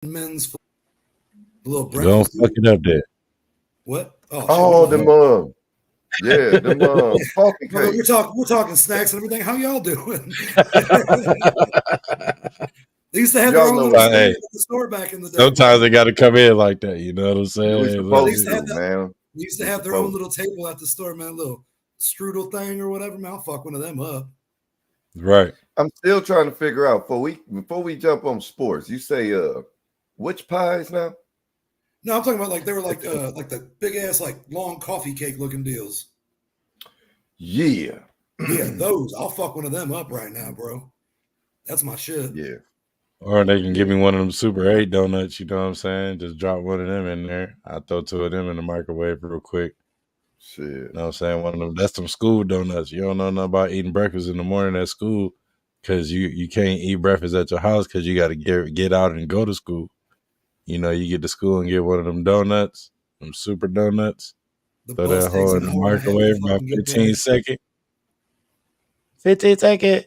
men's little Don't breakfast. fuck it up there. What? Oh, shit, Oh, we the know. yeah, the coffee Brother, cake. we're talking snacks and everything. How y'all doing? They used to have their Y'all own know little what it Hey, stand is. at the store back in the day, bro. sometimes they got to come in like that. You know what I'm We saying? Bro, they supposed used to Look, have to, that. man. They used to We have their own supposed little table at the store, man. A little strudel thing or whatever. Man, I'll fuck one of them up. right. I'm still trying to figure out before we jump on sports. You say which pies now? No, I'm talking about like they were like the big ass like long coffee cake looking deals. Yeah. Yeah, those. I'll fuck one of them up right now, bro. That's my shit. Yeah. Or they can give Yeah. me one of them Super 8 donuts. You know what I'm saying? Just drop one of them in there. I throw two of them in the microwave real quick. Shit. You know what I'm saying? One of them. That's them school donuts. You don't know nothing about eating breakfast in the morning at school because you can't eat breakfast at your house because you got to get out and go to school. You know, you get to school and get one of them donuts, them super donuts. The Throw that bus takes whole an in the hour and a half to microwave about fucking get 15 there. seconds. 15 seconds.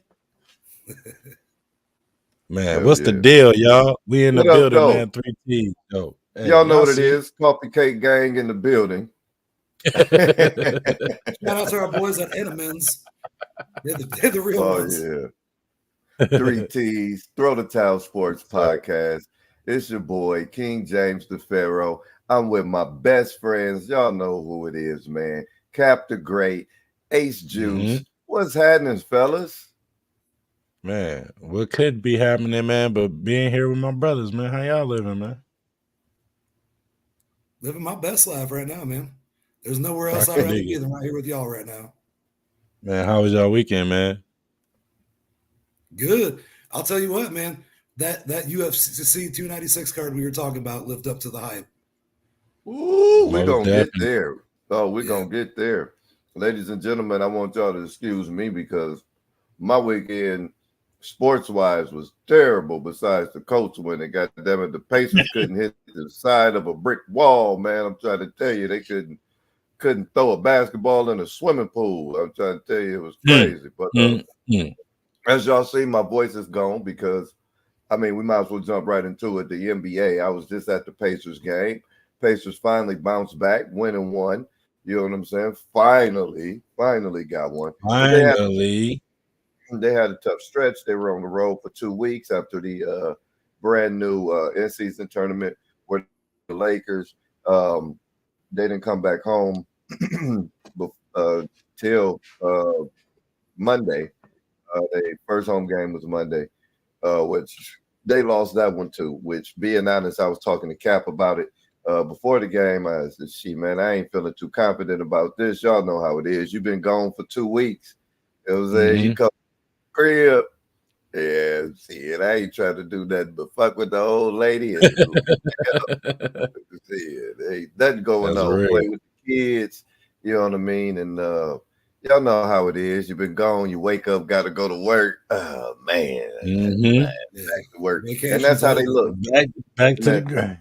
Man, Hell what's the yeah. deal, y'all? We in the What up, building, though? man. 3T. Yo, hey, Y'all know y'all what it see? is. Coffee Cake Gang in the building. Shout out to our boys at Edmonds. They're the real Oh ones. yeah. 3Ts, Throw the Towel Sports Podcast. It's your boy, King James the Pharaoh. I'm with my best friends. Y'all know who it is, man. Cap the Great, Ace Juice. What's happening, fellas? Man, what could be happening, man, but being here with my brothers, man. How y'all living, man? Living my best life right now, man. There's nowhere I else I'd could rather dig be it. than right here with y'all right now. Man, how was y'all weekend, man? Good. I'll tell you what, man. That UFC 296 card we were talking about lived up to the hype. Ooh, we're Most going to get definitely. there. Oh, we're Yeah. going to get there. Ladies and gentlemen, I want y'all to excuse me because my weekend, sports-wise, was terrible besides the Colts winning. Goddamn it, the Pacers couldn't hit the side of a brick wall, man. I'm trying to tell you, they couldn't throw a basketball in a swimming pool. I'm trying to tell you, it was crazy. But as y'all see, my voice is gone because, I mean, we might as well jump right into it. The NBA, I was just at the Pacers game. Pacers finally bounced back, winning one. You know what I'm saying? Finally got one. But Finally. they had a tough stretch. They were on the road for 2 weeks after the brand new in-season tournament where the Lakers they didn't come back home till Monday. Their first home game was Monday, which they lost that one too. Which, being honest, I was talking to Cap about it before the game. I said, "She, man, I ain't feeling too confident about this. Y'all know how it is. You've been gone for 2 weeks. It was you come crib." Yeah, see, and I ain't trying to do that, but fuck with the old lady and see, ain't nothing going That's on. real. Play with the kids, you know what I mean? And y'all know how it is. You've been gone, you wake up, got to go to work. Oh man, Yeah. back to work, and Vacation's that's how they over. look. Back And to the grind.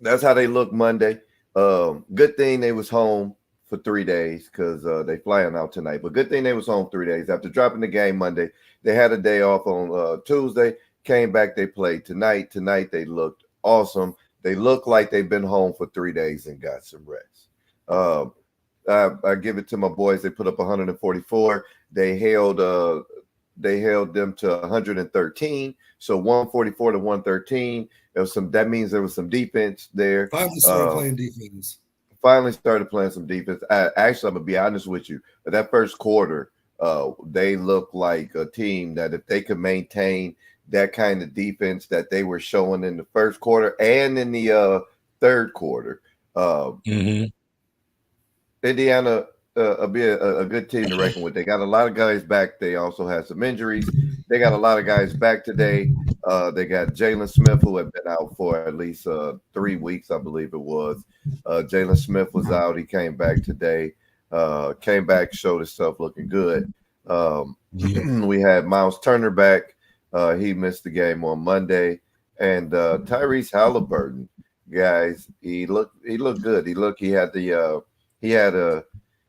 that's how they look Monday. Good thing they was home for 3 days because they flying out tonight. But good thing they was home 3 days after dropping the game Monday. They had a day off on Tuesday. Came back, they played tonight. Tonight they looked awesome. They look like they've been home for 3 days and got some rest. I give it to my boys. They put up 144. They held them to 113. So 144 to 113. That means there was some defense there. Finally started playing defense. Finally started playing some defense. Actually, I'm gonna be honest with you. That first quarter, they looked like a team that if they could maintain that kind of defense that they were showing in the first quarter and in the third quarter, Indiana will be a good team to reckon with. They got a lot of guys back. They also had some injuries. They got a lot of guys back today. They got Jalen Smith, who had been out for at least 3 weeks, I believe it was. Jalen Smith was out. He came back today. Came back, showed himself looking good. We had Miles Turner back. He missed the game on Monday. And Tyrese Halliburton, guys, he looked good.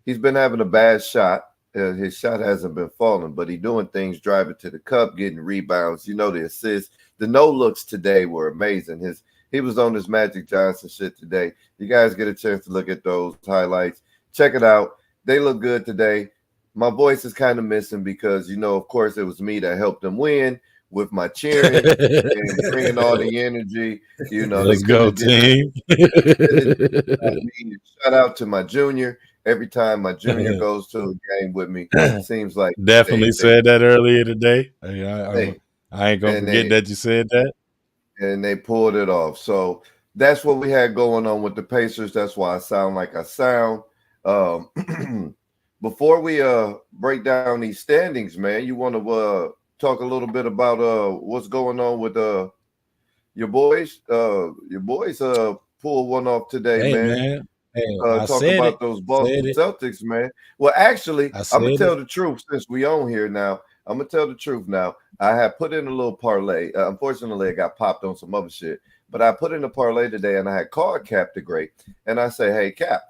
He's been having a bad shot. his shot hasn't been falling, but he doing things, driving to the cup, getting rebounds. You know, the assists, the no looks today were amazing. He was on his Magic Johnson shit today. You guys get a chance to look at those highlights. Check it out. They look good today. My voice is kind of missing because, you know, of course, it was me that helped them win with my cheering and bringing all the energy. You know, let's go, team. Shout out to my junior. Every time my junior goes to a game with me, it seems like definitely said that earlier today. I ain't gonna forget that you said that. And they pulled it off. So that's what we had going on with the Pacers. That's why I sound like I sound. Before we break down these standings, man, you want to talk a little bit about what's going on with your boys? Your boys pulled one off today, man. Hey, talk about those Boston Celtics, man. Well, actually, I'm gonna tell the truth since we on here now. I'm gonna tell the truth now. I have put in a little parlay. Unfortunately, it got popped on some other shit. But I put in a parlay today, and I had called Cap the Great, and I say, "Hey, Cap,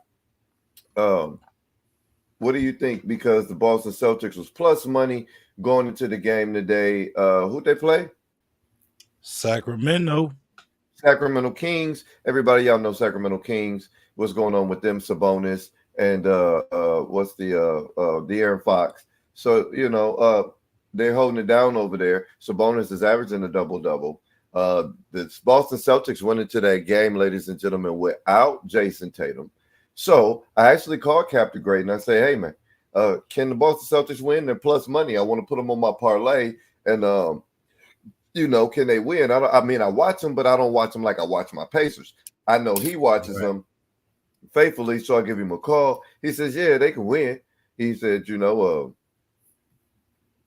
what do you think?" Because the Boston Celtics was plus money going into the game today. Who'd they play? Sacramento Kings. Everybody, y'all know Sacramento Kings. What's going on with them? Sabonis and what's the De'Aaron Fox. So, you know, they're holding it down over there. Sabonis is averaging a double-double. The Boston Celtics went into that game, ladies and gentlemen, without Jason Tatum. So I actually called Cap the Great and I say, "Hey, man, can the Boston Celtics win? They're plus money. I want to put them on my parlay. And, you know, can they win?" I watch them, but I don't watch them like I watch my Pacers. I know he watches them faithfully, so I give him a call. He says, "Yeah, they can win." He said, "You know,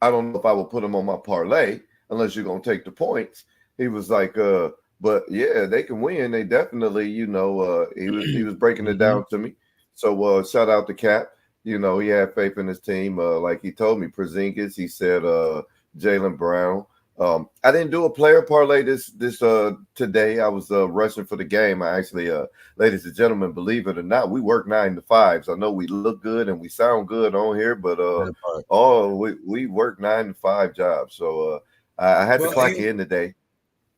I don't know if I will put them on my parlay unless you're going to take the points." He was like, but yeah, they can win. They definitely, you know, he was breaking it down to me. So shout out to Cap. You know, he had faith in his team. Like he told me, Porzingis, he said Jaylen Brown. I didn't do a player parlay this today. I was rushing for the game. I actually, ladies and gentlemen, believe it or not, we work 9 to 5s. I know we look good and we sound good on here, but we work 9 to 5 jobs. So I had to clock in today.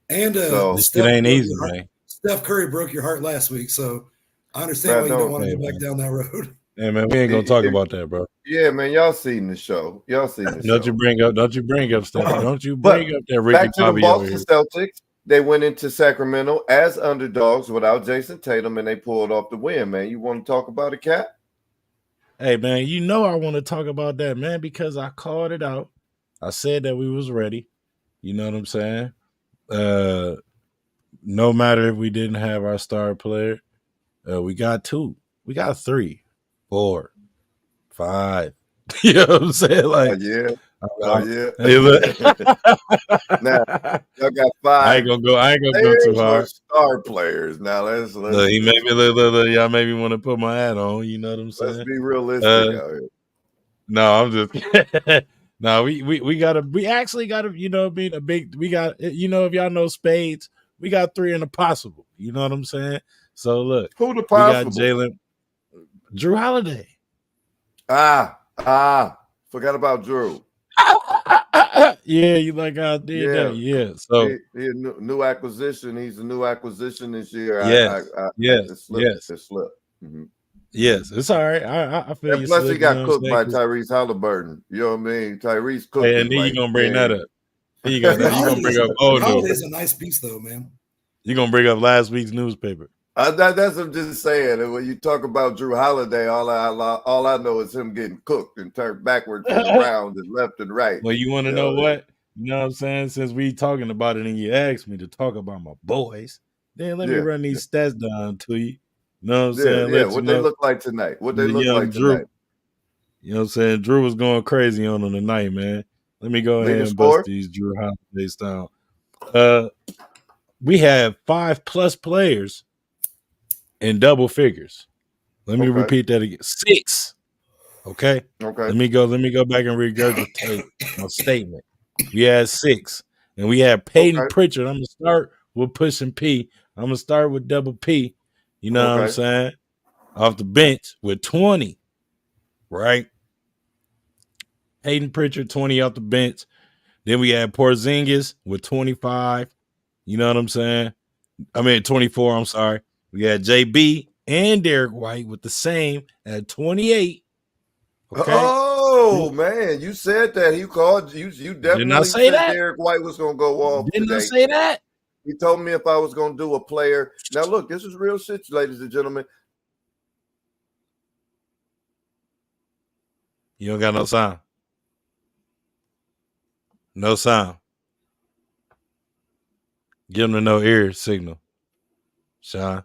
And so it ain't easy, man. Steph Curry broke your heart last week, so I understand why you don't want to go back down that road. Hey, man, we ain't gonna talk about that, bro. Yeah, man, y'all seen the show. Don't you bring up Steph? Don't you bring up that Ricky back to the Boston Celtics? They went into Sacramento as underdogs without Jason Tatum, and they pulled off the win, man. You want to talk about it, Cap? Hey, man, you know I want to talk about that, man, because I called it out. I said that we was ready. You know what I'm saying? No matter if we didn't have our star player, we got 2. We got 3, 4, 5. You know what I'm saying? Like, yeah. Hey, look. Now, y'all got 5. I ain't gonna go too hard. Star players. Now let's he made me y'all made me want to put my hat on. You know what I'm saying? Let's be realistic out here. No, I'm just no, we actually gotta, you know, being a big, we got, you know, if y'all know spades, we got 3 in the possible. You know what I'm saying? So look, who the possible? We got Jalen, Drew Holiday. Forgot about Drew. Yeah, you like I did that. Yeah. So he new acquisition. He's a new acquisition this year. Yes. It slipped. Mm-hmm. Yes, it's all right. I feel and you. Plus, he got cooked by Tyrese Halliburton. You know what I mean? Tyrese cooked. Hey, and then you're gonna bring that up. You gonna bring up Holiday's a nice piece, though, man. You're gonna bring up last week's newspaper. That's what I'm just saying. And when you talk about Drew Holiday, all I know is him getting cooked and turned backwards and around and left and right. Well, you want to know what? You know what I'm saying? Since we talking about it and you asked me to talk about my boys, then let me run these stats down to you. You know what I'm saying? Yeah, what they look like tonight. What they look like Drew, tonight. You know what I'm saying? Drew was going crazy on them tonight, man. Let me go ahead and bust these Drew Holiday style. We have 5+ players in double figures. Let me repeat that again. 6. Okay. Let me go back and regurgitate my statement. We had 6. And we had Peyton Pritchard. I'm gonna start with pushing P. I'm gonna start with double P. You know what I'm saying? Off the bench with 20. Right? Hayden Pritchard 20 off the bench. Then we had Porzingis with 25. You know what I'm saying? 24. I'm sorry. We had JB and Derek White with the same at 28. Okay. Oh man, you said that. He called you. You definitely say said that? Derek White was gonna go off Didn't today. I say that? He told me if I was gonna do a player. Now look, this is real shit, ladies and gentlemen. You don't got no sound. No sound. Give him the no ear signal. Sean.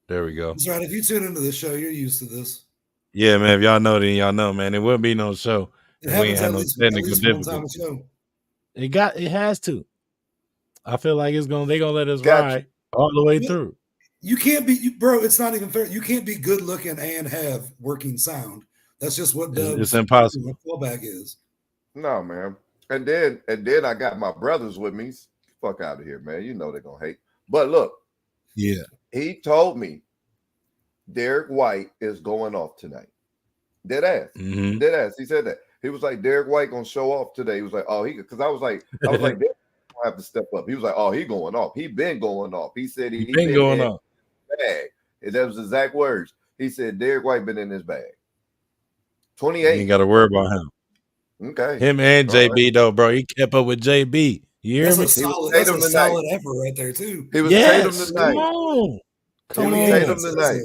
There we go. That's right. If you tune into the show, you're used to this. Yeah, man. If y'all know, then y'all know, man. It wouldn't be no show. It if we happens ain't at had no least, technical one time a difficulties. show. It has to. I feel like they're gonna let us Gotcha. ride all the way through. You can't be, bro. It's not even fair. You can't be good looking and have working sound. That's just what It's impossible. Fullback is. No, man. And then I got my brothers with me. Fuck out of here, man. You know they're gonna hate. But look, Yeah. he told me Derek White is going off tonight. Dead ass. Mm-hmm. Dead ass. He said that. He was like, Derek White gonna show off today. He was like, oh, because I was like, Derek White gonna have to step up. He was like, oh, he going off. He been going off. He said he been going off. Bag. And that was his exact words. He said Derek White been in his bag. You 28. ain't got to worry about him. Okay. Him and JB though, bro. He kept up with JB. You hear That's me? That's a solid effort right there too. He was Yes, Tatum tonight. come on. He was Tatum tonight.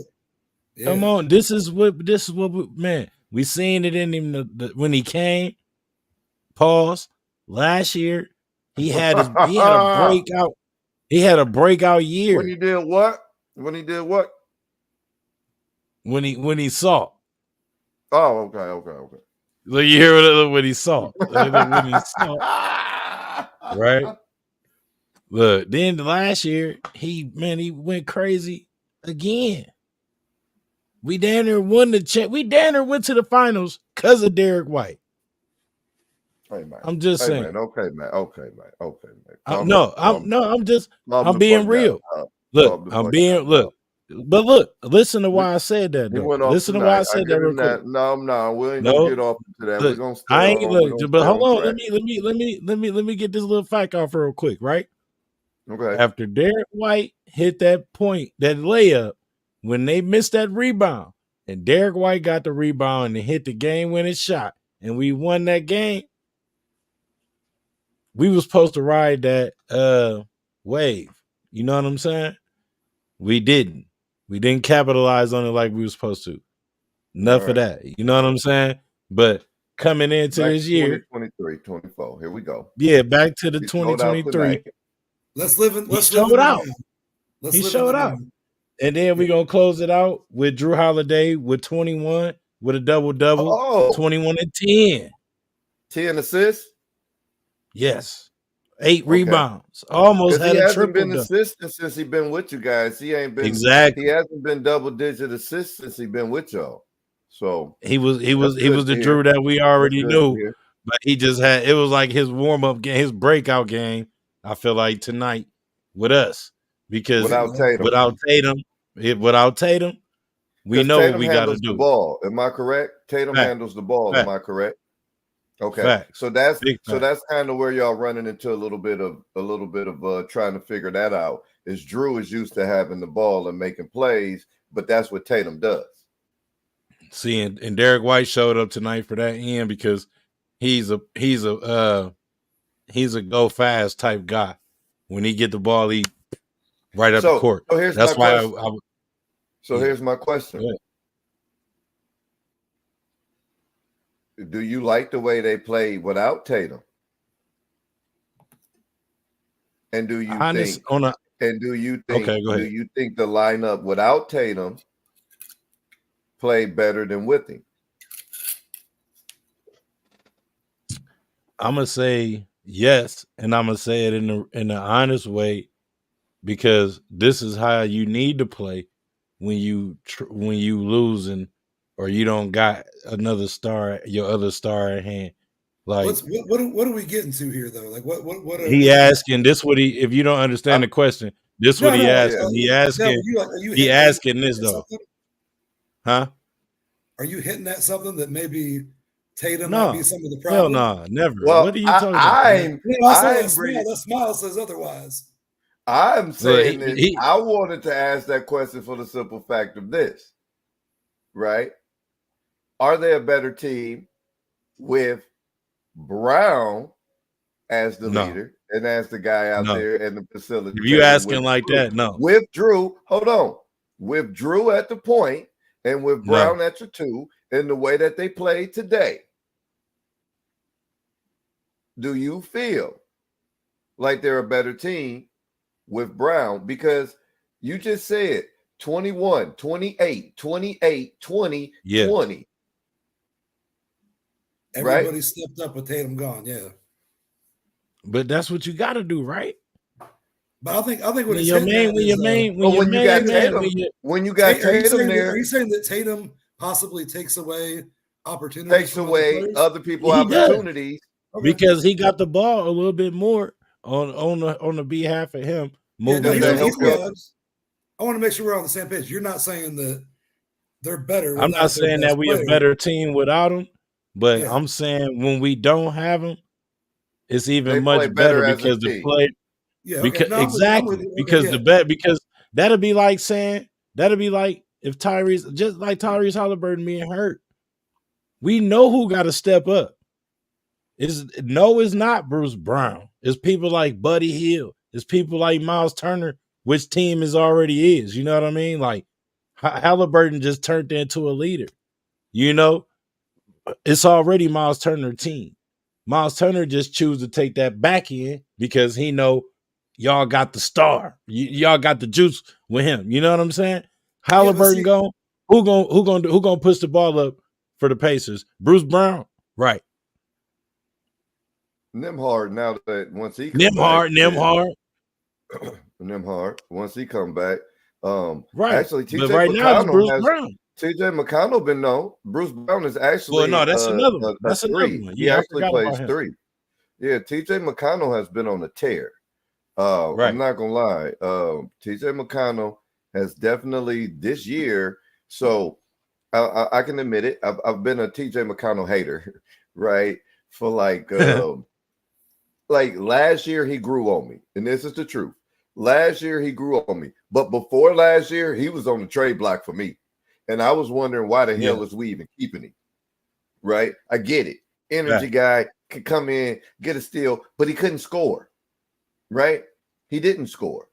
Yeah. Come on. This is what man. We seen it in him when he came. Pause. Last year, he had a breakout. He had a breakout year. When he did what? When he did what? When he saw. Oh, okay. Look, you hear what he saw. When he saw. Right? Look, then last year, he went crazy again. We damn near won the check. We damn near went to the finals because of Derek White. Hey, man. I'm just saying. Man. Okay, man. I'm being real. But look, listen to why I said that. Listen to why I said that real quick. No, we ain't gonna get off into that. Look, We're gonna I ain't look, but hold on. Let me get this little fact off real quick, right? Okay. After Derek White hit that point, that layup, when they missed that rebound, and Derek White got the rebound and hit the game-winning shot, and we won that game, we was supposed to ride that wave. You know what I'm saying? We didn't. We didn't capitalize on it like we were supposed to. Enough of that. You know what I'm saying? But coming into this year, 2023, 24. Here we go. Yeah, back to the 2023. Let's live in. He showed out. He showed out. And then we're going to close it out with Drew Holiday with 21, with a double-double, 21 and 10. 10 assists? Yes. 8 rebounds. Almost had a triple. He hasn't been assistant since he's been with you guys. He ain't been. Exactly. He hasn't been double-digit assists since he's been with y'all. So he was the Drew that we already knew. Here. But he just had, it was like his warm-up game, his breakout game, I feel like tonight with us. Because without Tatum, we know what we got to do. The ball, am I correct? Tatum handles the ball. Am I correct? Okay, so that's kind of where y'all running into a little bit of trying to figure that out. Is Drew is used to having the ball and making plays, but that's what Tatum does. See, and Derek White showed up tonight for that end because he's a go fast type guy. When he get the ball, he right up the court. So that's why here's my question. Do you like the way they play without Tatum? And do you think the lineup without Tatum played better than with him? I'm gonna say yes, and I'm gonna say it in an honest way. Because this is how you need to play when you losing or you don't got another star, your other star at hand. Like what are we getting to here though? Like what are he asking? This what he? If you don't understand the question, this what he asking. He asking. He asking this though, huh? Are you hinting at something that maybe Tatum might No, be some of the hell problem? no, never. Well, What are you talking about? man? I saw I'm that smile. That smile says otherwise. saying Look, this. I wanted to ask that question for the simple fact of this, right? Are they a better team with Brown as the No. leader and as the guy out No. there and the facility? If you asking like that, no. With Drew, hold on. With Drew at the point and with Brown at your two, in the way that they played today, do you feel like they're a better team with Brown? Because you just said 21, 28, 28, 20, Yeah. 20. Everybody stepped up with Tatum gone, yeah. But that's what you got to do, right? But I think what When it's your hitting at is, when you got Tatum there, are you saying that Tatum possibly takes away opportunities? Takes away other people's opportunities because he got the ball a little bit more on the behalf of him. Moving I want to make sure we're on the same page. You're not saying that they're better. I'm not saying that we a better team without him, but Yeah. I'm saying when we don't have him, it's even much better because the play. Yeah, because because that'll be like saying if Tyrese, just like Tyrese Halliburton being hurt, we know who got to step up. It's not Bruce Brown. It's people like Buddy Hield. It's people like Miles Turner, which team is already is. You know what I mean? Like Halliburton just turned into a leader. You know, it's already Miles Turner team. Miles Turner just choose to take that back end because he know y'all got the star. Y'all got the juice with him. You know what I'm saying? Halliburton who gonna push the ball up for the Pacers? Bruce Brown, right? Nembhard. Now that once he Nembhard once he come back, right? Actually, TJ right now it's Bruce Brown. TJ McConnell been known. Bruce Brown is actually that's another one. That's another one. Yeah, he actually plays three. Yeah, TJ McConnell has been on a tear. I'm not gonna lie. TJ McConnell has definitely this year. So I can admit it. I've been a TJ McConnell hater, right? For like last year he grew on me, and this is the truth. Last year he grew on me, but before last year he was on the trade block for me, and I was wondering why the hell is we even keeping him? Right? I get it. Energy guy could come in, get a steal, but he couldn't score. Right? He didn't score.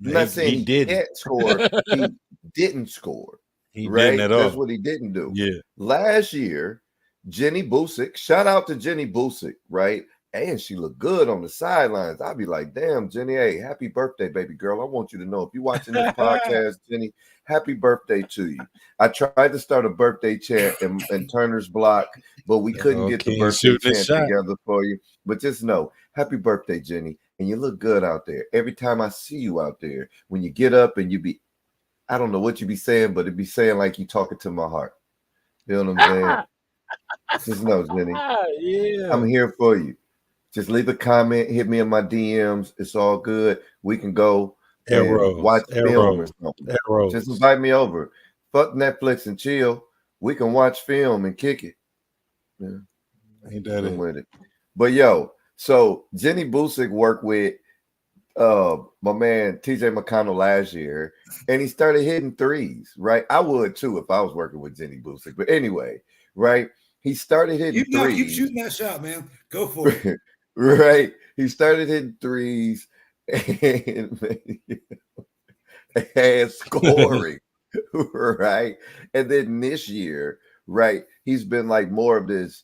I'm not saying he can't score. He didn't score. He didn't at all. That's what he didn't do. Yeah. Last year, Jenny Busick, shout out to Jenny Busick, right? And she looked good on the sidelines. I'd be like, damn, Jenny, hey, happy birthday, baby girl. I want you to know if you're watching this podcast, Jenny, happy birthday to you. I tried to start a birthday chant in Turner's Block, but we couldn't get the birthday chant together for you. But just know, happy birthday, Jenny. And you look good out there. Every time I see you out there, when you get up and I don't know what you be saying, but it be saying like you talking to my heart. You know what I'm saying? Just know, Jenny. Yeah. I'm here for you. Just leave a comment, hit me in my DMs. It's all good. We can go and watch film or something. Just invite me over. Fuck Netflix and chill. We can watch film and kick it. Yeah. Ain't that it? With it. But yo, so Jenny Busick worked with my man TJ McConnell last year, and he started hitting threes, right? I would too if I was working with Jenny Busick. But anyway, right? He started hitting threes. Keep shooting that shot, man. Go for it. Right. He started hitting threes and scoring. Right. And then this year, right, he's been like more of this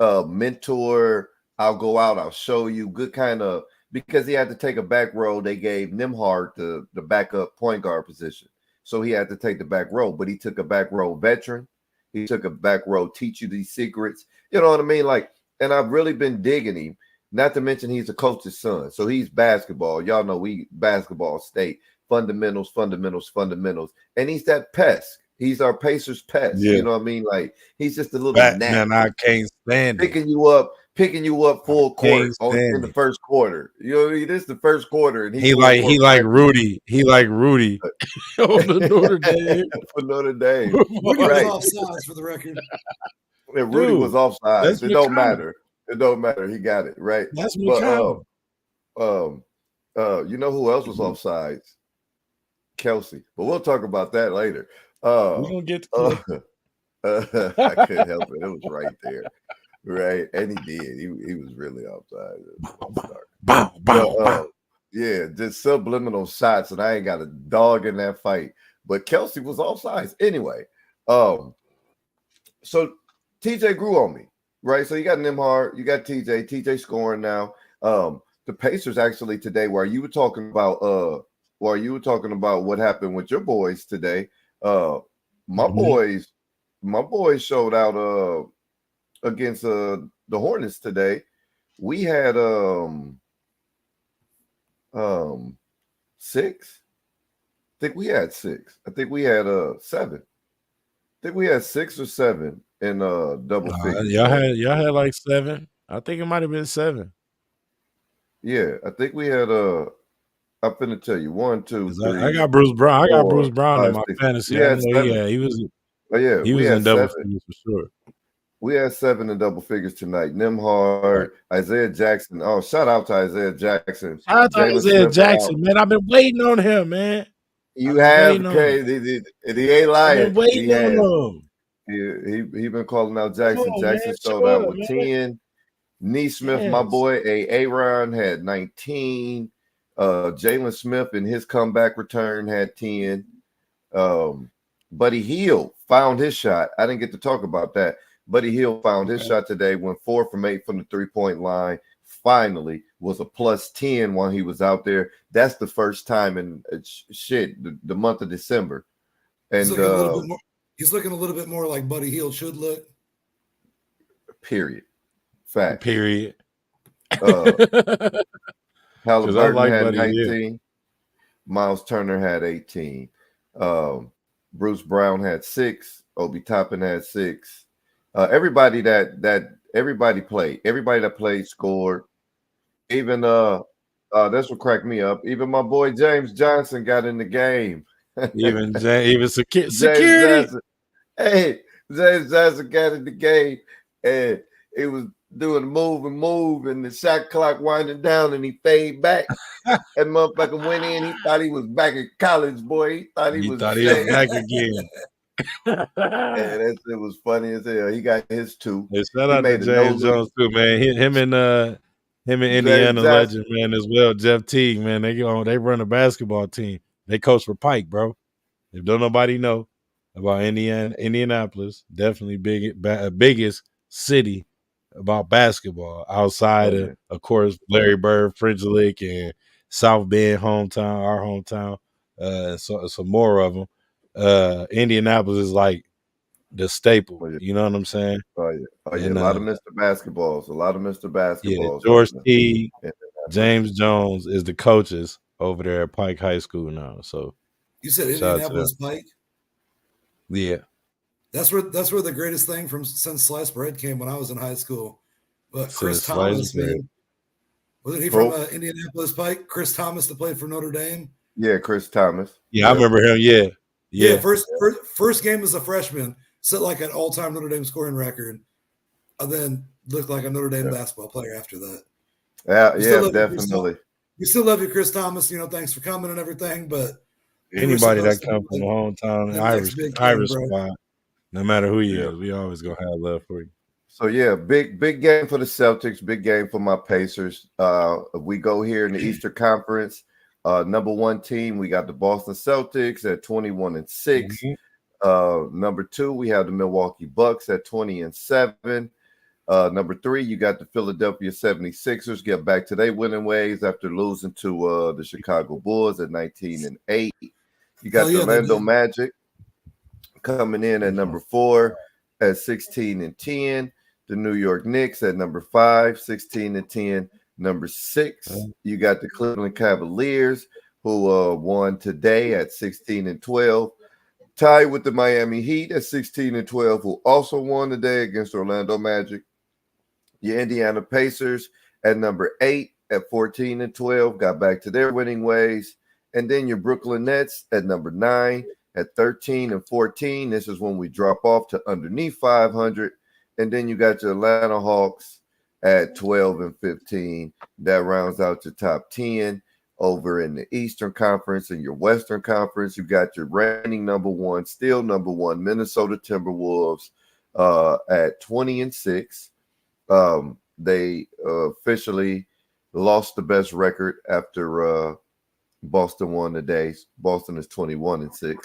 mentor. I'll go out, I'll show you, good kind of, because he had to take a back row. They gave Nembhard the backup point guard position. So he had to take the back row, but he took a back row veteran. He took a back row, teach you these secrets. You know what I mean? Like, and I've really been digging him. Not to mention he's a coach's son. So he's basketball. Y'all know we basketball state. Fundamentals. And he's that pest. He's our Pacers pest. Yeah. You know what I mean? Like, he's just a little gnat. And I can't stand picking you up, picking you up full Can't court in stand the it. first quarter. You know what I mean? This is the first quarter, and He going for like a Rudy. He like Rudy on the Notre Dame. for Notre Dame. Rudy was Right. offsides for the record. And Rudy was Dude, offside. that's It don't McConnell. matter. It don't matter. He got it right. That's But McConnell. you know who else was offsides? Kelsey. But we'll talk about that later. We're gonna get to I couldn't help it. It was right there. Right. And he did. He was really offside. bow, bow, But, bow. yeah, just subliminal shots, and I ain't got a dog in that fight. But Kelsey was offsides. Anyway, so TJ grew on me, right? So you got Nembhard, you got TJ scoring now. The Pacers actually today, while you were talking about what happened with your boys today, my boys showed out against the Hornets today. We had 6. I think we had 6. I think we had 7. I think we had 6 or 7 in double figures. Y'all had like 7. I think it might have been 7. Yeah, I think we had I'm finna tell you 1, 2, 3. I got Bruce Brown. I got 4, Bruce Brown 5, in my 6. fantasy. We I had know 7. he was Oh, yeah, he we was had in double 7. figures for sure. We had 7 in double figures tonight. Nembhard, Isaiah Jackson. Oh, shout out to Isaiah Jackson. Shout out to Jalen Isaiah Smith Jackson, out. man. I've been waiting on him, man. You have, waiting on okay? He ain't I've lying. been waiting He has. on him. He been calling out Jackson. Come on, Jackson man. showed Show out up, with man. 10. Neesmith, my Yes. boy, Aaron had 19. Jalen Smith in his comeback return had 10. Buddy Hield found his shot. I didn't get to talk about that. Buddy Hield found his shot today, went 4 from 8 from the 3-point line. Finally was a plus 10 while he was out there. That's the first time in the month of December. And He's looking a little bit more like Buddy Hield should look. Period. Fact. Period. Halliburton like had Buddy 19. Hield. Miles Turner had 18. Bruce Brown had 6. Obi Toppin had 6. Everybody everybody played. Everybody that played scored. Even that's what cracked me up. Even my boy James Johnson got in the game. even security. Johnson. Hey, James Johnson got in the game, and it was doing move, and the shot clock winding down, and he fade back. That motherfucker went in. He thought he was back in college, boy. He thought he was back again. And it was funny as hell. He got his 2. Hey, shout out to James Jones too, man. Him and Indiana legend, man, as well. Jeff Teague, man. They run a basketball team. They coach for Pike, bro. If don't nobody know about Indianapolis, definitely biggest city about basketball outside of course, Larry Bird, Fridge Lick, and South Bend hometown, our hometown. So more of them. Indianapolis is like the staple. You know what I'm saying? Oh yeah, a lot of Mr. Basketballs. Yeah, George T. James Jones is the coaches over there at Pike High School now. So you said Indianapolis Pike? Yeah. That's where the greatest thing since sliced bread came when I was in high school. But Chris Thomas, man, wasn't he from Indianapolis Pike? Chris Thomas that played for Notre Dame? Yeah, Chris Thomas. Yeah, I remember him. Yeah. First game as a freshman, set like an all-time Notre Dame scoring record, and then looked like a Notre Dame basketball player after that. Yeah, definitely. We still love you, Chris Thomas. Thanks for coming and everything. But anybody that comes from the hometown Irish spot, no matter who he is, we always gonna have love for you. So yeah, big game for the Celtics, big game for my Pacers. We go here in the Eastern Conference. Number 1 team, we got the Boston Celtics at 21-6. Number 2, we have the Milwaukee Bucks at 20-7. Number 3, you got the Philadelphia 76ers get back to their winning ways after losing to the Chicago Bulls at 19-8. You got the Orlando Magic coming in at number 4 at 16-10. The New York Knicks at number 5, 16-10. Number 6, you got the Cleveland Cavaliers, who won today at 16-12. Tied with the Miami Heat at 16-12, who also won today against Orlando Magic. Your Indiana Pacers at number 8 at 14-12 got back to their winning ways. And then your Brooklyn Nets at number 9 at 13-14. This is when we drop off to underneath 500. And then you got your Atlanta Hawks at 12-15. That rounds out your top 10. Over in the Eastern Conference and your Western Conference, you got your reigning number 1, still number 1, Minnesota Timberwolves at 20-6. They officially lost the best record after Boston won today. Boston is 21-6.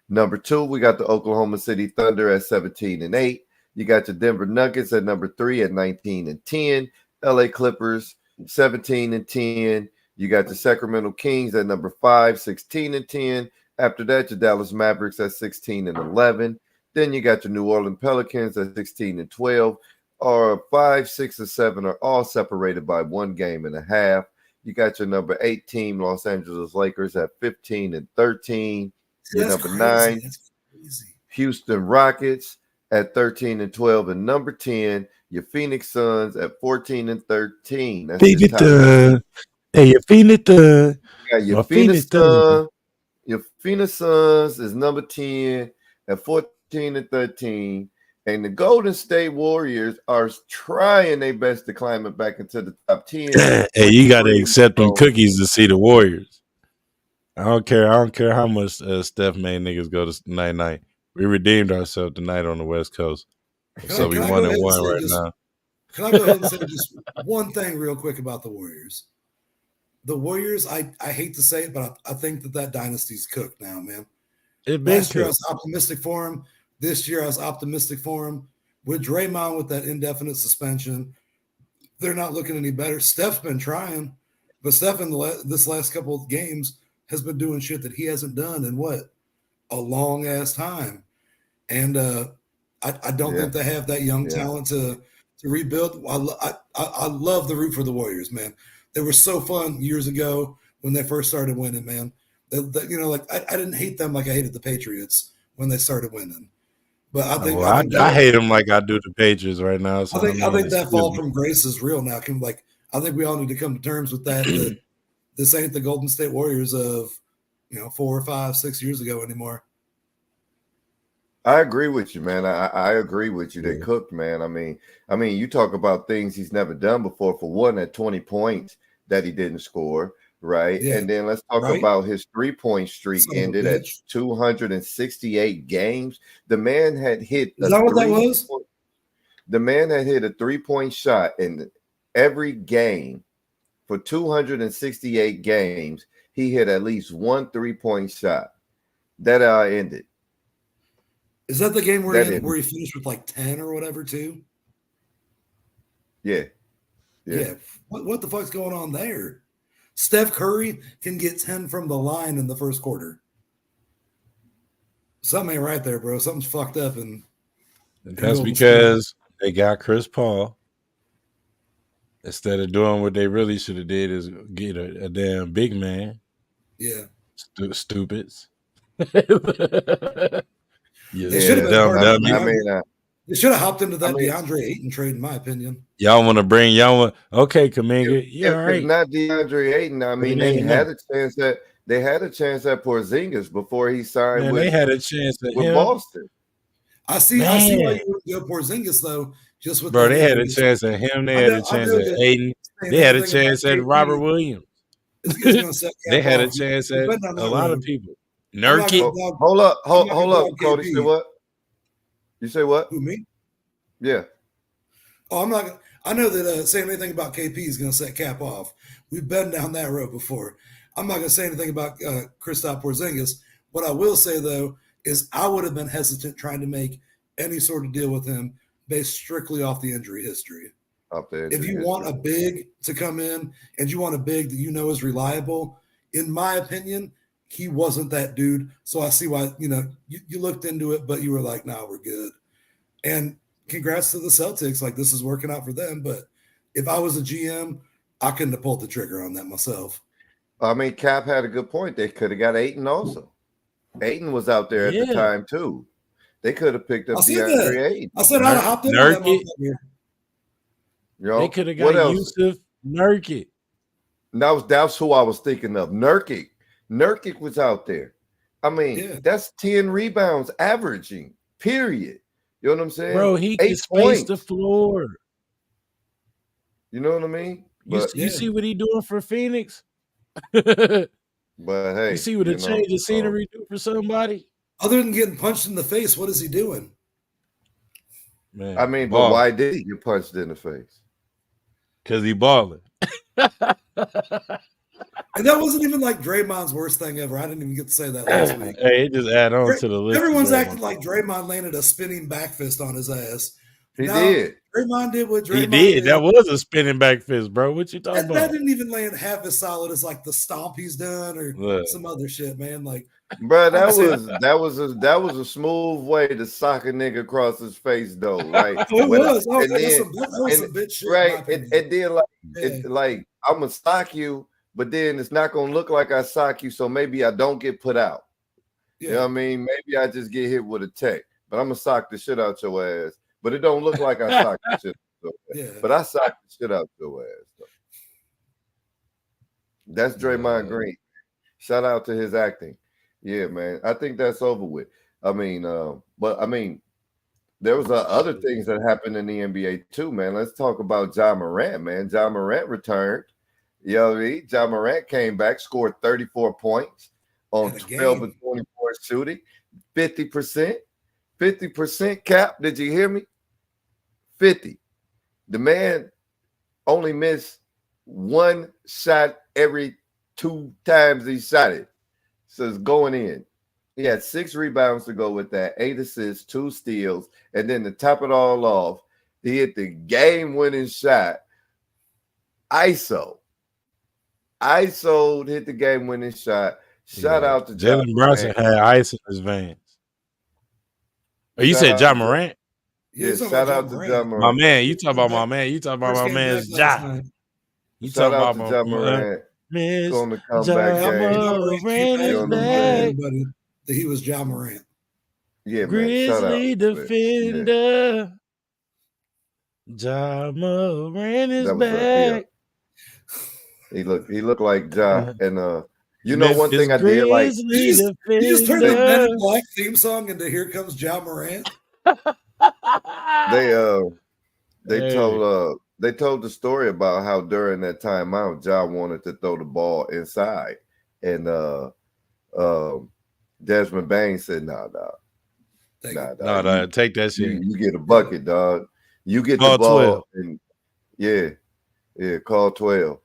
Number 2, we got the Oklahoma City Thunder at 17-8. You got your Denver Nuggets at number 3 at 19-10. LA Clippers 17-10. You got the Sacramento Kings at number 5, 16-10. After that, your Dallas Mavericks at 16-11. Then you got your New Orleans Pelicans at 16-12. Or 5, 6, and 7 are all separated by 1.5 games. You got your number 8 team, Los Angeles Lakers, at 15-13. Your number 9, Houston Rockets at 13-12, and number 10, your Phoenix Suns at 14-13. That's Hey, your Phoenix Suns. Yeah, your Phoenix Suns. Your Phoenix Suns is number 10 at 14-13. And the Golden State Warriors are trying their best to climb it back into the top 10. Hey, you got to accept them cookies to see the Warriors. I don't care how much Steph made niggas go to night. We redeemed ourselves tonight on the West Coast. So we 1-1 right now. Can I go ahead and say just one thing real quick about the Warriors? The Warriors, I hate to say it, but I think that dynasty's cooked now, man. Last year I was optimistic for him. This year I was optimistic for him. With Draymond with that indefinite suspension, they're not looking any better. Steph's been trying, but Steph in this last couple of games has been doing shit that he hasn't done in a long ass time. And I don't think they have that young talent to rebuild. I love the root for the Warriors, man. They were so fun years ago when they first started winning, man. I didn't hate them like I hated the Patriots when they started winning. But I think I hate them like I do the Patriots right now. So I think that fall from grace is real now. I think we all need to come to terms with that. This ain't the Golden State Warriors of 4 or 5, 6 years ago anymore. I agree with you, man. I agree with you. They cooked, man. I mean, you talk about things he's never done before. For one, at 20 points that he didn't score, right? Yeah. And then let's talk about his 3-point streak ended at 268 games. The man had hit. Is that what that was? The man had hit a 3-point shot in every game for 268 games. He hit at least one 3-point shot. That ended. Is that the game where he finished with like 10 or whatever too? Yeah. What the fuck's going on there? Steph Curry can get 10 from the line in the first quarter. Something ain't right there, bro. Something's fucked up. And that's because they got Chris Paul. Instead of doing what they really should have did is get a damn big man. Yeah. Stupids. They should have hopped into that DeAndre Ayton trade, in my opinion. Y'all want to bring okay, Kuminga. Yeah, all right. Not DeAndre Ayton. I mean, they had a chance at Porzingis before he signed. Man, they had a chance at with Boston. I see why you would go Porzingis though. Just with they had a chance at him. They had a chance at Ayton. They had a chance at Robert Williams. They had a chance at a lot of people. Nurkic. Hold up, Cody. Say what? You say what? Who, me? Yeah. Oh, I'm not. I know that saying anything about KP is going to set Cap off. We've been down that road before. I'm not going to say anything about Kristaps Porzingis. What I will say though is I would have been hesitant trying to make any sort of deal with him based strictly off the injury history. If you want a big to come in and you want a big that is reliable, in my opinion, he wasn't that dude. So I see why, you looked into it, but you were like, nah, we're good. And congrats to the Celtics. Like, this is working out for them. But if I was a GM, I couldn't have pulled the trigger on that myself. I mean, Cap had a good point. They could have got Ayton also. Ayton was out there at the time, too. They could have picked up DeAndre Ayton. I said I'd have hopped in on that. You know, they could have got Yusuf Nurkic. That's who I was thinking of. Nurkic. Nurkic was out there. I mean, that's 10 rebounds averaging, period. You know what I'm saying? Bro, he can space the floor. You know what I mean? But, you see what he doing for Phoenix? But hey, you see what a change of scenery do for somebody? Other than getting punched in the face, what is he doing? Man, I mean, but why did he get punched in the face? Because he balling. And that wasn't even like Draymond's worst thing ever. I didn't even get to say that last week. Hey, it just add on to the list. Everyone's acting like Draymond landed a spinning back fist on his ass. He did. Draymond did what Draymond did. He did. That was a spinning back fist, bro. What you talking about? That didn't even land half as solid as like the stomp he's done or some other shit, man. Like, bro, that was a smooth way to sock a nigga across his face, though, right? It was. Oh, that was some bitch shit, right? And then like I'm gonna sock you, but then it's not gonna look like I sock you, so maybe I don't get put out. Yeah. You know what I mean? Maybe I just get hit with a tech, but I'm gonna sock the shit out your ass. But it don't look like I socked the shit out your ass. But I socked the shit out your ass. Though. That's Draymond Green. Shout out to his acting. Yeah, man. I think that's over with. I mean, there was other things that happened in the NBA too, man. Let's talk about Ja Morant, man. Ja Morant returned. You know what I mean? Ja Morant came back, scored 34 points on 12 of 24 shooting, 50%. 50% cap. Did you hear me? 50. The man only missed one shot every 2 times he shot it. So it's going in. He had 6 rebounds to go with that, 8 assists, 2 steals, and then to top it all off, he hit the game-winning shot. ISO hit the game-winning shot. Shout out to Jalen Brunson had ice in his veins. Oh, you said Ja Morant? Yeah, shout out to Ja Morant. My man, you talking about my man. You talking about my man's Ja. You talking about my Ja Morant. Miss on the comeback game. That he was Ja Morant. Yeah, man. Grizzly defender. Ja Morant is back. He looked like Ja, and you know, one thing I did like. You just turned the Men in Black theme song into "Here Comes Ja Morant." They told the story about how during that timeout, Ja wanted to throw the ball inside, and Desmond Bain said, "Nah, take that shit. You get a bucket, dog. You get the ball, 12. And call 12.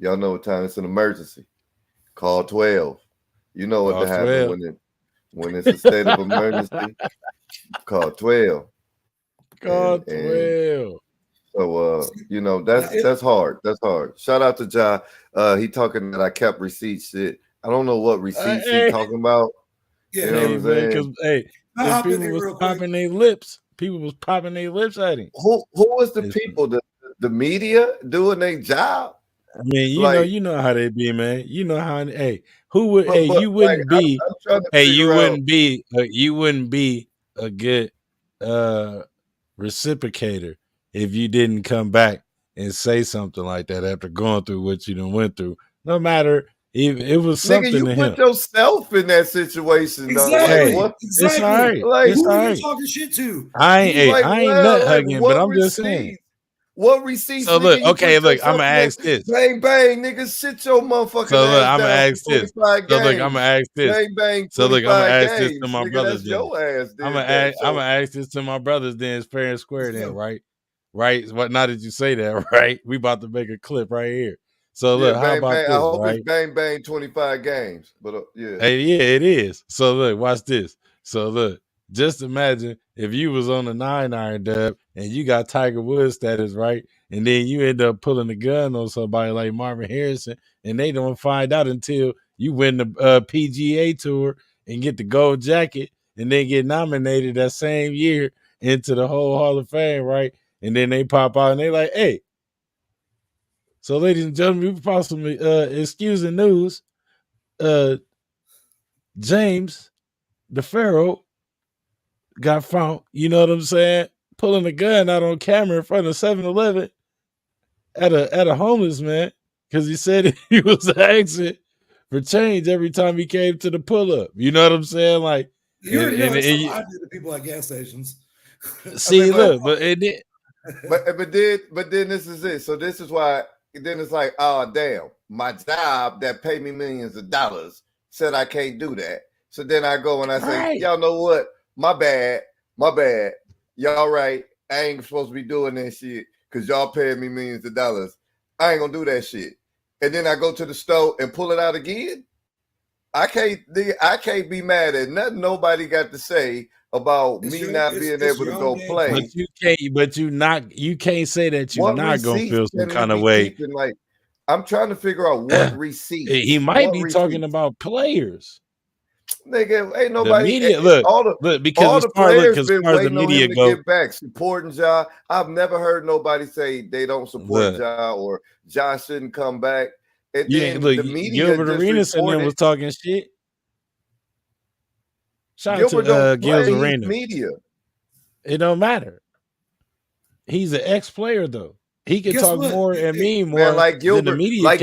Y'all know what time it's an emergency. Call 12. You know what to happen when it's a state of emergency. Call 12. Call 12. So you know, that's hard. That's hard. Shout out to Ja. He talking that I kept receipts shit. I don't know what receipts he talking about. Yeah, you know what I'm saying? Because people was popping their lips. People was popping their lips at him. Who was the people? The media doing their job? I mean, you know how they be, man. You know how. Who would? You wouldn't be. You wouldn't be a good reciprocator if you didn't come back and say something like that after going through what you done went through. No matter if it was something. Nigga, you put yourself in that situation. Exactly. Like, exactly. It's all right. Like, it's who all are right. you talking shit to? I ain't nut hugging, but I'm just saying. What receipts? So look, I'm gonna ask this. Bang bang, nigga, sit your motherfucking. So look, I'm gonna ask this. So look, I'm gonna ask this. Bang bang. So look, I'm gonna ask this to my nigga, brothers. Your ass I'm gonna ask this to my brothers. Then it's fair and square. Then right. What? Now that you say that, right? We about to make a clip right here. So look, how about this? I hope right? it's bang bang 25 games, but yeah. Hey, yeah, it is. So look, watch this. So look. Just imagine if you was on a 9-iron dub and you got Tiger Woods status, right? And then you end up pulling a gun on somebody like Marvin Harrison, and they don't find out until you win the PGA Tour and get the gold jacket, and then get nominated that same year into the whole Hall of Fame, right? And then they pop out and they like, hey. So, ladies and gentlemen, we possibly excuse the news. James, the Pharaoh, got found, you know what I'm saying, pulling a gun out on camera in front of 7-Eleven at a homeless man because he said he was asking for change every time he came to the pull up. You know what I'm saying? Like, that's something I do to people at gas stations. See, look, but then this is it. So this is why. Then it's like, oh damn, my job that paid me millions of dollars said I can't do that. So then I go and I say, y'all know what? My bad. Y'all right. I ain't supposed to be doing that shit because y'all paying me millions of dollars. I ain't gonna do that shit. And then I go to the store and pull it out again. I can't be mad at nothing nobody got to say about me not being able to go play. But you can't say that you're not gonna feel some kind of way. Like, I'm trying to figure out what receipt. He might be talking about players. Nigga, ain't nobody. The media, because the players been far as the waiting on media him to get back, supporting Ja. I've never heard nobody say they don't support Ja or Ja shouldn't come back. And then the media Gilbert Arenas and them was talking shit. Shout out to Gil's Arena. Media. It don't matter. He's an ex-player though. He can talk more and mean more like Gilbert, than the media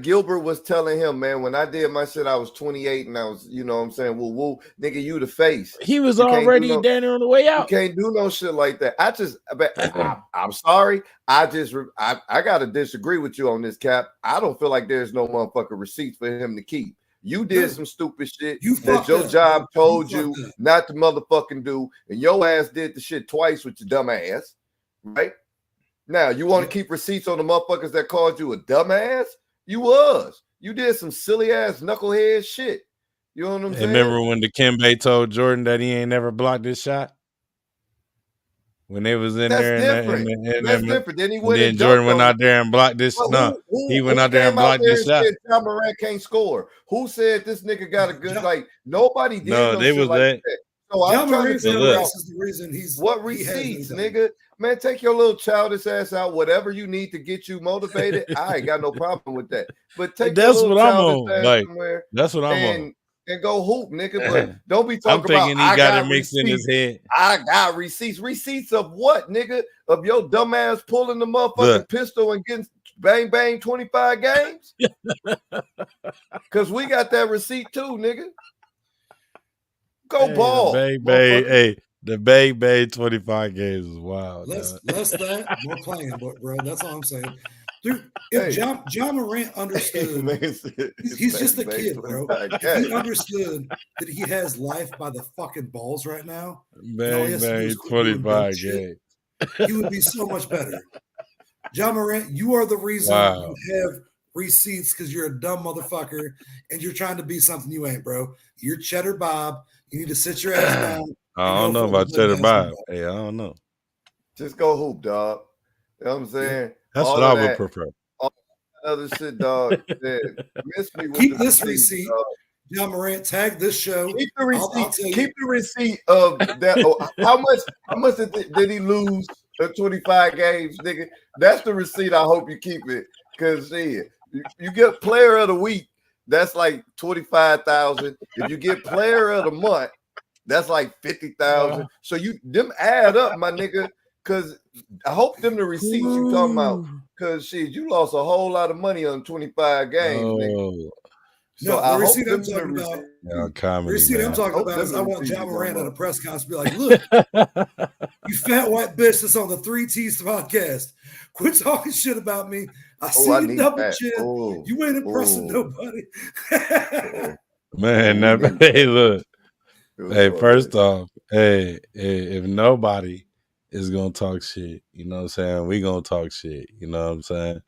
Gilbert was telling him, man, when I did my shit, I was 28 and I was, you know what I'm saying? Well, nigga, you the face. He was already down there on the way out. You can't do no shit like that. I'm sorry. I gotta disagree with you on this, Cap. I don't feel like there's no motherfucking receipts for him to keep. You did some stupid shit that your job told you not to motherfucking do, and your ass did the shit twice with your dumb ass, right? Now, you want to keep receipts on the motherfuckers that called you a dumbass? You did some silly ass knucklehead shit. You know what I'm saying? Remember when Dikembe told Jordan that he ain't never blocked this shot? When they was in there, that's different. Then then Jordan went out there and blocked this. He went out there and blocked this shot. Ja Morant can't score. Who said this nigga got a good? Like nobody did. No, they was that. So I'm trying to figure out the reason what receipts, nigga. Man, take your little childish ass out. Whatever you need to get you motivated, I ain't got no problem with that. But take that's your what little I'm childish on. ass Like somewhere that's what I'm on. And go hoop, nigga. But don't be talking I'm thinking about. He got it mixed in his head. I got receipts. Receipts of what, nigga? Of your dumb ass pulling the motherfucking pistol and getting bang bang 25 games? Because we got that receipt too, nigga. Go ball. The bang bang 25 games is wild. Less that, more playing, bro. That's all I'm saying. Dude, if Ja Morant understood, he's just a kid, bro. If he understood that he has life by the fucking balls right now, bang 25 games, he would be so much better. Ja Morant, you are the reason you have receipts because you're a dumb motherfucker and you're trying to be something you ain't, bro. You're Cheddar Bob. You need to sit your ass down. I don't know about Cheddar Bob. Hey, I don't know. Just go hoop, dog. You know what I'm saying? That's all what I would prefer. All that other shit, dog. Miss me with keep this receipt. Ja Morant, tag this show. Keep the receipt. Keep the receipt of that. How much did he lose in 25 games, nigga? That's the receipt. I hope you keep it. Because you get player of the week, that's like 25,000. If you get player of the month, that's like 50,000. So them add up, my nigga. Because I hope them the receipts you talking about. Because shit, you lost a whole lot of money on 25 games, nigga. So the receipt I'm talking about. The receipt I'm talking about is I want Ja Morant at a press conference to be like, look, you fat white bitch that's on the 3Ts podcast. Quit talking shit about me. I see you double chin. You ain't impressing nobody. Man, hey, look. Hey, first off, if nobody is gonna talk shit, you know what I'm saying? We gonna talk shit, you know what I'm saying?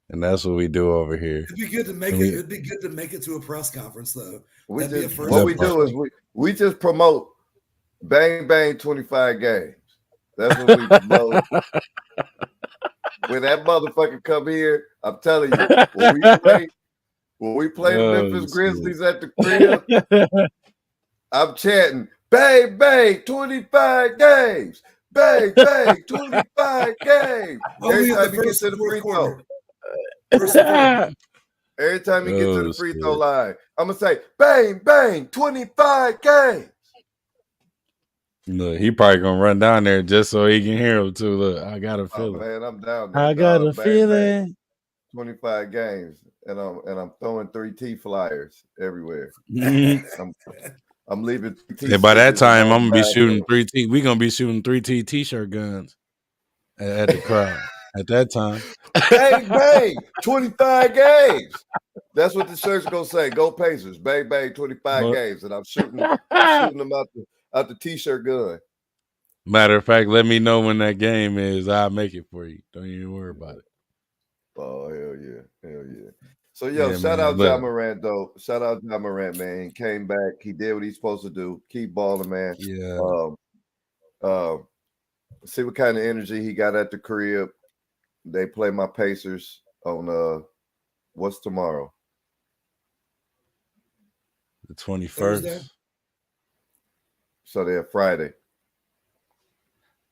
And that's what we do over here. It'd be good to make it. It'd be good to make it to a press conference, though. What we do is we just promote bang bang 25 games. That's what we promote. When that motherfucker come here, I'm telling you, when we play the Memphis Grizzlies at the crib, I'm chanting bang bang 25 games. Bang, bang, 25 games. Every time you get to the free throw. Every time you get to the free throw line, I'm going to say, bang, bang, 25 games. Look, he probably gonna run down there just so he can hear him too. Look, I got a Oh feeling. man, I'm down there. I got a Bang, feeling. bang. 25 games, and I'm throwing 3T flyers everywhere. Mm-hmm. I'm leaving. And by that time, I'm gonna be shooting 3T. We gonna be shooting 3T t-shirt guns at the crowd at that time. Bang bang, 25 games. That's what the shirt's gonna say. Go Pacers, bang bang, 25 games, and I'm shooting them out the t-shirt gun. Matter of fact, let me know when that game is. I'll make it for you. Don't even worry about it. Oh hell yeah. So shout out Ja Morant though. Shout out Ja Morant, man. He came back. He did what he's supposed to do. Keep balling, man. Yeah. See what kind of energy he got at the crib. They play my Pacers on what's tomorrow? The 21st. So they're Friday.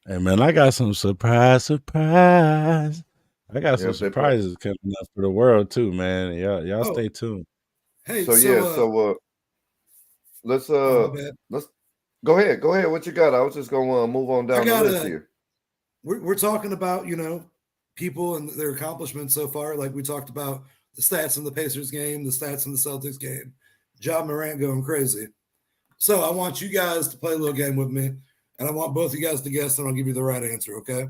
Hey man, I got some surprise. I got some surprises coming up for the world too, man. Y'all stay tuned. Hey, let's go ahead. What you got? I was just gonna move on down the list here. We're talking about, people and their accomplishments so far. Like we talked about the stats in the Pacers game, the stats in the Celtics game. Ja Morant going crazy. So I want you guys to play a little game with me, and I want both of you guys to guess, and I'll give you the right answer, okay?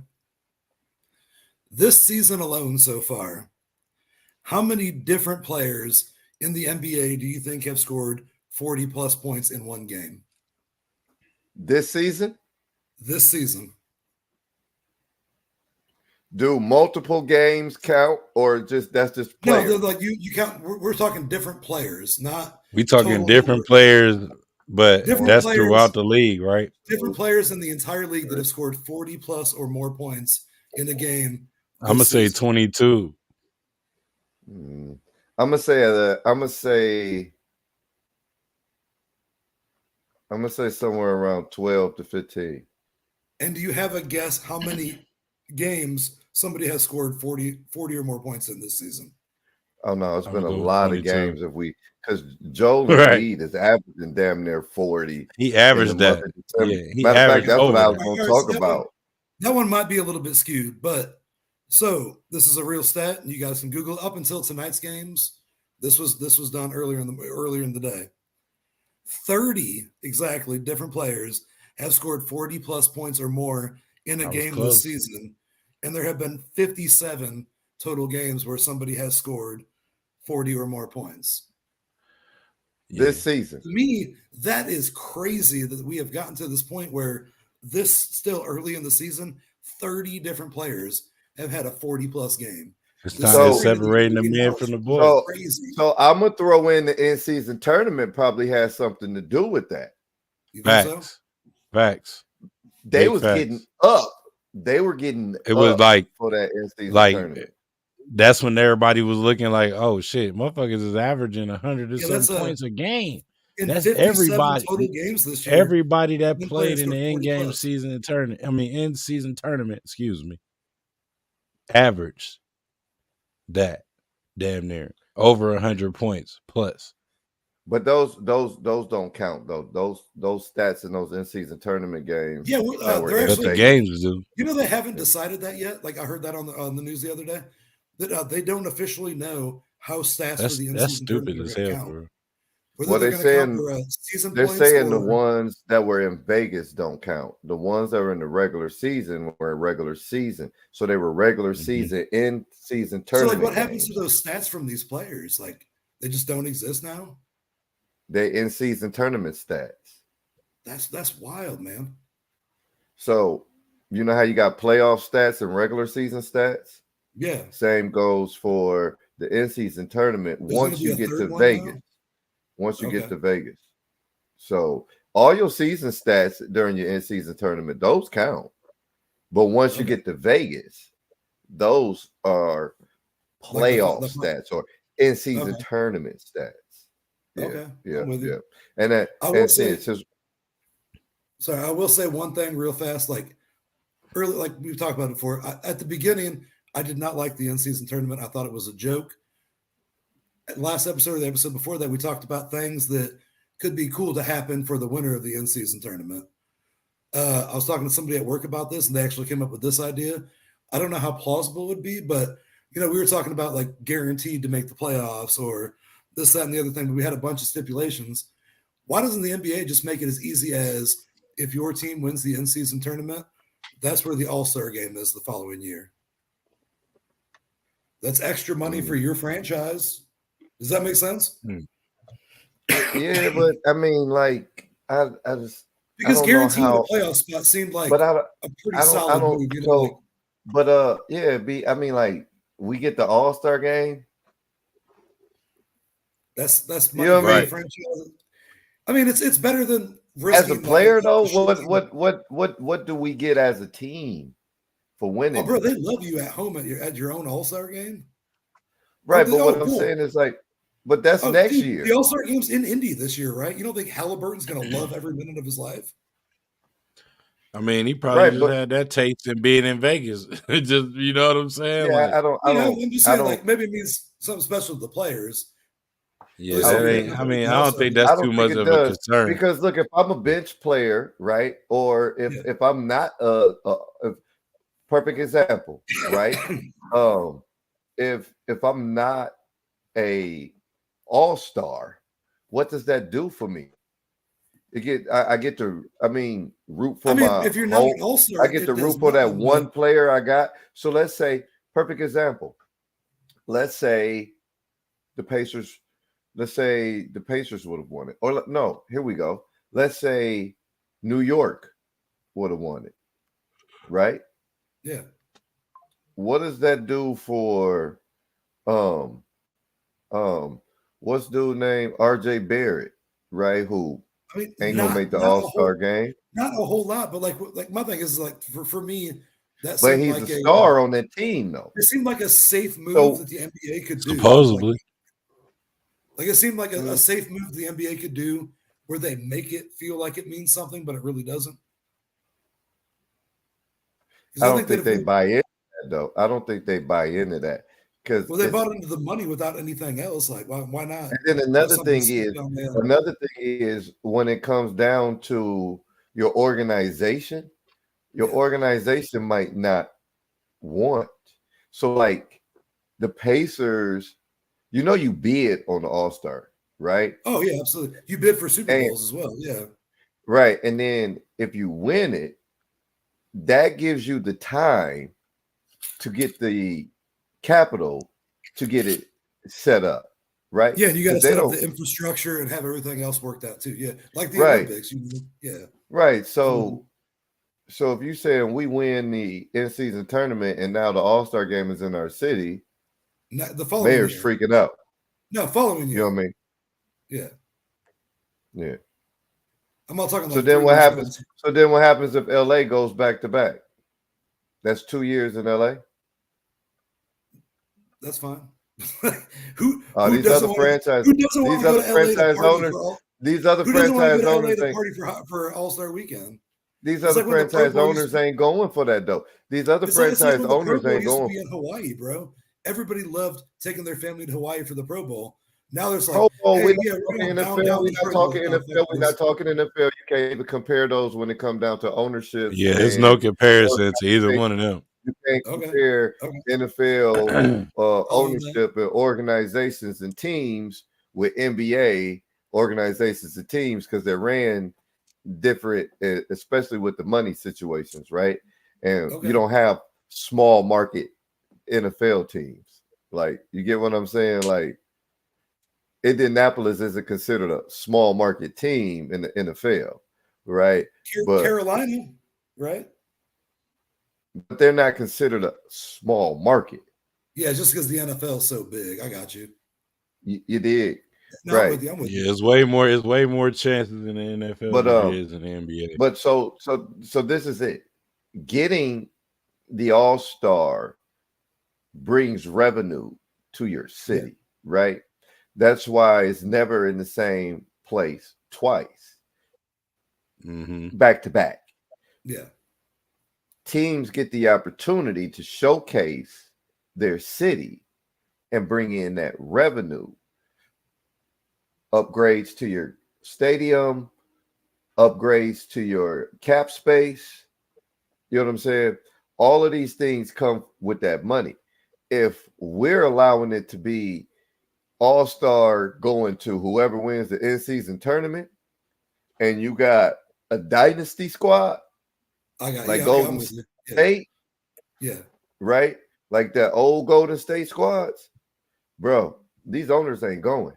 This season alone so far, how many different players in the NBA do you think have scored 40-plus points in one game? This season? This season. Do multiple games count, or that's just players? No, like you count. We're talking different players, not. We talking different players, but that's players, throughout the league, right? Different players in the entire league that have scored 40-plus or more points in a game. I'm gonna say 22. I'm gonna say somewhere around 12 to 15. And do you have a guess how many games somebody has scored 40 or more points in this season? Oh no, it's been a lot of games because Joel Embiid is averaging damn near 40. He averaged that. Yeah, matter of fact, that's what I was going to talk about. That one might be a little bit skewed, but so this is a real stat, and you guys can Google up until tonight's games. This was done earlier in the day. 30 exactly different players have scored 40-plus points or more in a game this season. And there have been 57 total games where somebody has scored 40 or more points. This season. To me, that is crazy that we have gotten to this point where this still early in the season, 30 different players have had a 40-plus game. It's time separating the men from the boys. So I'm going to throw in the in-season tournament probably has something to do with that. You think Facts. They was getting up. They were getting it was like for that in-season tournament. That's when everybody was looking like, oh shit, motherfuckers is averaging 100 or some points a game. That's everybody total games this year. Everybody that played in the in-game season tournament. I mean, in-season tournament, averaged that damn near over 100 points plus. But those don't count though. Those stats in those in-season tournament games. Yeah, they're actually the games do. They haven't decided that yet. Like I heard that on the news the other day that they don't officially know how stats for the in-season that's stupid as hell. Count. Well, they're saying the ones that were in Vegas don't count. The ones that were in the regular season were in regular season, so they were regular season in-season tournament. So, like, what happens to those stats from these players? Like, they just don't exist now. They in-season tournament stats. That's wild, man. So, you know how you got playoff stats and regular season stats? Yeah. Same goes for the in-season tournament. Once you get to Vegas. Once you get to Vegas. So all your season stats during your in-season tournament, those count. But once you get to Vegas, those are playoff stats or in-season tournament stats. Yeah. And that I will say, I will say one thing real fast. Like early, like we've talked about it before. At the beginning, I did not like the in-season tournament. I thought it was a joke. Last episode or the episode before that, we talked about things that could be cool to happen for the winner of the in-season tournament. I was talking to somebody at work about this, and they actually came up with this idea. I don't know how plausible it would be, but we were talking about like guaranteed to make the playoffs or this, that, and the other thing. But we had a bunch of stipulations. Why doesn't the NBA just make it as easy as if your team wins the in-season tournament, that's where the All-Star game is the following year? That's extra money for your franchise. Does that make sense? Yeah, but I mean, like, I just because guaranteeing a playoff spot seemed like a pretty solid move. I mean, like, we get the All-Star game. That's money for the franchise. I mean, it's better than as a player though. What do we get as a team for winning? Oh, bro, they love you at home at your own All-Star game. Right, but what I'm saying is like, but that's next year. The All-Star game's in Indy this year, right? You don't think Halliburton's going to love every minute of his life? I mean, he probably just had that taste in being in Vegas. Just, you know what I'm saying? Yeah, like, I'm just saying, like, maybe it means something special to the players. Yeah, I don't think that's too much of a concern. Because look, if I'm a bench player, right, or if I'm not a perfect example, right? If I'm not a all-star, what does that do for me? I get to root for my. If you're not an all-star, I get to root for that one player I got. So let's say, perfect example. Let's say the Pacers. Let's say the Pacers would have won it. Or no, here we go. Let's say New York would have won it. Right? Yeah. What does that do for what's dude name? RJ Barrett, right? Who ain't gonna make the All-Star game? Not a whole lot, but like my thing is like for me, that but he's like a star on that team, though. It seemed like a safe move that the NBA could do. Supposedly. Like it seemed like a safe move the NBA could do where they make it feel like it means something, but it really doesn't. I don't think they buy into that, though. I don't think they buy into that. Well, they bought into the money without anything else. Like, why not? And then another thing is when it comes down to your organization, your organization might not want. So, like the Pacers, you bid on the All-Star, right? Oh yeah, absolutely. You bid for Super Bowls as well, yeah. Right, and then if you win it, that gives you the time to get the capital to get it set up, right? Yeah, you got to set up the infrastructure and have everything else worked out too. Yeah, like the Olympics. Right. So, so if you say we win the in-season tournament and now the All-Star game is in our city, the following mayor's year. freaking out. No, following year. You know what I mean? Yeah. Yeah. I'm not talking. So then what happens? So then what happens if LA goes back to back? That's 2 years in LA. That's fine. who these other franchise owners, these other franchise owners party for All-Star weekend. These other franchise owners ain't going for that though. These other franchise owners ain't going. In Hawaii, bro. Everybody loved taking their family to Hawaii for the Pro Bowl. Now there's like, we're not talking NFL. We're not talking NFL. You can't even compare those when it comes down to ownership. Yeah, there's no comparison to either one of them. You can't compare NFL ownership and organizations and teams with NBA organizations and teams because they're ran different, especially with the money situations, right? And you don't have small market NFL teams. Like, you get what I'm saying? Like, Indianapolis isn't considered a small market team in the NFL, right? But Carolina, right? But they're not considered a small market. Yeah, just because the NFL is so big. I got you. You did. No, right. I'm with you. Yeah, it's way more chances in the NFL than it is in the NBA. But so this is it. Getting the All-Star brings revenue to your city, right? That's why it's never in the same place twice. Back to back. Yeah. Teams get the opportunity to showcase their city and bring in that revenue, upgrades to your stadium, upgrades to your cap space. You know what I'm saying? All of these things come with that money. If we're allowing it to be all-star going to whoever wins the in-season tournament, and you got a dynasty squad, Golden State, right? Like that old Golden State squads, bro, these owners ain't going.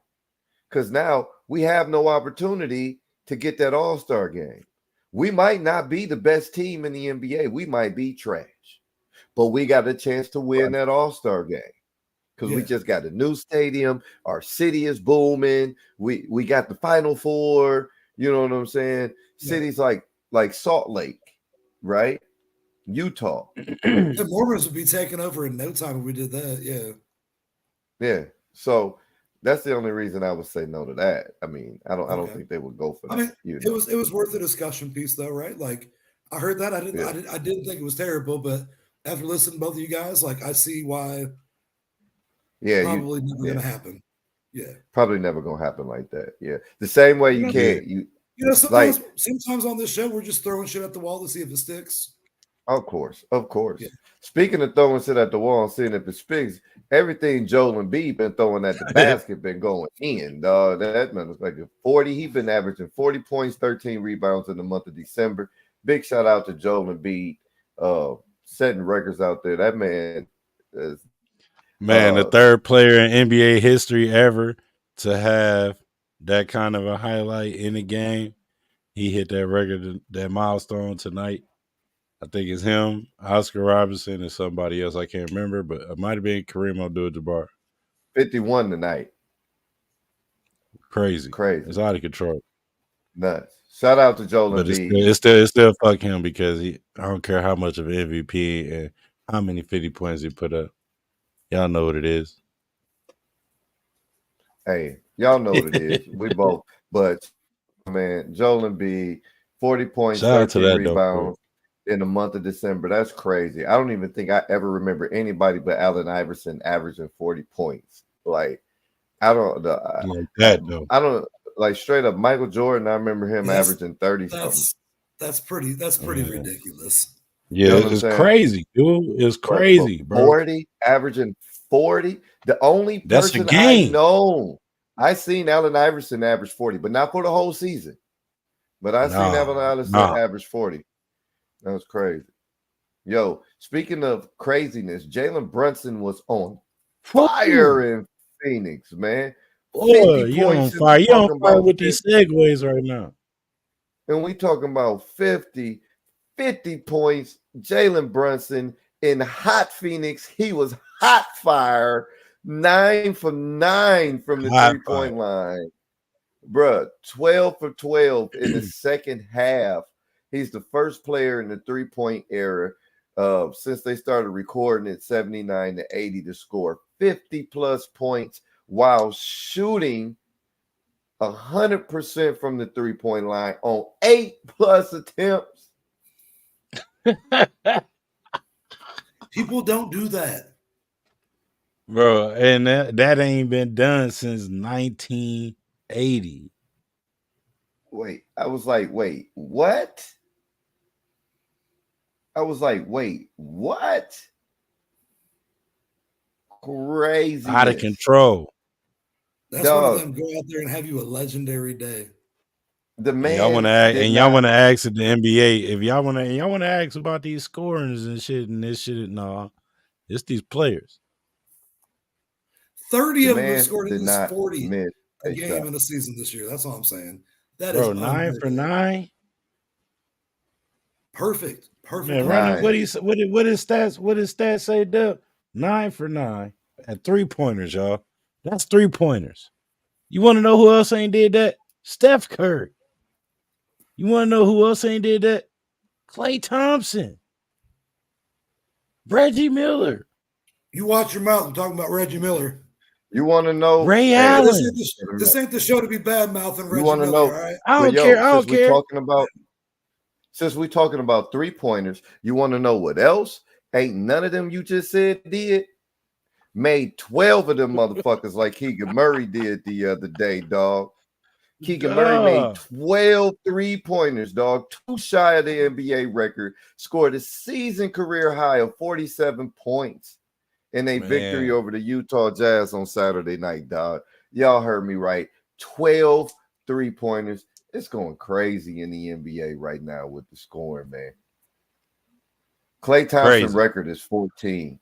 Because now we have no opportunity to get that all-star game. We might not be the best team in the NBA. We might be trash. But we got a chance to win that all-star game. Because we just got a new stadium. Our city is booming. We got the Final Four. You know what I'm saying? Cities like Salt Lake, right? Utah. The Mormons would be taking over in no time if we did that. Yeah. So that's the only reason I would say no to that. I mean, I don't think they would go for that. I mean, it was worth a discussion piece though, right? Like I heard that. I didn't think it was terrible, but after listening to both of you guys, like I see why. Yeah, probably never gonna happen. Yeah, probably never gonna happen like that. Yeah, the same way you can't. Sometimes on this show we're just throwing shit at the wall to see if it sticks. Of course. Yeah. Speaking of throwing shit at the wall and seeing if it sticks, everything Joel Embiid been throwing at the basket been going in. Dog, that man was like a 40. He been averaging 40 points, 13 rebounds in the month of December. Big shout out to Joel Embiid, setting records out there. That man is. Man, the third player in NBA history ever to have that kind of a highlight in the game. He hit that record, that milestone tonight. I think it's him, Oscar Robertson, and somebody else. I can't remember, but it might have been Kareem Abdul-Jabbar. 51 tonight. Crazy. It's out of control. Nuts. Shout out to Joel Embiid. It's still fuck him because I don't care how much of an MVP and how many 50 points he put up. Y'all know what it is. Hey, y'all know what it is. We both. But, man, Joel Embiid, 40 points, 13 rebounds in the month of December. That's crazy. I don't even think I ever remember anybody but Allen Iverson averaging 40 points. Like, I don't like straight up Michael Jordan. I remember him averaging 30 something. That's pretty ridiculous. Yeah, you know it's crazy, dude. It's crazy, bro. 40, averaging 40. The only person I know, I seen Allen Iverson average 40, but not for the whole season. But I seen Allen Iverson average 40. That was crazy. Yo, speaking of craziness, Jalen Brunson was on fire in Phoenix, man. Oh, you on fire. You on fire with these segues right now. And we talking about 50 points. Jalen Brunson in hot Phoenix. He was hot fire. 9 for 9 from the three-point line. Bruh, 12 for 12 in the second half. He's the first player in the three-point era since they started recording at 79 to 80 to score 50-plus points while shooting 100% from the three-point line on 8+ attempts. People don't do that, bro, and that ain't been done since 1980. Wait, I was like, wait, what? Crazy. Out of control. That's one of them. Go out there and have you a legendary day. The man, y'all want to ask, and y'all want to ask at the NBA if y'all want to ask about these scorings and shit and this shit. No, it's these players. 30 of them scored in this 40 a game in a season this year. That's all I'm saying. That is 9 for 9. Perfect. Man, Ronnie, what his stats say, Dub? 9 for 9 and 3-pointers, y'all. That's 3-pointers. You want to know who else ain't did that? Steph Curry. You want to know who else ain't did that? Klay Thompson. Reggie Miller. You watch your mouth. I'm talking about Reggie Miller. You want to know Ray Allen? This ain't the show to be bad mouthing Reggie Miller. Know, all right? I don't care. I don't care. Since we're talking about 3-pointers, you want to know what else? Ain't none of them you just said did. Made 12 of them motherfuckers like Keegan Murray did the other day, dog. Keegan Murray made 12 3-pointers, dog. 2 shy of the NBA record. Scored a season career high of 47 points in a victory over the Utah Jazz on Saturday night, dog. Y'all heard me right. 12 3-pointers. It's going crazy in the NBA right now with the scoring, man. Klay Thompson's record is 14.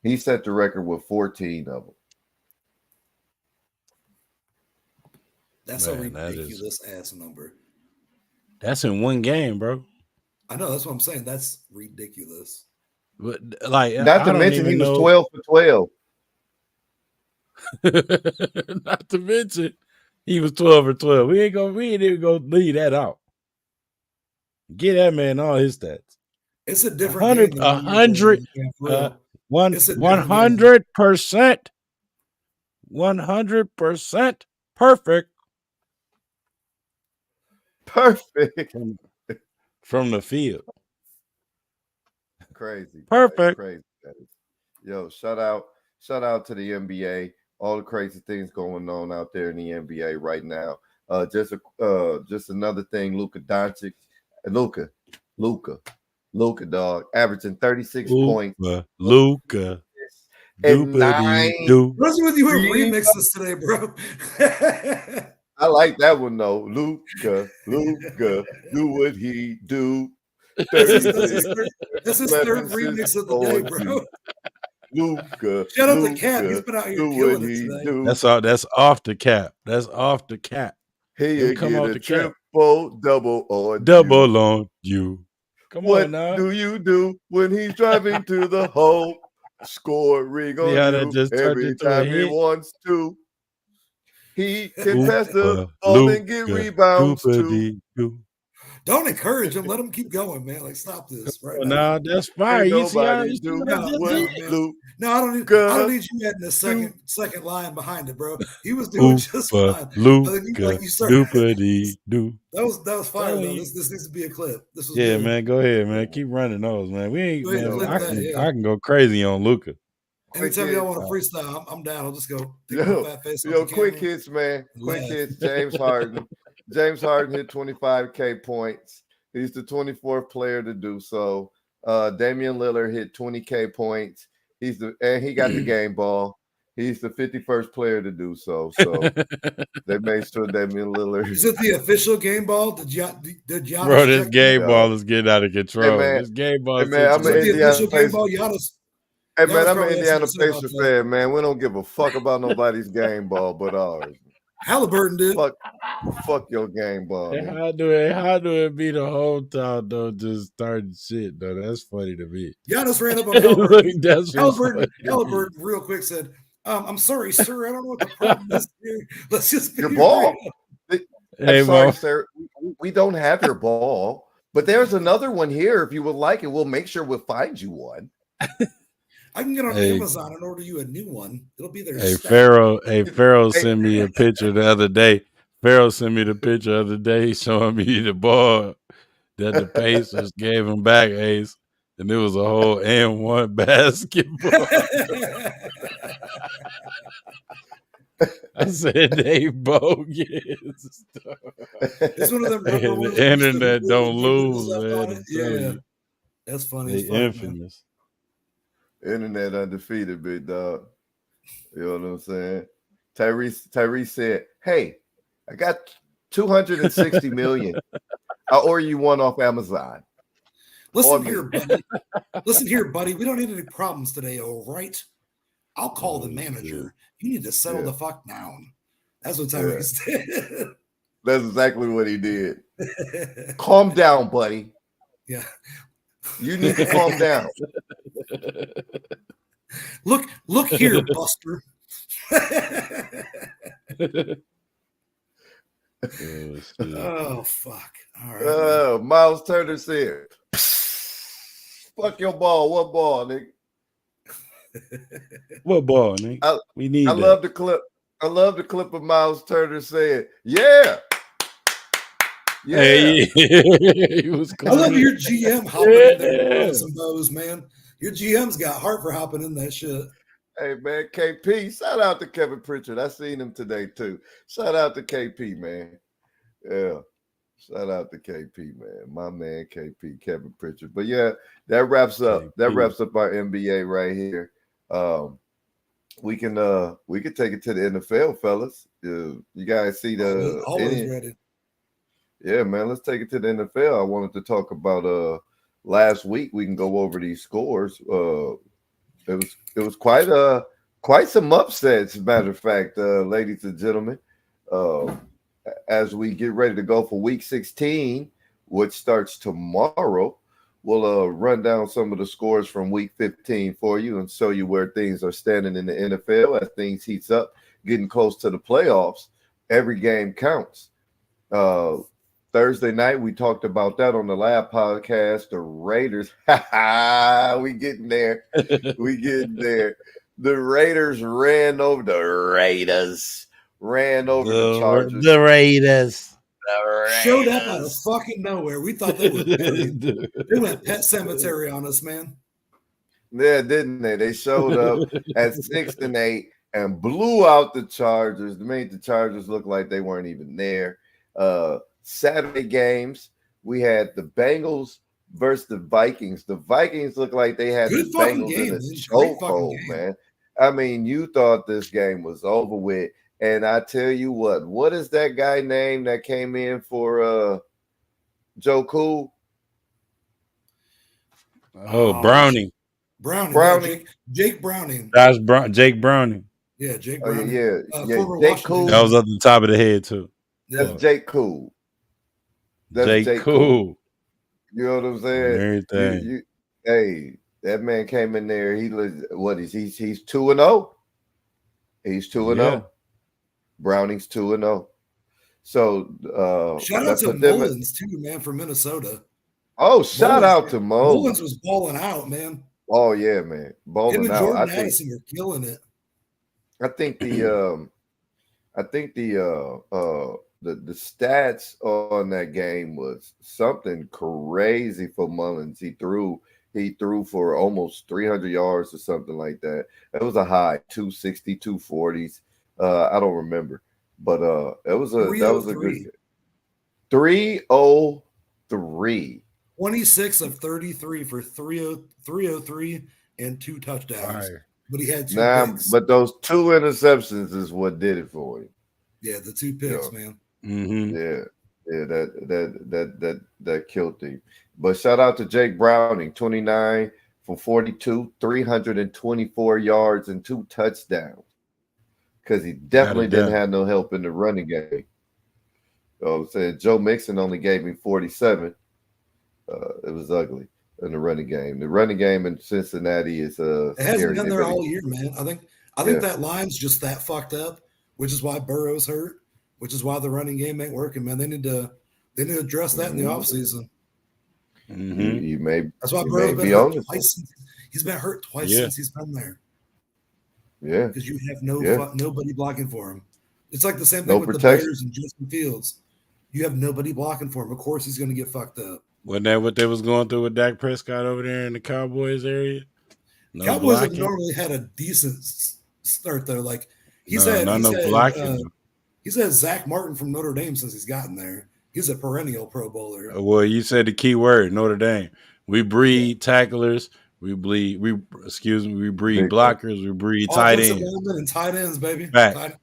He set the record with 14 of them. That's a ridiculous ass number. That's in one game, bro. I know. That's what I'm saying. That's ridiculous. But like, not to mention he was 12 for 12. Not to mention he was 12 for 12. We ain't even gonna leave that out. Get that man all his stats. It's a different 100%. 100% perfect. Perfect from the field. Crazy. Perfect. Crazy. Yo, shout out to the NBA. All the crazy things going on out there in the NBA right now. Just another thing, Luka Doncic. Luka, dog, averaging 36 points. Luka. And 9. What's with you with remixes today, bro? I like that one though. Luka, do what he do. That's his third remix of the day, bro. Luka. Shout out to Cap. He's been out here killing it today. That's off the cap. That's off the cap. He'll come out the triple double on on you. Come what on now. Do you do when he's driving to the hole? Scoring on you just every time he wants to. He can pass the ball and get rebounds too. Don't encourage him. Let him keep going, man. Like, stop this right now. That's fine. You see how you do No, I don't need you adding the second line behind it, bro. He was doing just fine. That was fire though. This needs to be a clip. This was good. Man. Go ahead, man. Keep running those, man. We ain't. I can go crazy on Luka. Anytime y'all want to freestyle, I'm down. I'll just go. Quick hits, man. Quick hits. James Harden. James Harden hit 25K points. He's the 24th player to do so. Damian Lillard hit 20K points. And he got the game ball. He's the 51st player to do so. So they made sure Damian Lillard. Is it the official game ball? Did y'all? Bro, this game ball is getting out of control. Hey, this game ball. Hey, man, I'm an Indiana Pacers. Hey man, I'm an Indiana Pacers fan, man. We don't give a fuck about nobody's game ball but ours. Halliburton did. Fuck your game ball. Hey, how do it be the whole time though? Just starting shit though. That's funny to me. Giannis ran up on Halliburton. Halliburton real quick said, "I'm sorry, sir. I don't know what the problem is here. Let's just be your ball." Hey, sorry, sir. We don't have your ball, but there's another one here. If you would like it, we'll make sure we'll find you one. I can get on Amazon and order you a new one. It'll be there. Pharaoh sent me a picture the other day. Showing me the ball that the Pacers gave him back, Ace. And it was a whole M1 basketball. I said they bogus. It's one of them. The internet don't lose, man. Yeah. That's funny. They infamous. Internet undefeated, big dog. You know what I'm saying? Tyrese said, "Hey, I got 260 million. I'll order you one off Amazon." Listen here, buddy. We don't need any problems today, all right? I'll call the manager. You need to settle the fuck down. That's what Tyrese did. That's exactly what he did. Calm down, buddy. Yeah. You need to calm down. Look here, Buster. Oh fuck! All right. Miles Turner said, "Fuck your ball. What ball, nigga? What ball, nigga? We need. I love the clip. I love the clip of Miles Turner saying, "Yeah." Yeah, hey, he was I love your GM hopping in there some those, man. Your GM's got heart for hopping in that shit. Hey man, KP, shout out to Kevin Pritchard. I seen him today too. Shout out to KP, man. Yeah. Shout out to KP, man. My man KP, Kevin Pritchard. But yeah, that wraps up. KP. That wraps up our NBA right here. We can take it to the NFL, fellas. You guys see the always ready. Yeah, man. Let's take it to the NFL. I wanted to talk about last week. We can go over these scores. It was quite some upsets, matter of fact, ladies and gentlemen. As we get ready to go for week 16, which starts tomorrow, we'll run down some of the scores from week 15 for you and show you where things are standing in the NFL as things heats up, getting close to the playoffs. Every game counts. Thursday night, we talked about that on the Lab podcast. The Raiders, we getting there. We getting there. The Raiders ran over the Chargers. The Raiders. Showed up out of fucking nowhere. We thought they were buried. They went Pet Cemetery on us, man. Yeah, didn't they? They showed up at 6-8 and blew out the Chargers. Made the Chargers look like they weren't even there. Saturday games, we had the Bengals versus the Vikings. The Vikings looked like they had the Bengals in a chokehold, man. I mean, you thought this game was over with. And I tell you what is that guy name that came in for Joe Cool? Browning. Browning. Jake Browning. That's Jake Browning. Yeah, Jake Browning. Yeah. Jake Cool. That was at the top of the head too. That's Jake Cool. That's Jake Cool. You know what I'm saying? Everything. Hey, that man came in there. He's 2-0. He's 2-0. Browning's 2-0. So shout out to Mullins too, man, from Minnesota. Oh, shout out to Mullins. Mullins was balling out, man. Oh yeah, man, balling out. Jordan Addison were killing it. I think the stats on that game was something crazy for Mullins. He threw for almost 300 yards or something like that. It was a high 260, 240s. I don't remember, but that was a good 303. 26 of 33 for 303 and 2 touchdowns. Right. But he had 2 picks. But those 2 interceptions is what did it for him. Yeah, the 2 picks, man. Mm-hmm. Yeah, that killed him. But shout out to Jake Browning, 29 for 42, 324 yards and 2 touchdowns. Because he definitely didn't have no help in the running game. I'm saying Joe Mixon only gave me 47. It was ugly in the running game. The running game in Cincinnati is it hasn't been there all year, man. I think that line's just that fucked up, which is why Burrow's hurt, which is why the running game ain't working, man. They need to address that in the offseason. Mm-hmm. That's why Burrow's been hurt twice. He's been hurt twice since he's been there. Yeah, because you have nobody blocking for him. It's like the same thing with the Bears and Justin Fields. You have nobody blocking for him. Of course, he's going to get fucked up. Wasn't that what they was going through with Dak Prescott over there in the Cowboys area? No Cowboys have normally had a decent start though. Like he's had Zach Martin from Notre Dame since he's gotten there. He's a perennial Pro Bowler. Well, you said the key word, Notre Dame. We breed tacklers. We breed blockers. We breed tight ends. And tight ends, baby. Facts.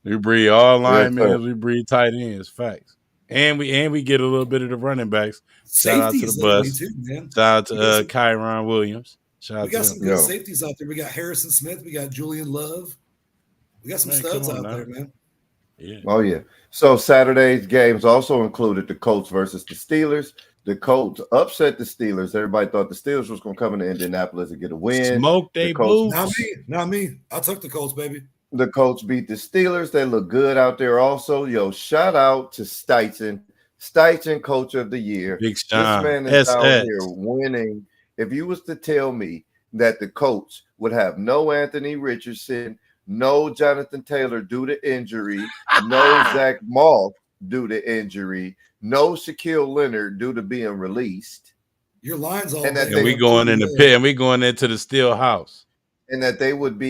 We breed all linemen. We breed tight ends. Facts. And we get a little bit of the running backs. Shout out to the bus. Too, man. Shout out to Kyron Williams. We got some good safeties out there. We got Harrison Smith. We got Julian Love. We got some studs out there, man. Yeah. Oh yeah. So Saturday's games also included the Colts versus the Steelers. The Colts upset the Steelers. Everybody thought the Steelers was going to come into Indianapolis and get a win. Smoke they boots. Not me. I took the Colts, baby. The Colts beat the Steelers. They look good out there also. Yo, shout out to Steichen. Steichen, Coach of the Year. Big Sean. This man is out here winning. If you was to tell me that the Colts would have no Anthony Richardson, no Jonathan Taylor due to injury, no Zach Moss due to injury, no Shaquille Leonard due to being released. Your line's all and we going in the pit and we going into the steel house. and that they would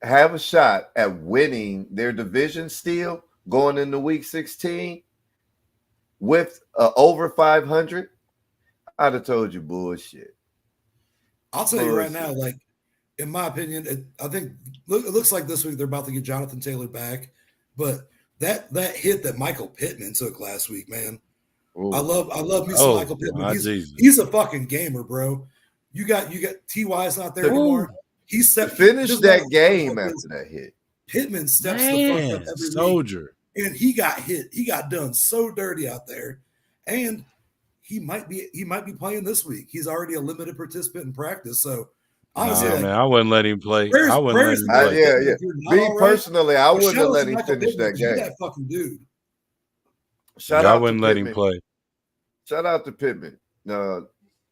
have a shot at winning their division still going into week 16 with over 500, I'd have told you bullshit. I'll tell you right now, like, in my opinion, I think it looks like this week they're about to get Jonathan Taylor back, but that hit that Michael Pittman took last week, man. Ooh. I love me some Michael Pittman. He's a fucking gamer, bro. You got T.Y.'s not there anymore. He finished that game after that hit. Pittman steps the fuck up every soldier. Week, and he got hit. He got done so dirty out there, and he might be playing this week. He's already a limited participant in practice, so. Honestly, man, I wouldn't let him play. I wouldn't let him play. Yeah. Me personally, I wouldn't have let him finish that game. That fucking dude. I wouldn't let him play. Shout out to Pittman.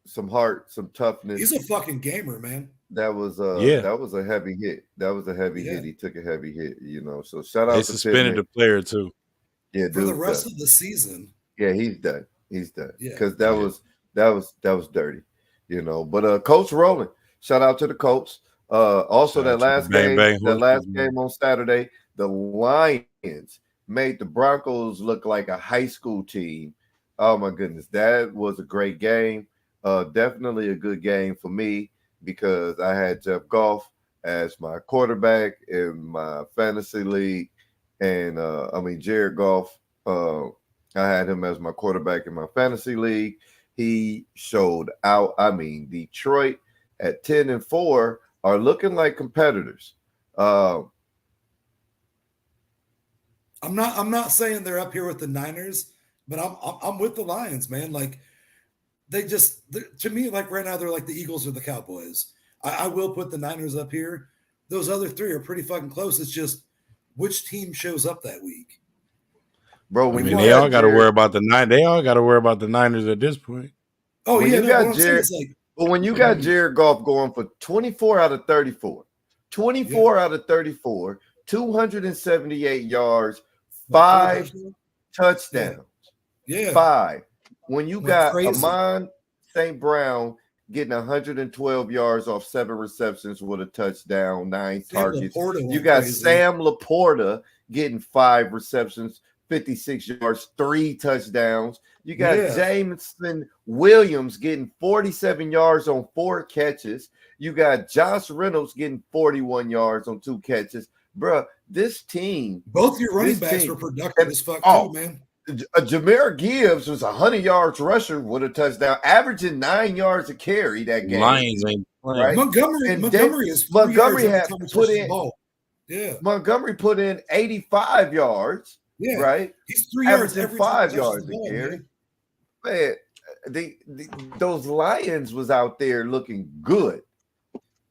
Some heart, some toughness. He's a fucking gamer, man. That was a heavy hit. That was a heavy hit. He took a heavy hit, So shout out to Pittman. They suspended the player too. Yeah, for the rest of the season. Yeah, he's done. Yeah, because that was dirty, But Coach Rowland. Shout out to the Colts. Also, that last game on Saturday, the Lions made the Broncos look like a high school team. Oh my goodness, that was a great game. Definitely a good game for me because I had Jeff Goff as my quarterback in my fantasy league, and Jared Goff. I had him as my quarterback in my fantasy league. He showed out. Detroit at 10-4 are looking like competitors. I'm not saying they're up here with the Niners, but I'm with the Lions, man. Like to me, like right now, they're like the Eagles or the Cowboys. I will put the Niners up here. Those other three are pretty fucking close. It's just which team shows up that week. Bro, they all got to worry about the They all got to worry about the Niners at this point. Oh, when you got Jared, but when you got Jared Goff going for 24 out of 34, 24 out of 34, 278 yards, 5 touchdowns. Yeah. 5. When you got Amon St. Brown getting 112 yards off 7 receptions with a touchdown, 9 targets. You got Sam Laporta getting 5 receptions, 56 yards, 3 touchdowns. You got Jameson Williams getting 47 yards on 4 catches. You got Josh Reynolds getting 41 yards on 2 catches. Bruh, this team. Both your running backs were productive as fuck too, man. Jahmyr Gibbs was 100 yards rusher with a touchdown, averaging 9 yards a carry that game. Lions ain't playing. Right? Montgomery had put in. Montgomery put in 85 yards. Yeah, right. He's 3 yards every 5 yards a carry. Man, those Lions was out there looking good.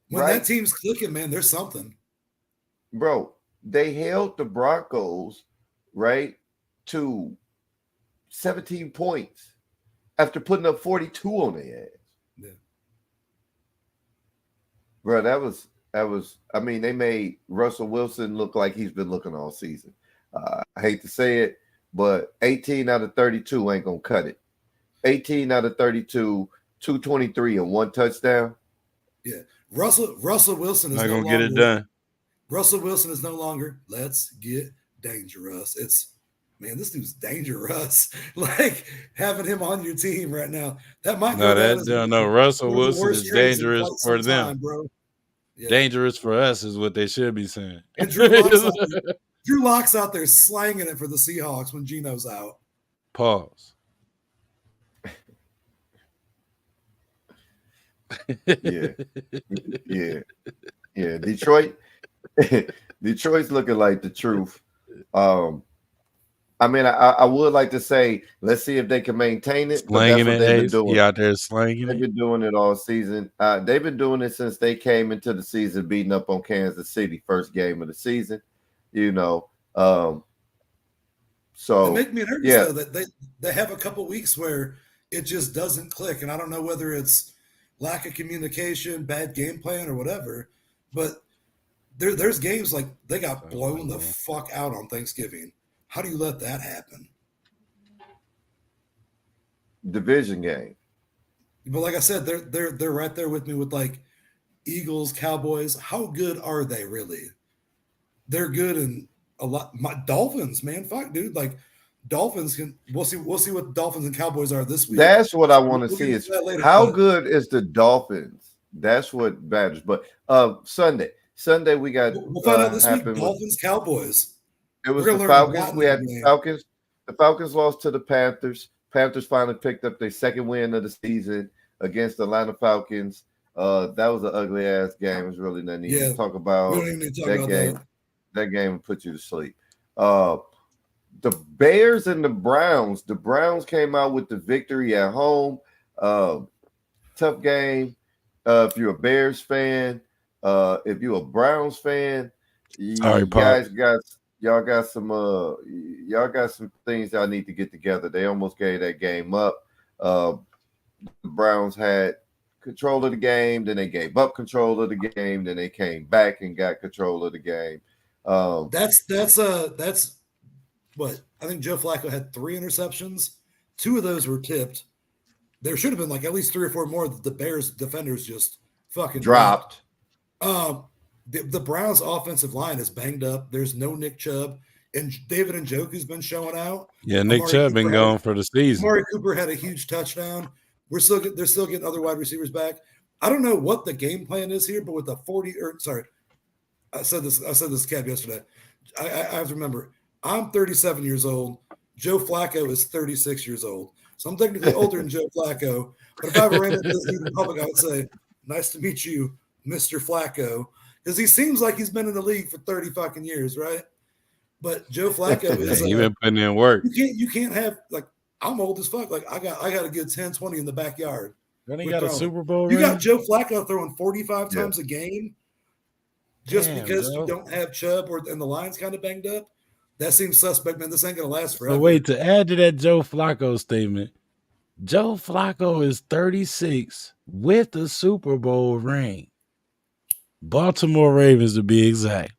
When that team's clicking, man, there's something. Bro, they held the Broncos to 17 points after putting up 42 on their ass. Yeah. Bro, that was. They made Russell Wilson look like he's been looking all season. I hate to say it, but 18 out of 32 ain't gonna cut it. 18 out of 32, 223 and 1 touchdown. Yeah, Russell Wilson is not gonna get it done. Russell Wilson is no longer. Let's get dangerous. It's this dude's dangerous. Like having him on your team right now, that might Russell Wilson is dangerous for them, bro. Yeah. Dangerous for us is what they should be saying. And Drew Lock's out there slanging it for the Seahawks when Geno's out. Pause. Yeah. Detroit's looking like the truth. I would like to say, let's see if they can maintain it. Slanging it, he out there slanging. They've been doing it all season. They've been doing it since they came into the season, beating up on Kansas City, first game of the season. So it makes me nervous though that they have a couple weeks where it just doesn't click, and I don't know whether it's lack of communication, bad game plan, or whatever. But there's games like they got blown the fuck out on Thanksgiving. How do you let that happen? Division game. But like I said, they're right there with me with like Eagles, Cowboys, how good are they really? They're good in a lot. Dolphins, man, fuck, dude. Like Dolphins can. We'll see what Dolphins and Cowboys are this week. That's what I want to see is how good is the Dolphins. That's what matters. But Sunday we got. We'll find out this week. Dolphins, Cowboys. It was the Falcons. We had the Falcons. The Falcons lost to the Panthers. Panthers finally picked up their second win of the season against the Atlanta Falcons. That was an ugly ass game. It was really nothing to talk about. We don't even need to talk about that. That game put you to sleep. The Bears and the Browns. The Browns came out with the victory at home. Tough game. If you're a Bears fan, if you're a Browns fan, y'all got some things y'all need to get together. They almost gave that game up. The Browns had control of the game, then they gave up control of the game, then they came back and got control of the game. That's what I think. Joe Flacco had 3 interceptions. 2 of those were tipped. There should have been like at least 3 or 4 more that the Bears defenders just fucking dropped. The Browns offensive line is banged up. There's no Nick Chubb, and David Njoku's been showing out. Yeah, Nick Chubb been gone for the season. Amari Cooper had a huge touchdown. They're still getting other wide receivers back. I don't know what the game plan is here, but with the I said this Cab yesterday. I have to remember, I'm 37 years old. Joe Flacco is 36 years old. So I'm technically older than Joe Flacco. But if I ever ran into this dude in public, I would say, nice to meet you, Mr. Flacco. Because he seems like he's been in the league for 30 fucking years, right? But Joe Flacco is he's been putting in work. You can't have, like, I'm old as fuck. Like, I got a good 10, 20 in the backyard. Then he got a Super Bowl ring? You got Joe Flacco throwing 45 times a game just because you don't have Chubb and the line's kind of banged up. That seems suspect, man. This ain't going to last forever. So wait, to add to that Joe Flacco statement, Joe Flacco is 36 with a Super Bowl ring. Baltimore Ravens, to be exact.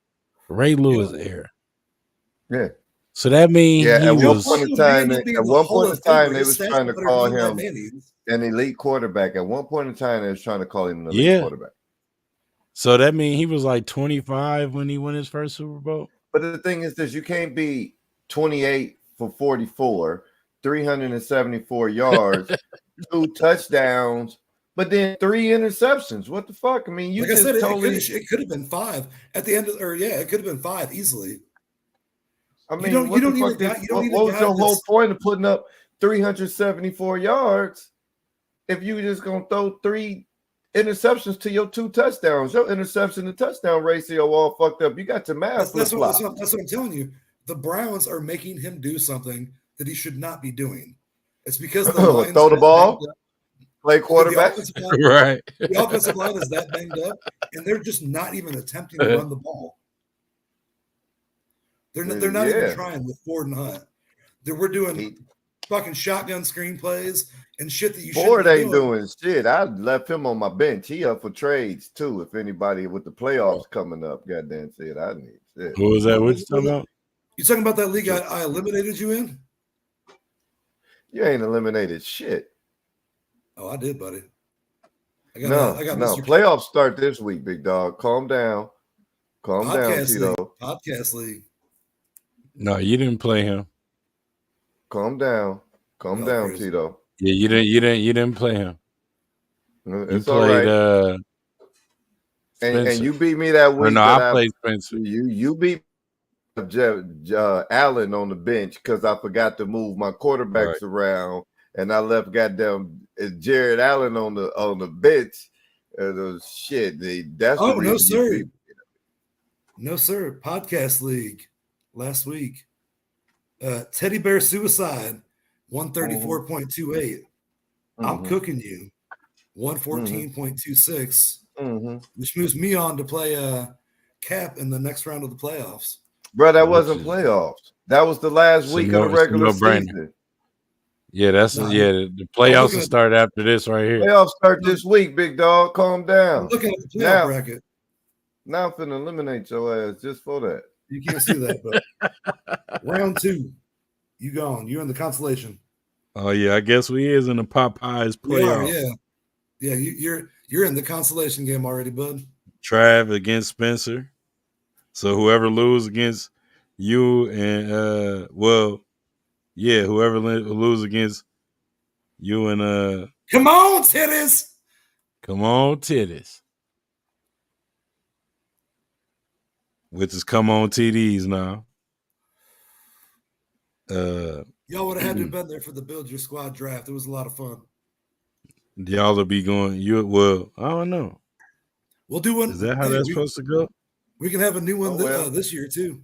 Ray Lewis era. Yeah. So that means at one point in time, they was trying to call him an elite quarterback. At one point in time, they was trying to call him an elite quarterback. So that means he was like 25 when he won his first Super Bowl. But the thing is this, you can't be 28 for 44, 374 yards, 2 touchdowns, but then 3 interceptions. What the fuck? I mean, like I said, it could have been 5 at the end of, it could have been 5 easily. I mean, what was your whole point of putting up 374 yards if you just gonna throw 3 interceptions to your 2 touchdowns? Your interception to touchdown ratio all fucked up. You got your math. That's what I'm telling you. The Browns are making him do something that he should not be doing. It's because the throw the ball, play quarterback. Right. The offensive line is that banged up, and they're just not even attempting to run the ball. They're not even trying with Ford and Hunt. We're doing fucking shotgun screenplays and shit that you shouldn't Ford ain't doing shit. I left him on my bench. He up for trades too. If anybody with the playoffs coming up, goddamn shit, I need shit. What was that? What you talking about? You talking about that league I eliminated you in? You ain't eliminated shit. Oh, I did, buddy. No. Playoffs start this week, big dog. Calm down. Calm down, Tito. Podcast league. No, you didn't play him. Calm down. Calm down, crazy. Tito. Yeah, you didn't play him. It's all right. And you beat me that week. No, I played Spencer. You beat Allen on the bench because I forgot to move my quarterbacks around, and I left goddamn Jared Allen on the bench. Shit, that's the reason no, sir. No, sir. Podcast league last week. Teddy Bear Suicide, 134.28. I'm cooking you, 114.26, which moves me on to play Cap in the next round of the playoffs. Bro, that wasn't playoffs. That was the last week of the regular season. Yeah, the playoffs will start after this right here. Playoffs start this week, big dog. Calm down. I'm looking at the playoff bracket. Now I'm finna eliminate your ass just for that. You can't see that, but round 2, you gone. You're in the consolation. Oh yeah, I guess we is in the Popeyes playoff. Yeah. You're in the consolation game already, bud. Trav against Spencer. So whoever loses against you and whoever lose against you and come on, titties. Come on, titties. Which is come on TDs now. Y'all would have had to have been there for the Build Your Squad draft. It was a lot of fun. Y'all will be going. I don't know. We'll do one. Is that how that's supposed to go? We can have a new one this year too.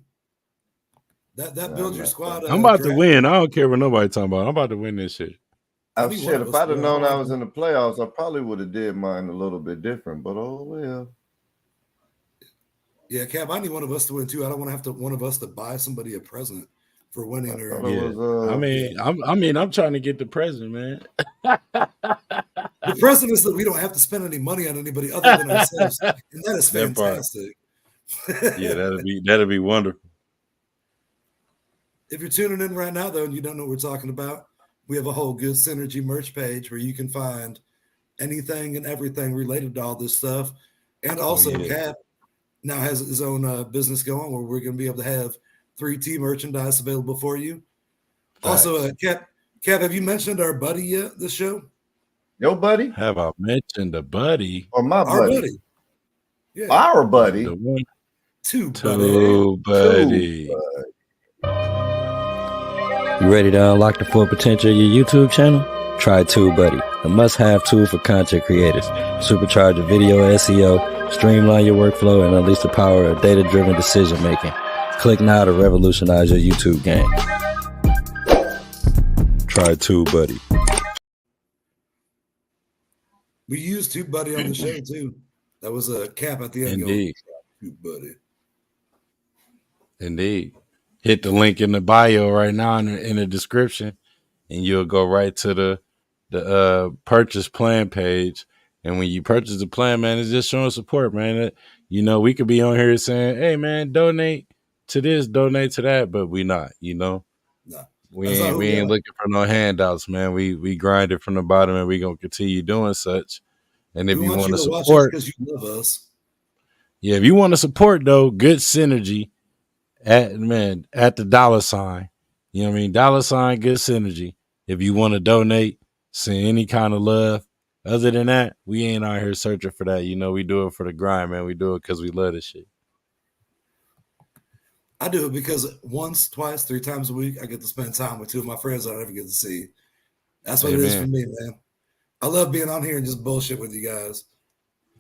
That Build Your Squad. I'm about to win. I don't care what nobody talking about. I'm about to win this shit. If I'd have known I was in the playoffs, I probably would have did mine a little bit different. But oh well. Yeah, Cap, I need one of us to win too. I don't want to have one of us to buy somebody a present for winning. I'm trying to get the present, man. The present is that we don't have to spend any money on anybody other than ourselves, and that is fantastic. Yeah, that'll be wonderful. If you're tuning in right now, though, and you don't know what we're talking about, we have a whole Good Synergy merch page where you can find anything and everything related to all this stuff. And also, Cap now has his own business going where we're going to be able to have 3T merchandise available for you. Facts. Also, Cap, have you mentioned our buddy yet this show? Your buddy? Have I mentioned a buddy? Or my buddy? Our buddy. Yeah. Our buddy. The one. Two buddy. You ready to unlock the full potential of your YouTube channel? Try TubeBuddy, a must-have tool for content creators. Supercharge your video SEO, streamline your workflow, and unleash the power of data-driven decision-making. Click now to revolutionize your YouTube game. Try TubeBuddy. We used TubeBuddy on the show too. That was a Cap at the end. Indeed. TubeBuddy. Indeed. Hit the link in the bio right now in the description, and you'll go right to the purchase plan page. And when you purchase the plan, man, it's just showing support, man. We could be on here saying, "Hey, man, donate to this, donate to that," but we not. No. We ain't looking for no handouts, man. We grind it from the bottom, and we gonna continue doing such. And if you want to support, because you love us. Yeah, if you want to support though, Good Synergy. At the $, you know what I mean? $, Good Synergy. If you want to donate, send any kind of love. Other than that, we ain't out here searching for that. We do it for the grind, man. We do it because we love this shit. I do it because once, twice, 3 times a week, I get to spend time with 2 of my friends I don't ever get to see. That's what it is for me, man. I love being on here and just bullshit with you guys.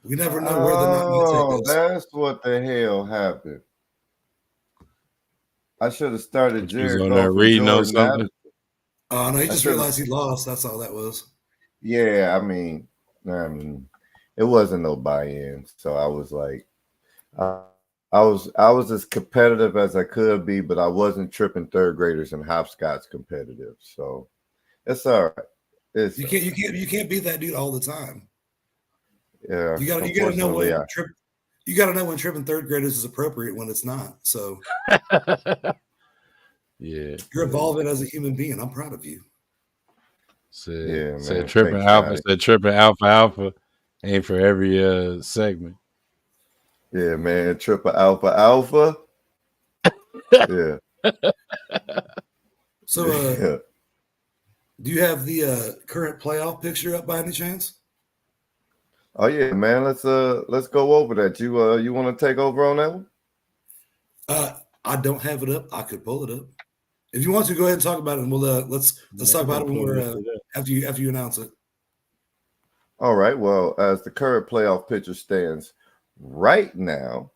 We never know where the night might take us. That's what the hell happened. I should have started Jared on there reading on something. Oh no, he just realized he lost. That's all that was. Yeah, I mean, it wasn't no buy-in. So I was like, I was as competitive as I could be, but I wasn't tripping third graders and hopscotch competitive. So it's all right. You can't be that dude all the time. Yeah, you gotta know when you got to know when tripping third graders is appropriate when it's not. So, yeah, you're evolving as a human being. I'm proud of you. Said tripping alpha. Said tripping alpha ain't for every segment. Yeah, man, triple alpha. Yeah. So, do you have the current playoff picture up by any chance? Oh yeah, man. Let's go over that. You want to take over on that one? I don't have it up. I could pull it up. If you want to, go ahead and talk about it, and we'll let's talk about it when we're after you announce it. All right. Well, as the current playoff picture stands right now,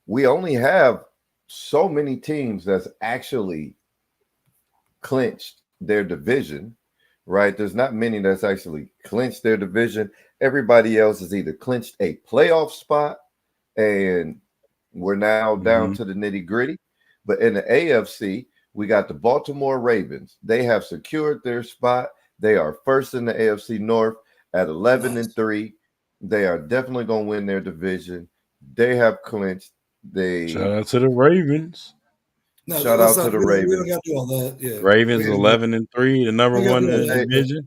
we only have so many teams that's actually clinched their division. Right? There's not many that's actually clinched their division. Everybody else has either clinched a playoff spot, and we're now down to the nitty-gritty. But in the AFC, we got the Baltimore Ravens. They have secured their spot. They are first in the AFC North at 11-3. They are definitely going to win their division. They have clinched. Shout out to the Ravens. No, shout out to the Ravens. We don't got to do all that. Yeah. Ravens 11-3, the number one in the division.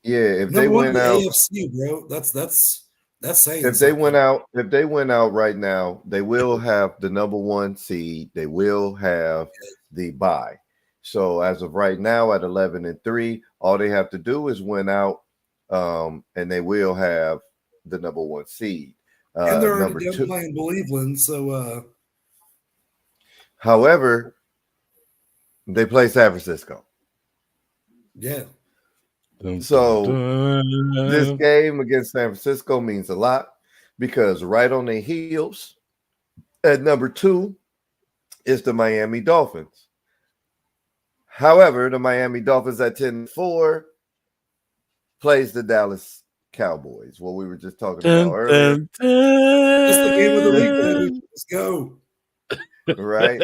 Yeah, if they Number one in went the out, AFC, bro. That's saying if they something. went out right now, they will have the number 1 seed. They will have the bye. So as of right now, at 11-3, all they have to do is win out, and they will have the number 1 seed. And they're already Number done 2. playing Cleveland, so However, they play San Francisco. yeah. So this game against San Francisco means a lot because right on their heels at number 2 is the Miami Dolphins. However, the Miami Dolphins at 10-4 plays the Dallas Cowboys. What we were just talking about earlier. It's the game of the week, baby. Let's go. Right?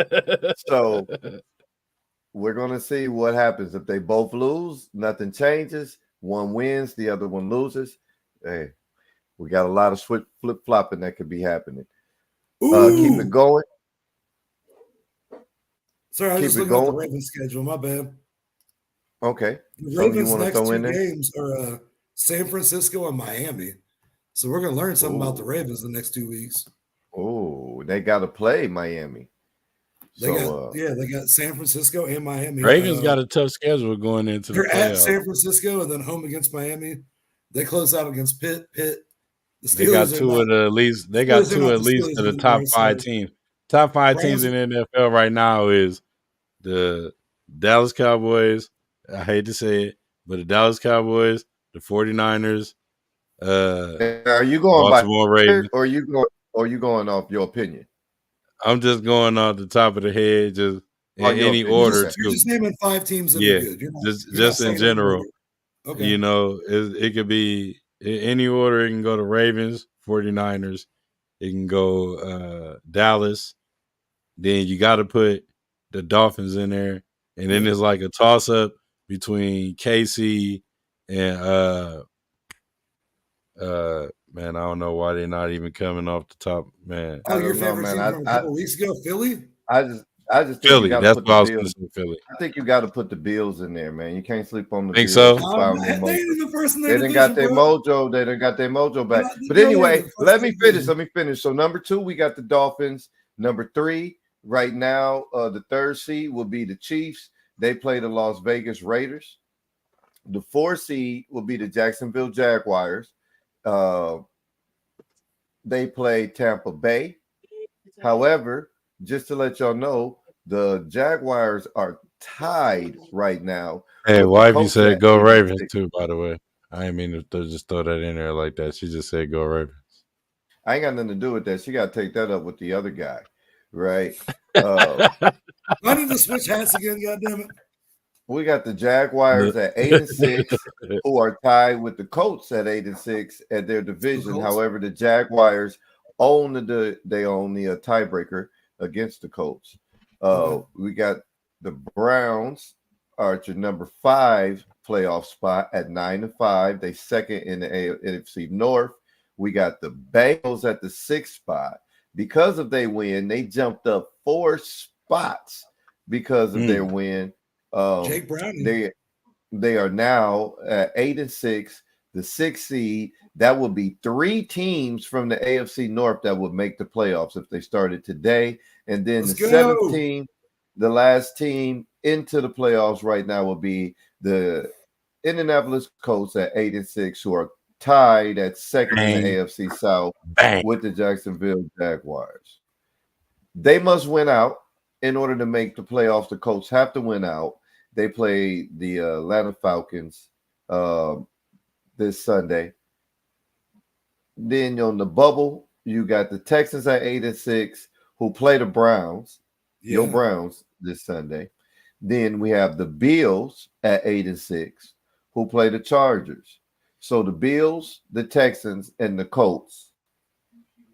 So we're going to see what happens. If they both lose, nothing changes. One wins, the other one loses. Hey, we got a lot of flip-flopping that could be happening. Keep it going. Sorry, I was just looking at the Ravens schedule. My bad. Okay. The Ravens' next 2 games are San Francisco and Miami. So we're going to learn something about the Ravens the next 2 weeks. Oh, they got to play Miami. They got San Francisco and Miami. Ravens got a tough schedule going into the playoffs. They're at San Francisco and then home against Miami. They close out against Pitt. The Steelers they got two of the least. They got two at least of the top 5 teams. Top 5 teams in the NFL right now is the Dallas Cowboys. I hate to say it, but the Dallas Cowboys, the 49ers. Are you going Baltimore by Ravens, or are you going off your opinion? I'm just going off the top of the head, just in any order. You're just naming 5 teams that are good. Just in general. Okay. You know, it could be in any order. It can go to Ravens, 49ers. It can go Dallas. Then you got to put the Dolphins in there. And then it's like a toss-up between KC and man, I don't know why they're not even coming off the top, man. Oh, your favorite team from a couple weeks ago, Philly? I just think Philly. That's what I was going to say, Philly. I think you got to put the Bills in there, man. You can't sleep on the Think Bills. so? They ain't even first in they their didn't division, got their mojo. They didn't got their mojo back. But anyway, let me finish. So number 2, we got the Dolphins. Number 3, right now, the 3rd seed will be the Chiefs. They play the Las Vegas Raiders. The 4th seed will be the Jacksonville Jaguars. They play Tampa Bay. However, just to let y'all know, the Jaguars are tied right now. Hey, wifey said go Ravens too, by the way. I didn't mean to just throw that in there like that. She just said go Ravens. I ain't got nothing to do with that. She got to take that up with the other guy, right? I need to switch hats again, goddammit. We got the Jaguars at 8-6, who are tied with the Colts at 8-6 at their division. However, the Jaguars own the tiebreaker against the Colts. We got the Browns are at your number 5 playoff spot at 9-5. They second in the NFC North. We got the Bengals at the 6th spot. Because of their win, they jumped up 4 spots because of their win. Jake Browning. They are now at 8-6, the 6th seed. That would be 3 teams from the AFC North that would make the playoffs if they started today. And then the 7th team, the last team into the playoffs right now will be the Indianapolis Colts at 8-6, who are tied at 2nd in the AFC South with the Jacksonville Jaguars. They must win out in order to make the playoffs. The Colts have to win out. They play the Atlanta Falcons this Sunday. Then on the bubble, you got the Texans at 8-6, who play the Browns. Your Browns this Sunday. Then we have the Bills at 8-6, who play the Chargers. So the Bills, the Texans, and the Colts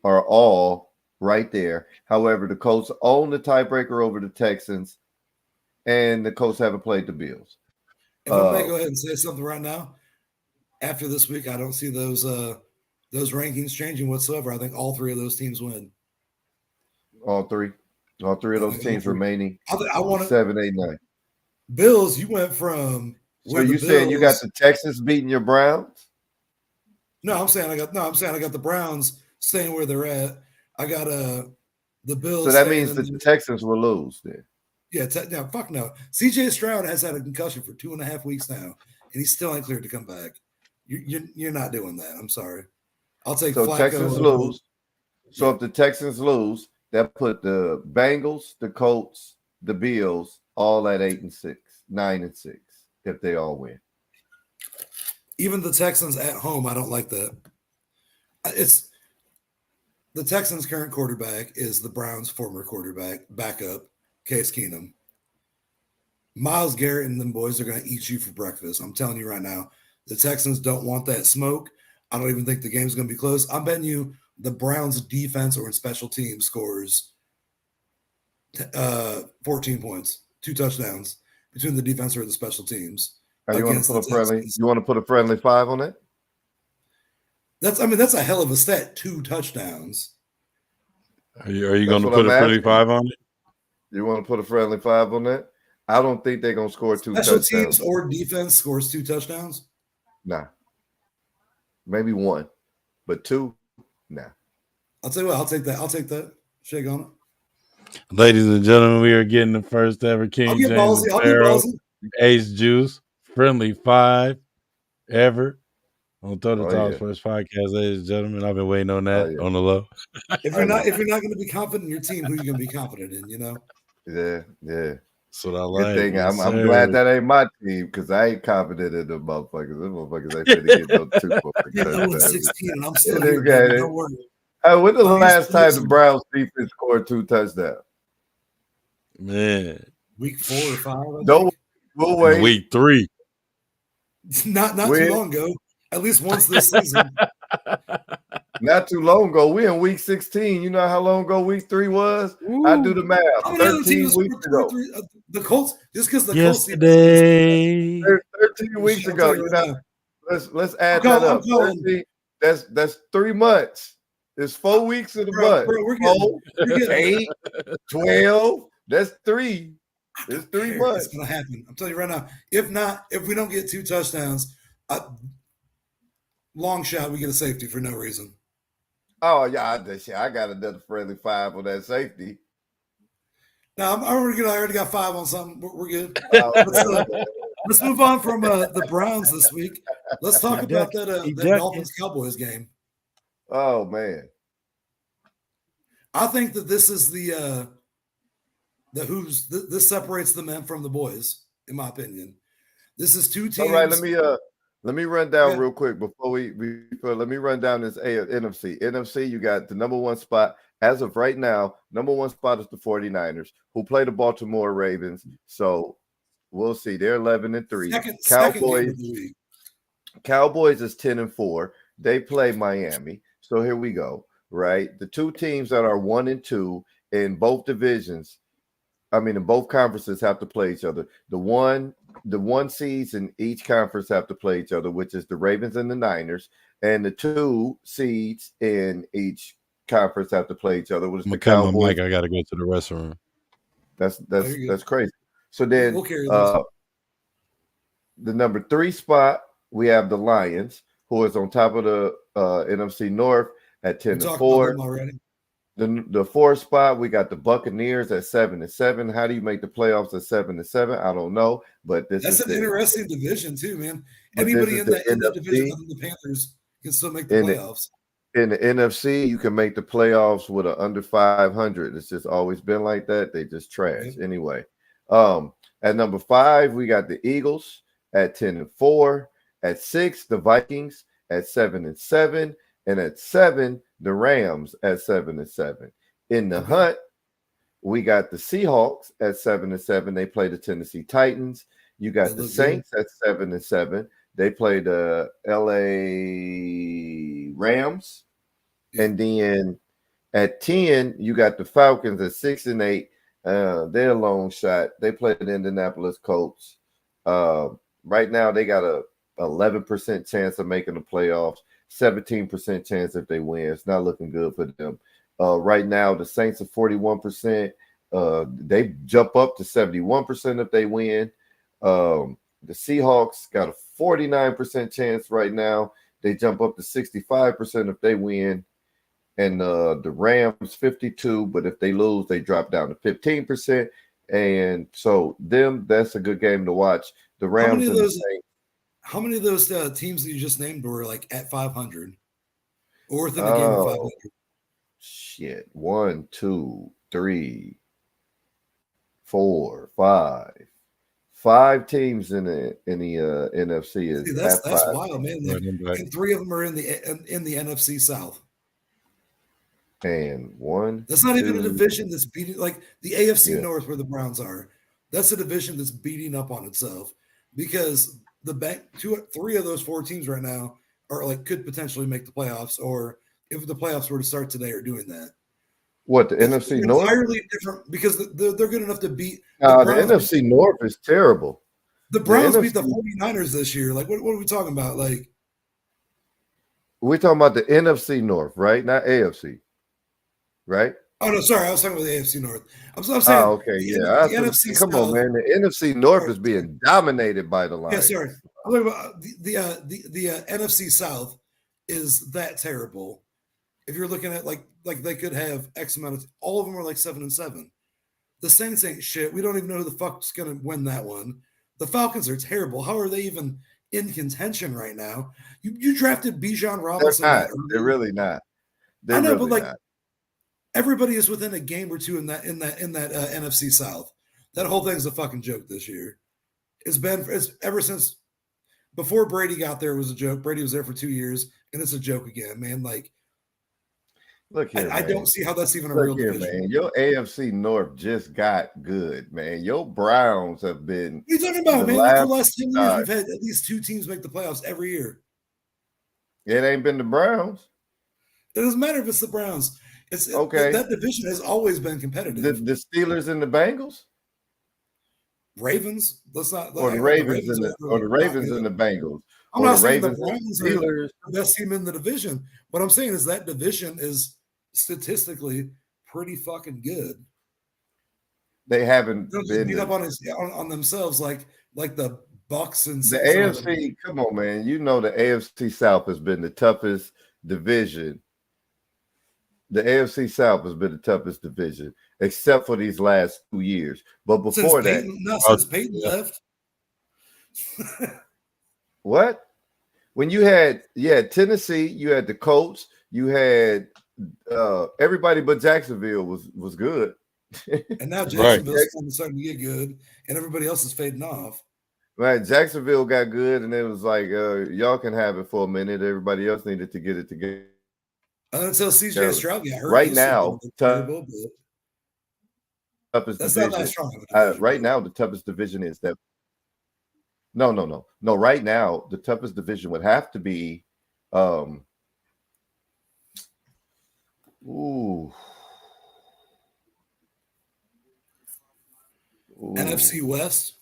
are all right there. However, the Colts own the tiebreaker over the Texans, and the Colts haven't played the Bills. If I may go ahead and say something right now, after this week, I don't see those rankings changing whatsoever. I think all 3 of those teams win. All three of those teams remaining. I want 7, 8, 9. Bills, you went from So you saying you got the Texans beating your Browns? No, I'm saying I got the Browns staying where they're at. I got the Bills. So that means the Texans will lose then. Yeah, no, fuck no. CJ Stroud has had a concussion for 2.5 weeks now, and he's still ain't cleared to come back. You're not doing that. I'm sorry. I'll take so Flacco. Texans lose. So if the Texans lose, that put the Bengals, the Colts, the Bills all at 8-6, 9-6 if they all win. Even the Texans at home, I don't like that. It's the Texans' current quarterback is the Browns' former backup, Case Keenum. Myles Garrett and them boys are going to eat you for breakfast. I'm telling you right now, the Texans don't want that smoke. I don't even think the game's going to be close. I'm betting you the Browns' defense or in special teams scores 14 points, 2 touchdowns between the defense or the special teams. You want to put a friendly 5 on it? That's a hell of a stat. 2 touchdowns. Are you going to put a friendly 5 on it? You want to put a friendly 5 on that? I don't think they're going to score 2 touchdowns. Special teams or defense scores 2 touchdowns? Nah. Maybe 1, but 2, nah. I'll tell you what, I'll take that. Shake on it. Ladies and gentlemen, we are getting the first ever King James Ace Juice friendly 5 ever on Throw the Talks First Podcast, ladies and gentlemen. I've been waiting on that on the low. If you're not going to be confident in your team, who are you going to be confident in? You know? Yeah. That's what I like. I'm glad that ain't my team because I ain't confident in them motherfuckers. Them motherfuckers ain't finna get no 2 motherfuckers. 16, and I'm still here. Don't worry. Hey, when the last time the Browns defense scored 2 touchdowns? Man, week 4 or 5. Don't we'll wait. Week 3. Not too long ago. At least once this season. Not too long ago. We in week 16. You know how long ago week 3 was? Ooh. I do the math. 13 weeks ago. The Colts, just because the yesterday. Colts 13 weeks ago. You know, let's add that up. 13, that's 3 months. It's 4 weeks of the month. We're getting 8, 12. That's 3. It's 3 months. It's gonna happen. I'm telling you right now. If we don't get 2 touchdowns, long shot, we get a safety for no reason. Oh yeah, I got another friendly 5 on that safety. No, I already got 5 on something. We're good. Let's move on from the Browns this week. Let's talk about that Dolphins Cowboys game. Oh man, I think that this is this separates the men from the boys, in my opinion. This is 2 teams. All right, let me run down real quick let me run down this NFC. NFC, you got the number 1 spot as of right now. Number 1 spot is the 49ers, who play the Baltimore Ravens. So we'll see. They're 11-3. Cowboys is 10-4. They play Miami. So here we go. Right, the 2 teams that are 1-2 in both divisions. In both conferences have to play each other. The one seeds in each conference have to play each other, which is the Ravens and the Niners, and the 2 seeds in each conference have to play each other, which is the Cowboys. Mike, I got to go to the restroom. That's crazy. So then, the number 3 spot we have the Lions, who is on top of the NFC North at 10-4. The 4th spot, we got the Buccaneers at 7-7. How do you make the playoffs at 7-7? I don't know, but that's an interesting division too, man. Anybody in that division other than the Panthers can still make the playoffs. In the NFC, you can make the playoffs with an under 500. It's just always been like that. They just trash anyway. At number 5, we got the Eagles at 10-4. At 6, the Vikings at 7-7. And at 7, the Rams at 7-7. In the hunt, we got the Seahawks at 7-7. They play the Tennessee Titans. You got the Saints at 7-7. They play the LA Rams. And then at 10, you got the Falcons at 6-8. They're a long shot. They play the Indianapolis Colts. Right now, they got a 11% chance of making the playoffs. 17% chance if they win. It's not looking good for them. Right now, the Saints are 41%. They jump up to 71% if they win. The Seahawks got a 49% chance right now. They jump up to 65% if they win. And the Rams 52, but if they lose, they drop down to 15%. And so that's a good game to watch. The Rams and the Saints. How many of those teams that you just named were like at 500 or within the game of 500? Shit. 1, 2, 3, 4, 5. 5 teams in the NFC is. See, that's wild, man. Like, and 3 of them are in the NFC South. And 1. That's not even a division that's beating like the AFC North where the Browns are. That's a division that's beating up on itself because the 3 of those 4 teams right now are like could potentially make the playoffs, or if the playoffs were to start today, are doing that. What, the NFC North? Entirely different because they're good enough to beat. The NFC North is terrible. The Browns beat the 49ers this year. Like, what are we talking about? Like, we're talking about the NFC North, right? Not AFC, right? Oh no, sorry, I was talking about the AFC North. I'm saying, okay, the NFC. Come on, man. The NFC North is being dominated by the Lions. Yeah, sorry. I'm talking about the NFC South is that terrible. If you're looking at like they could have X amount of, all of them are like 7-7. The Saints ain't shit. We don't even know who the fuck's gonna win that one. The Falcons are terrible. How are they even in contention right now? You drafted Bijan Robinson. They're really not. I know, but like everybody is within a game or two in that NFC South. That whole thing's a fucking joke this year. It's ever since before Brady got there, it was a joke. Brady was there for 2 years, and it's a joke again, man. Like, look here, I don't see how that's even a real division. Man. Your AFC North just got good, man. Your Browns have been. What are you talking about, man? Like for the last 10 years, we've had at least 2 teams make the playoffs every year. It ain't been the Browns. It doesn't matter if it's the Browns. It's okay. That division has always been competitive. The Steelers and the Bengals, Ravens. Let's not. Or the Ravens and the Bengals. I'm not saying the Browns are the best team in the division. What I'm saying is that division is statistically pretty fucking good. They haven't been beat up on themselves like the Bucks and the AFC. Come on, man. You know the AFC South has been the toughest division. The AFC South has been the toughest division, except for these last 2 years. But before since Peyton left. What? When you had Tennessee, you had the Colts, you had everybody but Jacksonville was good. And now Jacksonville's starting to get good, and everybody else is fading off. Right, Jacksonville got good, and it was like y'all can have it for a minute. Everybody else needed to get it together. Until CJ Stroud got hurt. Right now, toughest division. Right now, the toughest division is that. No. Right now, the toughest division would have to be. NFC West.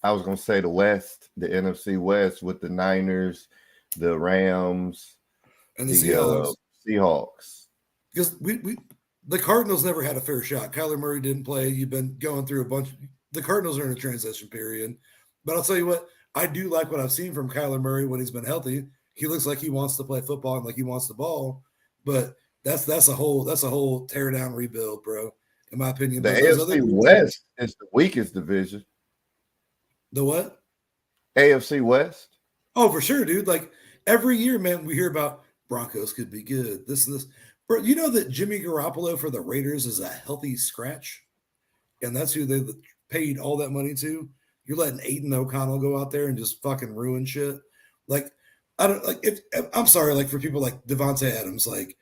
I was gonna say the West, the NFC West with the Niners, the Rams, and the Seahawks. Because the Cardinals never had a fair shot. Kyler Murray didn't play. You've been going through a bunch. The Cardinals are in a transition period. But I'll tell you what, I do like what I've seen from Kyler Murray when he's been healthy. He looks like he wants to play football and like he wants the ball. But that's a whole tear down rebuild, bro. In my opinion, the AFC West is the weakest division. The what? AFC West. Oh, for sure, dude. Like every year, man, we hear about Broncos could be good. This and this. Bro, you know that Jimmy Garoppolo for the Raiders is a healthy scratch, and that's who they paid all that money to. You're letting Aiden O'Connell go out there and just fucking ruin shit. Like, I don't like. If I'm sorry, like for people like Devontae Adams, like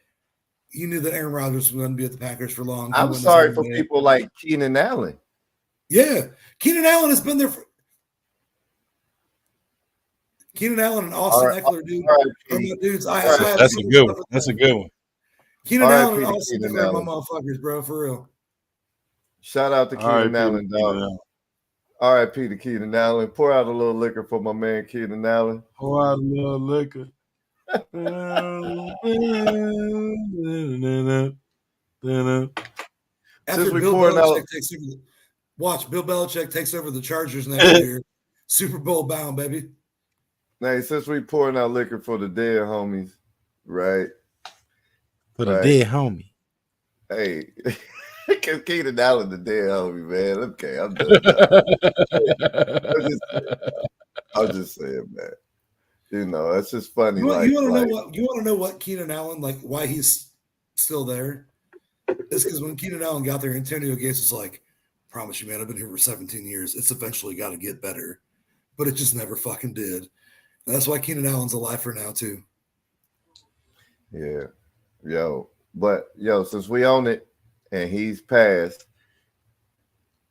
you knew that Aaron Rodgers was going to be at the Packers for long. I'm sorry for people like Keenan Allen. Yeah, Keenan Allen has been there for. Keenan Allen and Austin Eckler, dude. Dudes, that's a good one. That's a good one. Keenan Allen and Austin Eckler, my motherfuckers, bro, for real. Shout out to Keenan Allen, dog. R.I.P. to Keenan Allen. Pour out a little liquor for my man Keenan Allen. Pour out a little liquor. After Bill Belichick takes over Bill Belichick takes over the Chargers next year. Super Bowl bound, baby. Now, since we pouring out liquor for the dead homies, right? For the dead homie. Hey, Keenan Allen, the dead homie, man. Okay, I'm done. I'm just saying, man. You know, it's just funny. You want to know what Keenan Allen, like why he's still there? It's because when Keenan Allen got there, Antonio Gates was like, "Promise you, man, I've been here for 17 years. It's eventually got to get better," but it just never fucking did. And that's why Keenan Allen's alive for now too. Yeah, but since we own it and he's passed,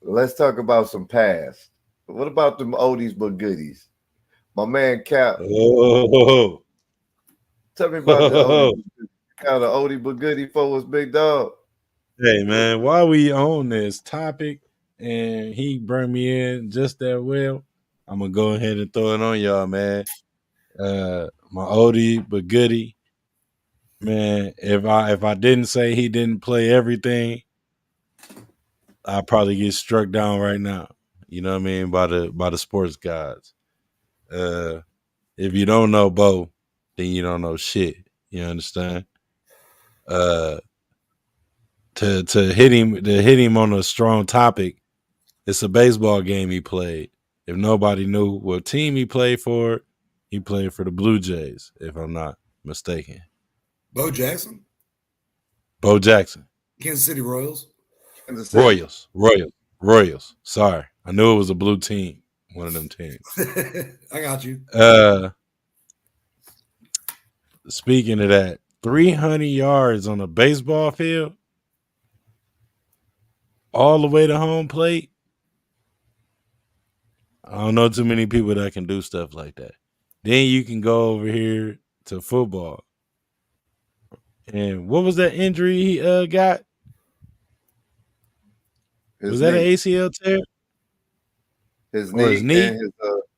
let's talk about some past. What about them oldies but goodies? My man Cap. Oh. Tell me about the oldie but goodie for us, big dog. Hey man, while we on this topic and he bring me in just that well, I'm gonna go ahead and throw it on y'all, man. My oldie but goodie, man. If I didn't say he didn't play everything, I'd probably get struck down right now. You know what I mean? By the sports gods. If you don't know Bo, then you don't know shit. You understand? To hit him on a strong topic, it's a baseball game he played. If nobody knew what team he played for the Blue Jays, if I'm not mistaken. Bo Jackson? Bo Jackson. Kansas City Royals? Royals. Sorry. I knew it was a blue team. One of them teams. I got you. Speaking of that, 300 yards on a baseball field, all the way to home plate. I don't know too many people that can do stuff like that. Then you can go over here to football. And what was that injury he got? Was that an ACL tear? His knee?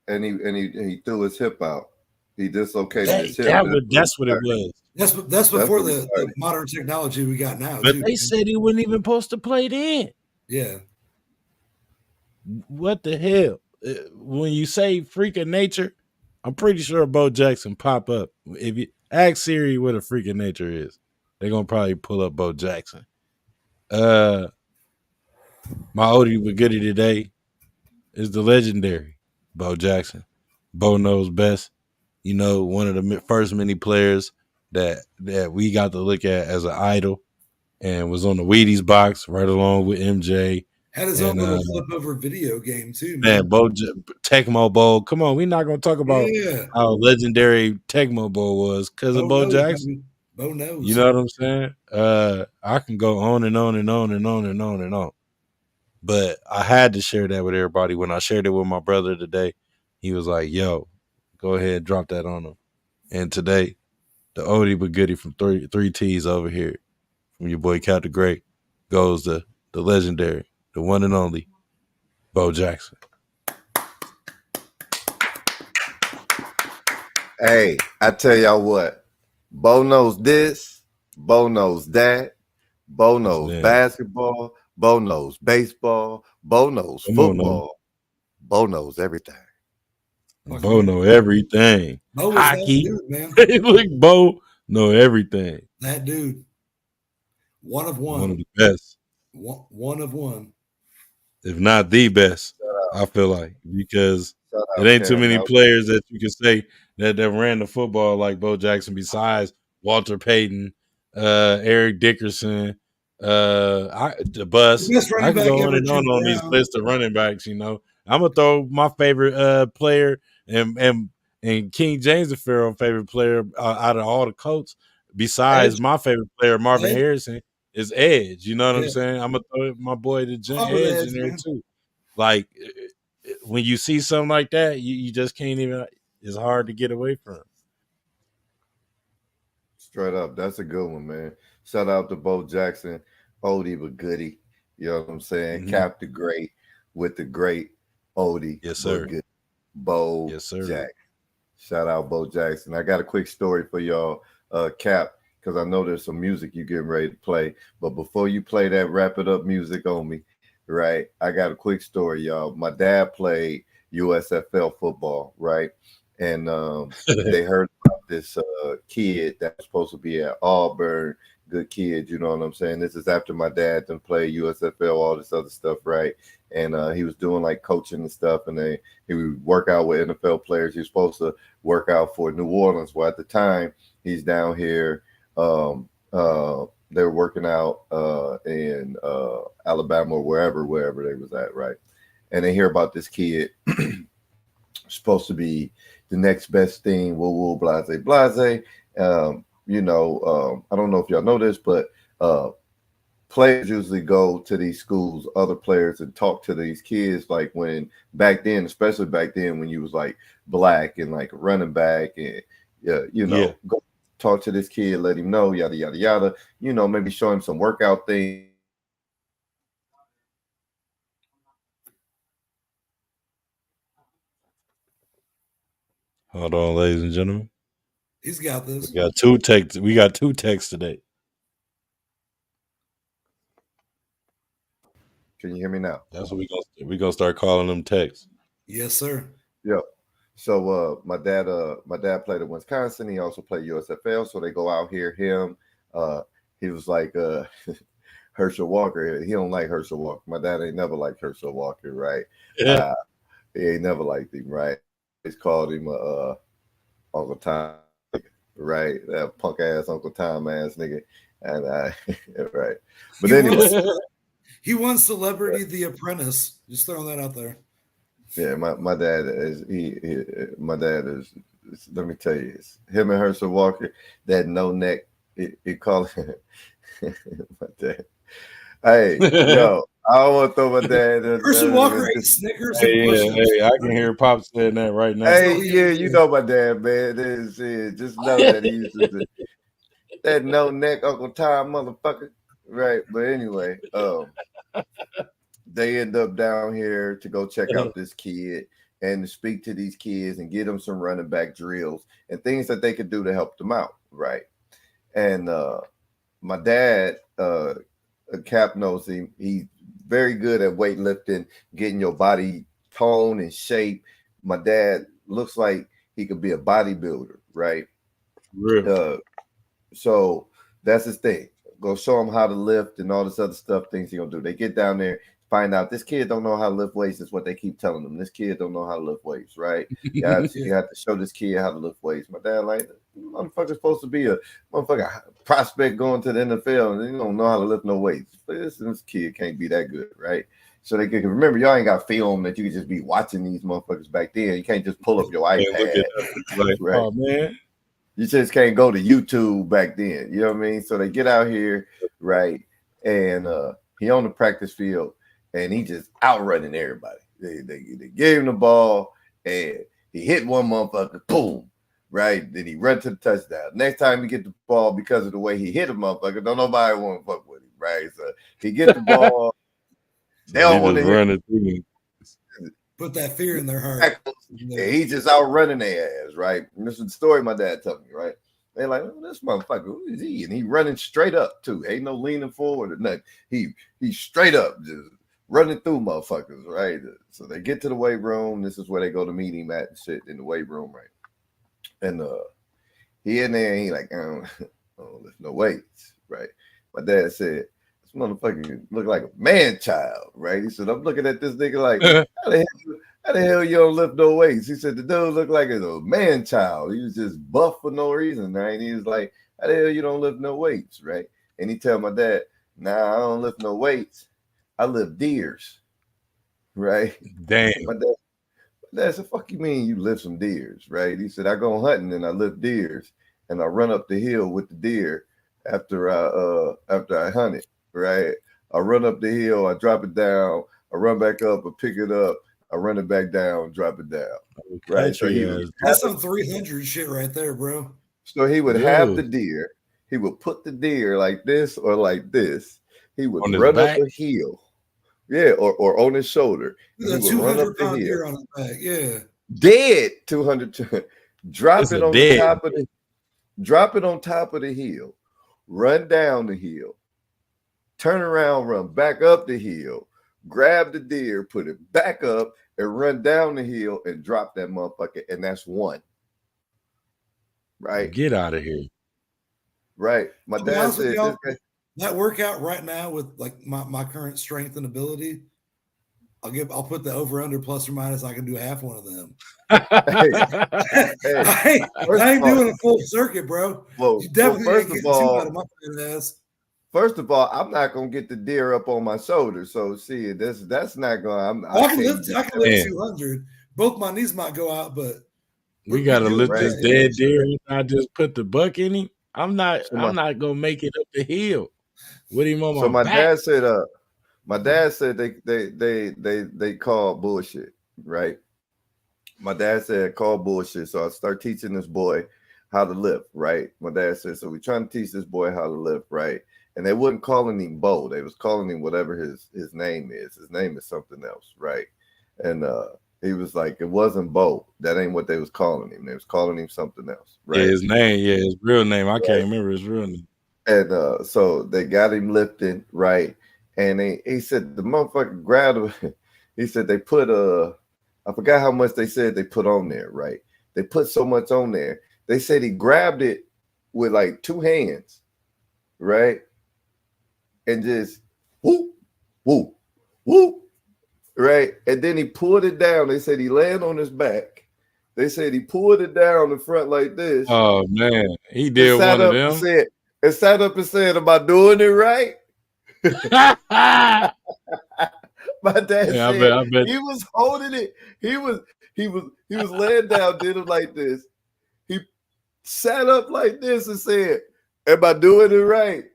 And he threw his hip out. He dislocated his hip. That's what it was. That's before the modern technology we got now. But they said he wasn't even supposed to play then. Yeah. What the hell? When you say freak of nature, I'm pretty sure Bo Jackson pop up. If you ask Siri what a freak of nature is, they're gonna probably pull up Bo Jackson. My oldie but goodie today is the legendary Bo Jackson. Bo knows best. You know, one of the first many players that we got to look at as an idol, and was on the Wheaties box right along with MJ. Had his own little flip over video game too, man. Tecmo Bowl. Come on, we're not gonna talk about how legendary Tecmo Bowl was because of Bo Jackson. Bo knows. You know what I'm saying? I can go on and on and on and on and on and on. But I had to share that with everybody. When I shared it with my brother today, he was like, "Yo, go ahead and drop that on him." And today, the oldie but goodie from three T's over here, from your boy Cat the Great, goes to the legendary, the one and only Bo Jackson. Hey, I tell y'all what, Bo knows this, Bo knows that, Bo knows basketball, Bo knows baseball, Bo knows football, Bo knows everything. Bo know everything. Bo hockey, dude, man. Look, Bo know everything. That dude, one of one. One of the best. One of one. If not the best, I feel like, because it ain't too many players that you can say that ran the football like Bo Jackson besides Walter Payton, Eric Dickerson, the bus. I can go on and on these lists of running backs, you know. I'm gonna throw my favorite player and King James the Pharaoh favorite player out of all the Colts, besides Edge. My favorite player, Marvin Harrison, is Edge. You know what I'm saying? I'm gonna throw my boy the Edge in there too. Like, when you see something like that, you just can't even. It's hard to get away from. Straight up, that's a good one, man. Shout out to Bo Jackson, oldie but goodie. You know what I'm saying? Mm-hmm. Cap the Great with the great oldie. Yes, sir. Good. Bo Jackson. Shout out Bo Jackson. I got a quick story for y'all, Cap, because I know there's some music you getting ready to play. But before you play that wrap it up music on me, right? I got a quick story, y'all. My dad played USFL football, right? And they heard about this kid that's supposed to be at Auburn. Good kid, you know what I'm saying? This is after my dad done played USFL, all this other stuff, right? And he was doing like coaching and stuff, and he would work out with NFL players. He was supposed to work out for New Orleans. Well, at the time, he's down here. They were working out in Alabama or wherever they was at, right? And they hear about this kid supposed to be the next best thing, woo, blase. You know, I don't know if y'all know this, but players usually go to these schools, other players, and talk to these kids. Like when back then, especially back then when you was like black and like running back and go talk to this kid, let him know, yada yada yada. You know, maybe show him some workout things. Hold on, ladies and gentlemen. He's got this. We got two texts today. Can you hear me now? That's what we gonna start calling them texts. Yes, sir. Yep. So my dad played at Wisconsin. He also played USFL. So they go out here. He was like Herschel Walker. He don't like Herschel Walker. My dad ain't never liked Herschel Walker, right? Yeah. He ain't never liked him, right? He's called him Uncle Tom, right? That punk ass Uncle Tom ass nigga. And right. But anyway. He won Celebrity The Apprentice. Just throwing that out there. Yeah, my dad is let me tell you, it's him and Herschel Walker, that no neck, he called my dad. Hey, yo, I don't want to throw my dad. Herschel Walker ate Snickers. Hey, I can hear Pop saying that right now. Hey, yeah, you know my dad, man. Just know that he used to that no neck Uncle Tom motherfucker. Right. But anyway, they end up down here to go check out this kid and to speak to these kids and get them some running back drills and things that they could do to help them out. Right. And my dad, Cap knows him. He's very good at weightlifting, getting your body tone and shape. My dad looks like he could be a bodybuilder. Right. Really? So that's his thing. Go show him how to lift and all this other stuff, things he's gonna do. They get down there, find out this kid don't know how to lift weights, is what they keep telling them. This kid don't know how to lift weights, right? You have to show this kid how to lift weights. My dad, like, motherfucker's supposed to be a motherfucker prospect going to the NFL, and they don't know how to lift no weights. This kid can't be that good, right? So they can remember, y'all ain't got film that you can just be watching these motherfuckers back then. You can't just pull up your iPad. Like, right? Oh man. You just can't go to YouTube back then. You know what I mean? So they get out here, right? And he on the practice field, and he just outrunning everybody. They gave him the ball, and he hit one motherfucker, boom, right? Then he run to the touchdown. Next time he get the ball, because of the way he hit a motherfucker, don't nobody want to fuck with him, right? So he get the ball. They don't want to run it through. Put that fear in their heart. Yeah, he just outrunning their ass, right? And this is the story my dad told me, right? They're like, oh, this motherfucker, who is he? And he running straight up too. Ain't no leaning forward or nothing. He straight up, just running through motherfuckers, right? So they get to the weight room. This is where they go to meet him at and shit in the weight room, right? And he in there and he like, I don't lift no weights, right? My dad said, this motherfucker look like a man child, right? He said, I'm looking at this nigga like, how the hell you don't lift no weights? He said, the dude looked like a man child. He was just buff for no reason, right? And he was like, how the hell you don't lift no weights, right? And he tell my dad, nah, I don't lift no weights. I lift deers, right? Damn. My dad said, fuck you mean you lift some deers, right? He said, I go hunting and I lift deers and I run up the hill with the deer after I hunt it, right? I run up the hill, I drop it down, I run back up, I pick it up, I run it back down, drop it down. Right. So that's some 300 shit right there, bro. So he would have the deer, he would put the deer like this or like this. He would run up the hill. Yeah, or on his shoulder. He would run up the hill on his back. Yeah. Dead 200. Drop it on top of the hill, run down the hill, turn around, run back up the hill, grab the deer, put it back up, and run down the hill and drop that motherfucker. And that's one. Right? Get out of here. Right. My dad said that workout right now with like my current strength and ability, I'll put the over under plus or minus. I can do half one of them. I ain't doing a full circuit, bro. Well, you definitely first of all, out of my ass. First of all, I'm not gonna get the deer up on my shoulder. So see, that's not gonna. I can lift 200. Both my knees might go out, but we gotta lift this dead deer and not just put the buck in him. I'm not gonna make it up the hill with him on my back. So my dad said they call bullshit, right? My dad said call bullshit. So I start teaching this boy how to lift, right? My dad said, so we're trying to teach this boy how to lift, right? And they wasn't calling him Bo. They was calling him whatever his name is. His name is something else, right? And he was like, it wasn't Bo. That ain't what they was calling him. They was calling him something else, right? Yeah, his name, his real name. I can't remember his real name. And so they got him lifting, right? And he said the motherfucker grabbed him. He said they put I forgot how much they said they put on there, right? They put so much on there. They said he grabbed it with like two hands, right? And just whoop, whoop, whoop, right? And then he pulled it down. They said he landed on his back. They said he pulled it down the front like this. Oh, man. He did one of them. And sat up and said, am I doing it right? My dad said I bet. He was holding it. He was laying down, did it like this. He sat up like this and said, am I doing it right?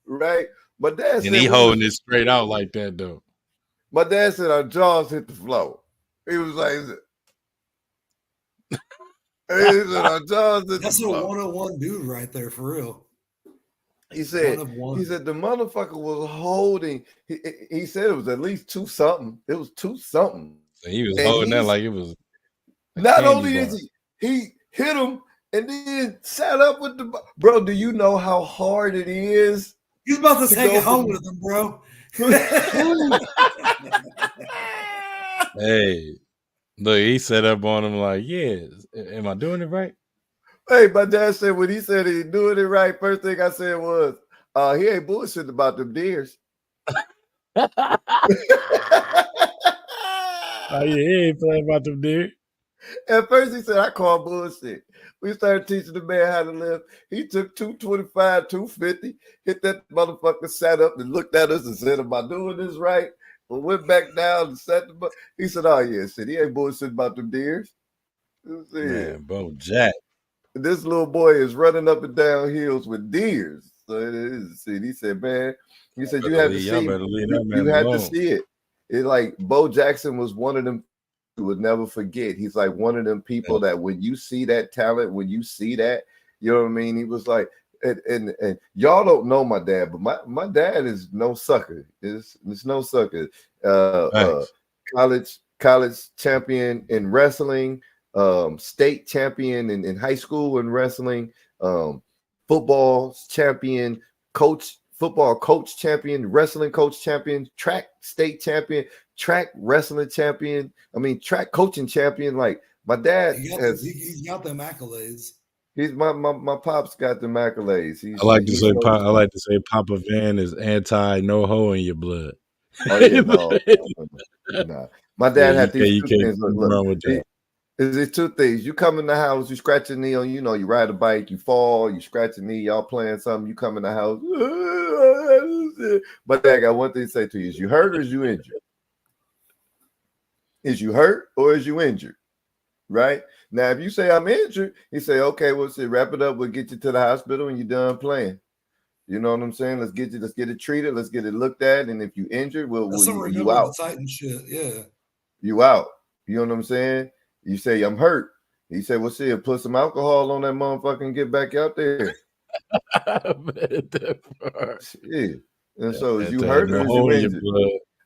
Right? My dad said, and he holding it straight out like that, though. My dad said our jaws hit the floor. He was like, our jaws hit that's the floor. A 101 dude right there, for real. He said the motherfucker was holding. He said it was at least 2 something. It was 2 something. So he was holding that like it was. Not only is he hit him and then sat up with the bro. Do you know how hard it is? He's about to take it home with him, bro. Hey, look, he set up on him like, yeah, am I doing it right? Hey, my dad said when he said he's doing it right, first thing I said was, he ain't bullshitting about them deers. Oh, yeah, he ain't playing about them deer. At first he said, I call bullshit. We started teaching the man how to lift. He took 225, 250, hit that motherfucker, sat up and looked at us and said, am I doing this right? But went back down and sat the he said, oh yeah, shit, he ain't bullshit about them deers. Man, Bo Jack. This little boy is running up and down hills with deers. So it is. See, he said, man, he said, you have to see you had to see it. It's like Bo Jackson was one of them you would never forget. He's like one of them people that when you see that talent, when you see that, you know what I mean? He was like, and y'all don't know my dad, but my dad is no sucker. It's no sucker. College champion in wrestling, state champion in high school in wrestling, football champion, football coach champion, wrestling coach champion, track state champion, track wrestling champion. I mean, track coaching champion. Like my dad he's got them accolades. He's my pops got them accolades. I like to say Papa Van is anti no hoe in your blood. Oh yeah, no. My dad had these two things. Look, it's 2 things. You come in the house, you scratch your knee on, you ride a bike, you fall, you scratch your knee, y'all playing something, you come in the house. But I got one thing to say to you. Is you hurt or is you injured? Is you hurt or is you injured? Right? Now, if you say I'm injured, he say, okay, we'll say wrap it up. We'll get you to the hospital and you're done playing. You know what I'm saying? Let's get it treated. Let's get it looked at. And if you injured, you out. Shit. Yeah. You out. You know what I'm saying? You say, I'm hurt. He said, well, see, put some alcohol on that motherfucker and get back out there. Yeah. And so is you hurt or is you injured?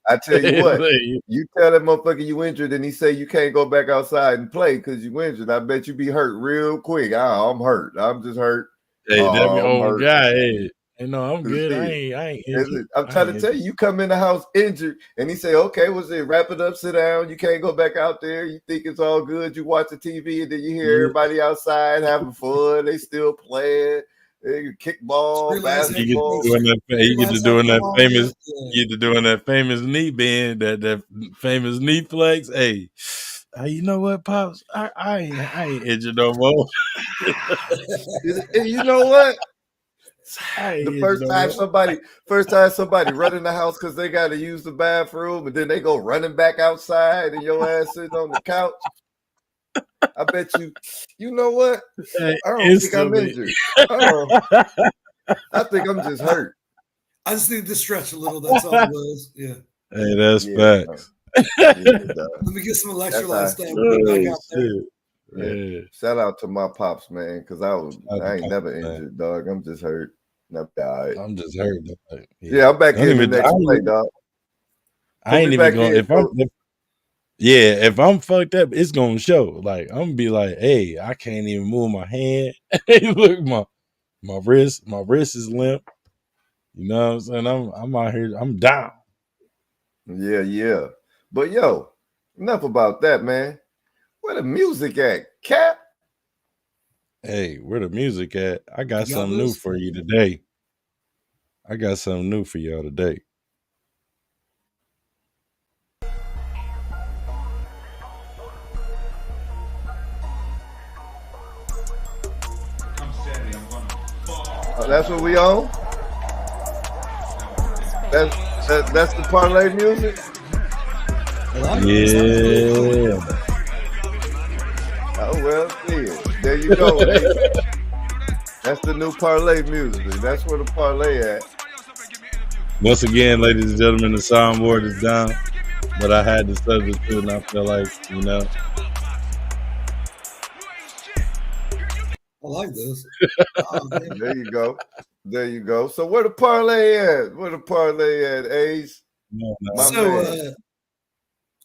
I tell you what, you tell that motherfucker you injured and he say you can't go back outside and play because you injured. I bet you be hurt real quick. I'm hurt. I'm just hurt. Hey, that old guy. Hey, no, I'm good. I ain't injured. I'm trying to tell you, you come in the house injured, and he say, "Okay, what's it? Wrap it up, sit down. You can't go back out there. You think it's all good. You watch the TV, and then you hear everybody outside having fun. They still playing. They kickball, basketball. You get to doing that famous knee bend, that famous knee flex. Hey, you know what, Pops? I ain't injured no more. And you know what? The first time somebody run in the house because they got to use the bathroom, and then they go running back outside, and your ass sitting on the couch. I bet you know what? I don't think I'm injured. I think I'm just hurt. I just need to stretch a little. That's all it was. Yeah. Hey, that's facts. Let me get some electrolytes down. Yeah. Shout out to my pops, man, because I ain't never injured, dog. I'm just hurt. Never died. I'm just hurt. Yeah, I'm back in the next play, dog. I ain't even going. If I'm fucked up, it's gonna show. Like, I'm gonna be like, hey, I can't even move my hand. Hey, look, my wrist is limp. You know what I'm saying? I'm out here, I'm down. Yeah. But yo, enough about that, man. Where the music at, Cap? Hey, where the music at? I got something new for you today. I got something new for y'all today. That's what we on? That's the parlay music? Yeah. Oh, well, there you go. That's the new parlay music. That's where the parlay at. Once again, ladies and gentlemen, the soundboard is down, but I had to substitute, and I feel like, I like this. There you go. So where the parlay at? Ace?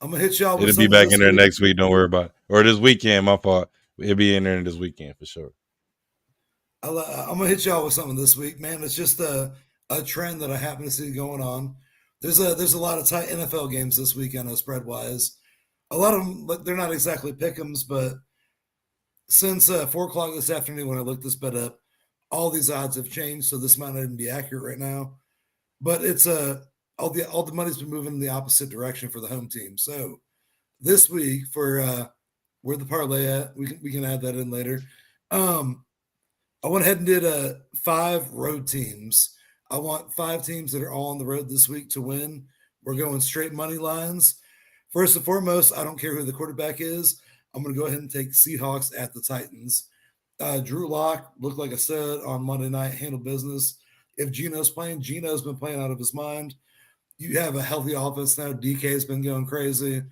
I'm gonna hit y'all with it'll be back in there next week. Don't worry about it. Or this weekend, my fault. It'll be in there this weekend for sure. I'm gonna hit y'all with something this week, man. It's just a trend that I happen to see going on. There's a lot of tight NFL games this weekend, spread wise. A lot of them, they're not exactly pick'ems, but since 4:00 this afternoon when I looked this bet up, all these odds have changed, so this might not even be accurate right now. But it's all the money's been moving in the opposite direction for the home team. So this week for where the parlay at, we can add that in later. I went ahead and did 5 road teams. I want 5 teams that are all on the road this week to win. We're going straight money lines. First and foremost, I don't care who the quarterback is. I'm going to go ahead and take Seahawks at the Titans. Drew Lock looked like a stud on Monday night, handled business. If Geno's playing, Geno's been playing out of his mind. You have a healthy offense now. DK's been going crazy.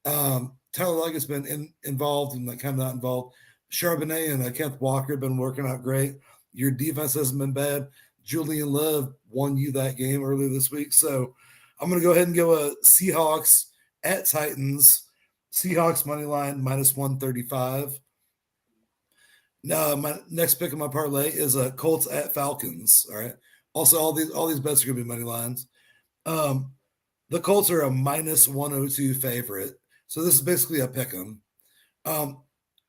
Tyler Lockett's been involved and kind of not involved. Charbonnet and Kenneth Walker have been working out great. Your defense hasn't been bad. Julian Love won you that game earlier this week. So I'm going to go ahead and go Seahawks at Titans. Seahawks money line -135. Now my next pick of my parlay is Colts at Falcons. All right. Also, all these bets are going to be money lines. The Colts are a -102 favorite. So this is basically a pick 'em.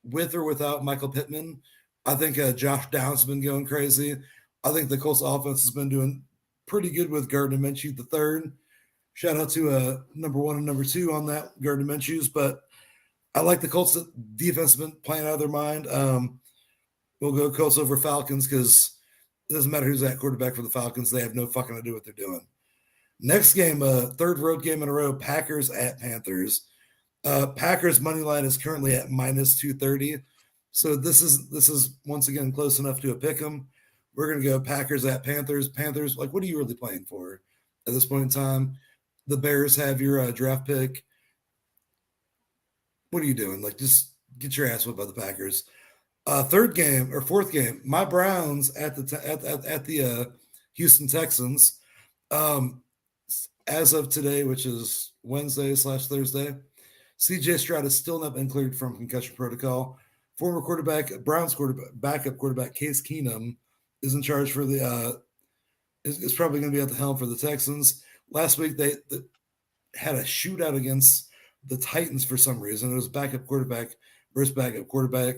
With or without Michael Pittman, I think Josh Downs has been going crazy. I think the Colts offense has been doing pretty good with Gardner Minshew III. Shout out to number 1 and number 2 on that, Gardner Minshew's. But I like the Colts defense has been playing out of their mind. We'll go Colts over Falcons because it doesn't matter who's at quarterback for the Falcons. They have no fucking idea what they're doing. Next game, third road game in a row, Packers at Panthers. Packers money line is currently at -230. So this is once again close enough to a pick 'em. We're going to go Packers at Panthers. Panthers, like, what are you really playing for at this point in time? The Bears have your draft pick. What are you doing? Like, just get your ass whipped by the Packers. Fourth game, my Browns at the Houston Texans. As of today, which is Wednesday/Thursday, CJ Stroud is still not been cleared from concussion protocol. Former Browns backup quarterback Case Keenum is in charge for the is probably going to be at the helm for the Texans. Last week they had a shootout against the Titans for some reason. It was backup quarterback versus backup quarterback.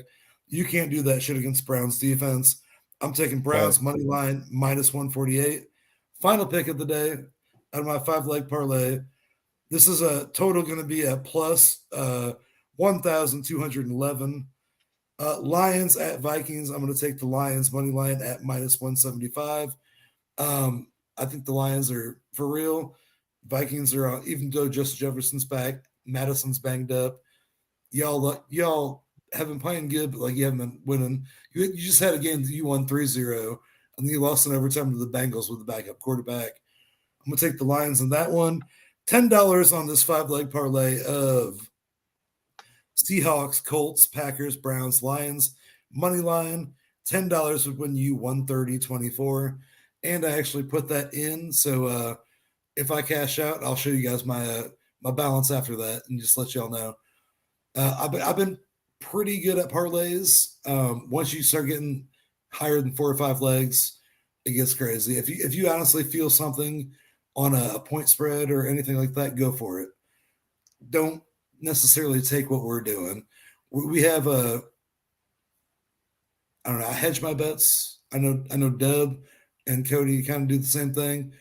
You can't do that shit against Browns defense. I'm taking Browns money line minus 148. Final pick of the day out of my 5-leg parlay. This is a total going to be a plus 1,211. Lions at Vikings. I'm going to take the Lions money line at minus 175. I think the Lions are for real. Vikings are even though Justin Jefferson's back, Madison's banged up. Y'all have been playing good, but like you haven't been winning. You just had a game that you won 3-0, and you lost in overtime to the Bengals with the backup quarterback. I'm gonna take the Lions on that one. $10 on this 5-leg parlay of Seahawks, Colts, Packers, Browns, Lions money line. $10 would win you 130.24, and I actually put that in. So if I cash out, I'll show you guys my my balance after that, and just let y'all know. I've been pretty good at parlays. Once you start getting higher than 4 or 5 legs, it gets crazy. If you honestly feel something on a point spread or anything like that, go for it. Don't necessarily take what we're doing. We have I don't know. I hedge my bets. I know Dub and Cody kind of do the same thing.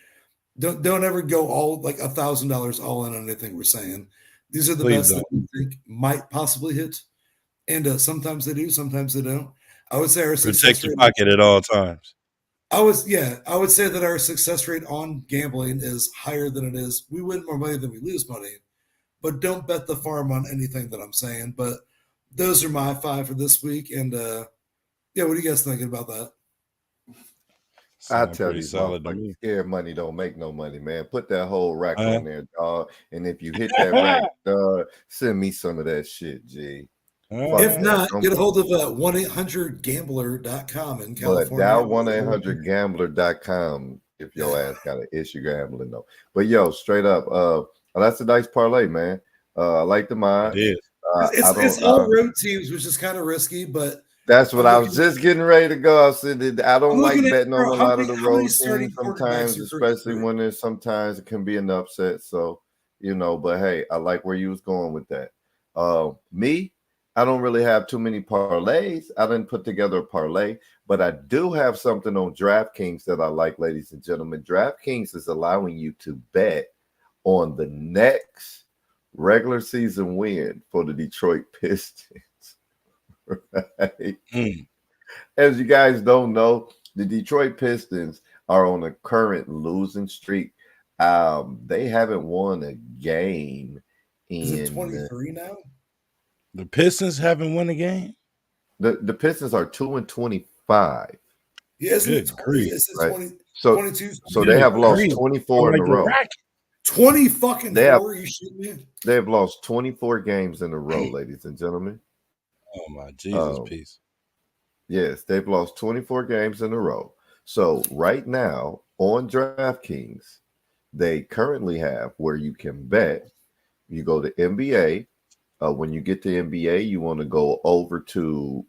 Don't ever go all like $1,000 all in on anything we're saying. These are the bets that we think might possibly hit, and sometimes they do, sometimes they don't. I would say our protect your pocket at all times. I would say that our success rate on gambling is higher than it is. We win more money than we lose money, but don't bet the farm on anything that I'm saying. But those are my 5 for this week, and yeah, what are you guys thinking about that? I tell you, solid. Scared money don't make no money, man. Put that whole rack on there, dog. And if you hit that rack, send me some of that shit, G. If not, get a hold of 1-800-GAMBLER.com in California. But dial 1-800-GAMBLER.com if your ass got an issue gambling, though. But yo, straight up, that's a nice parlay, man. I like the mind. It is. It's all road teams, which is kind of risky, but that's what I was just getting ready to go. I said I don't like betting on a lot of the road teams sometimes, especially when there's sometimes it can be an upset. So, but hey, I like where you was going with that. Me, I don't really have too many parlays. I didn't put together a parlay, but I do have something on DraftKings that I like, ladies and gentlemen. DraftKings is allowing you to bet on the next regular season win for the Detroit Pistons. Right. As you guys don't know, the Detroit Pistons are on a current losing streak. They haven't won a game in. Is it 23 now? The Pistons haven't won a game. The Pistons are 2-25. Yes, Good grief. Right. 22. So they have lost 24 in a row. 20 fucking they four. You shit me. They have lost 24 games in a row, ladies and gentlemen. Oh my Jesus, peace. Yes, they've lost 24 games in a row. So right now on DraftKings, they currently have where you can bet. You go to NBA. When you get to NBA, you want to go over to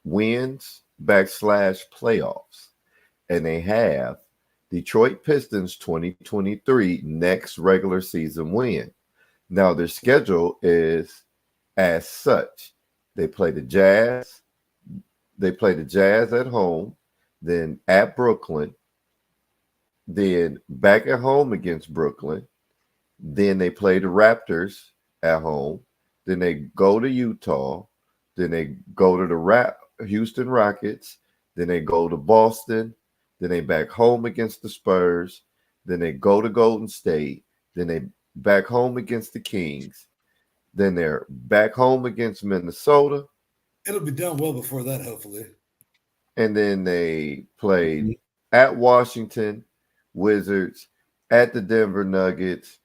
wins /playoffs. And they have Detroit Pistons 2023 next regular season win. Now their schedule is as such. They play the Jazz. They play the Jazz at home, then at Brooklyn, then back at home against Brooklyn. Then they play the Raptors at home. Then they go to Utah. Then they go to the Houston Rockets. Then they go to Boston. Then they back home against the Spurs. Then they go to Golden State. Then they back home against the Kings. Then they're back home against Minnesota. It'll be done well before that, hopefully. And then they played at Washington Wizards, at the Denver Nuggets,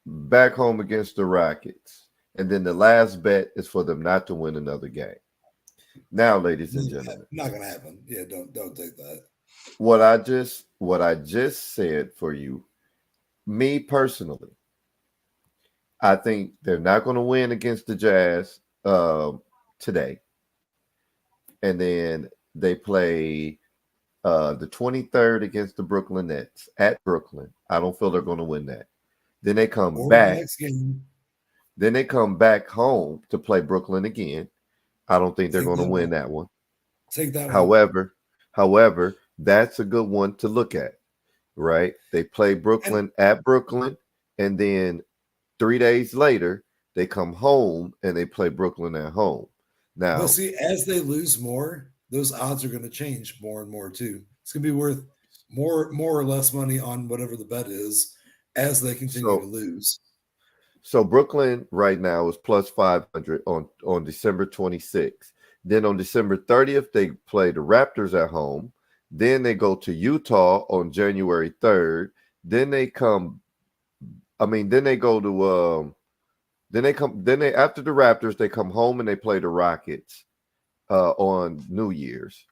back home against the Rockets. And then the last bet is for them not to win another game. Now, ladies and gentlemen. Not going to happen. Yeah, don't take that. What I just said for you, me personally, I think they're not going to win against the Jazz today. And then they play the 23rd against the Brooklyn Nets at Brooklyn. I don't feel they're going to win that. Then they come back. Next game. Then they come back home to play Brooklyn again. I don't think they're going to win that one. Take that one. However, that's a good one to look at, right? They play Brooklyn at Brooklyn, and then 3 days later, they come home and they play Brooklyn at home. Now, but see, as they lose more, those odds are going to change more and more too. It's going to be worth more or less money on whatever the bet is as they continue to lose. So Brooklyn right now is plus 500 on December 26th. Then on December 30th, they play the Raptors at home. Then they go to Utah on January 3rd. Then they come. Then they go to. Then after the Raptors, they come home and they play the Rockets on New Year's.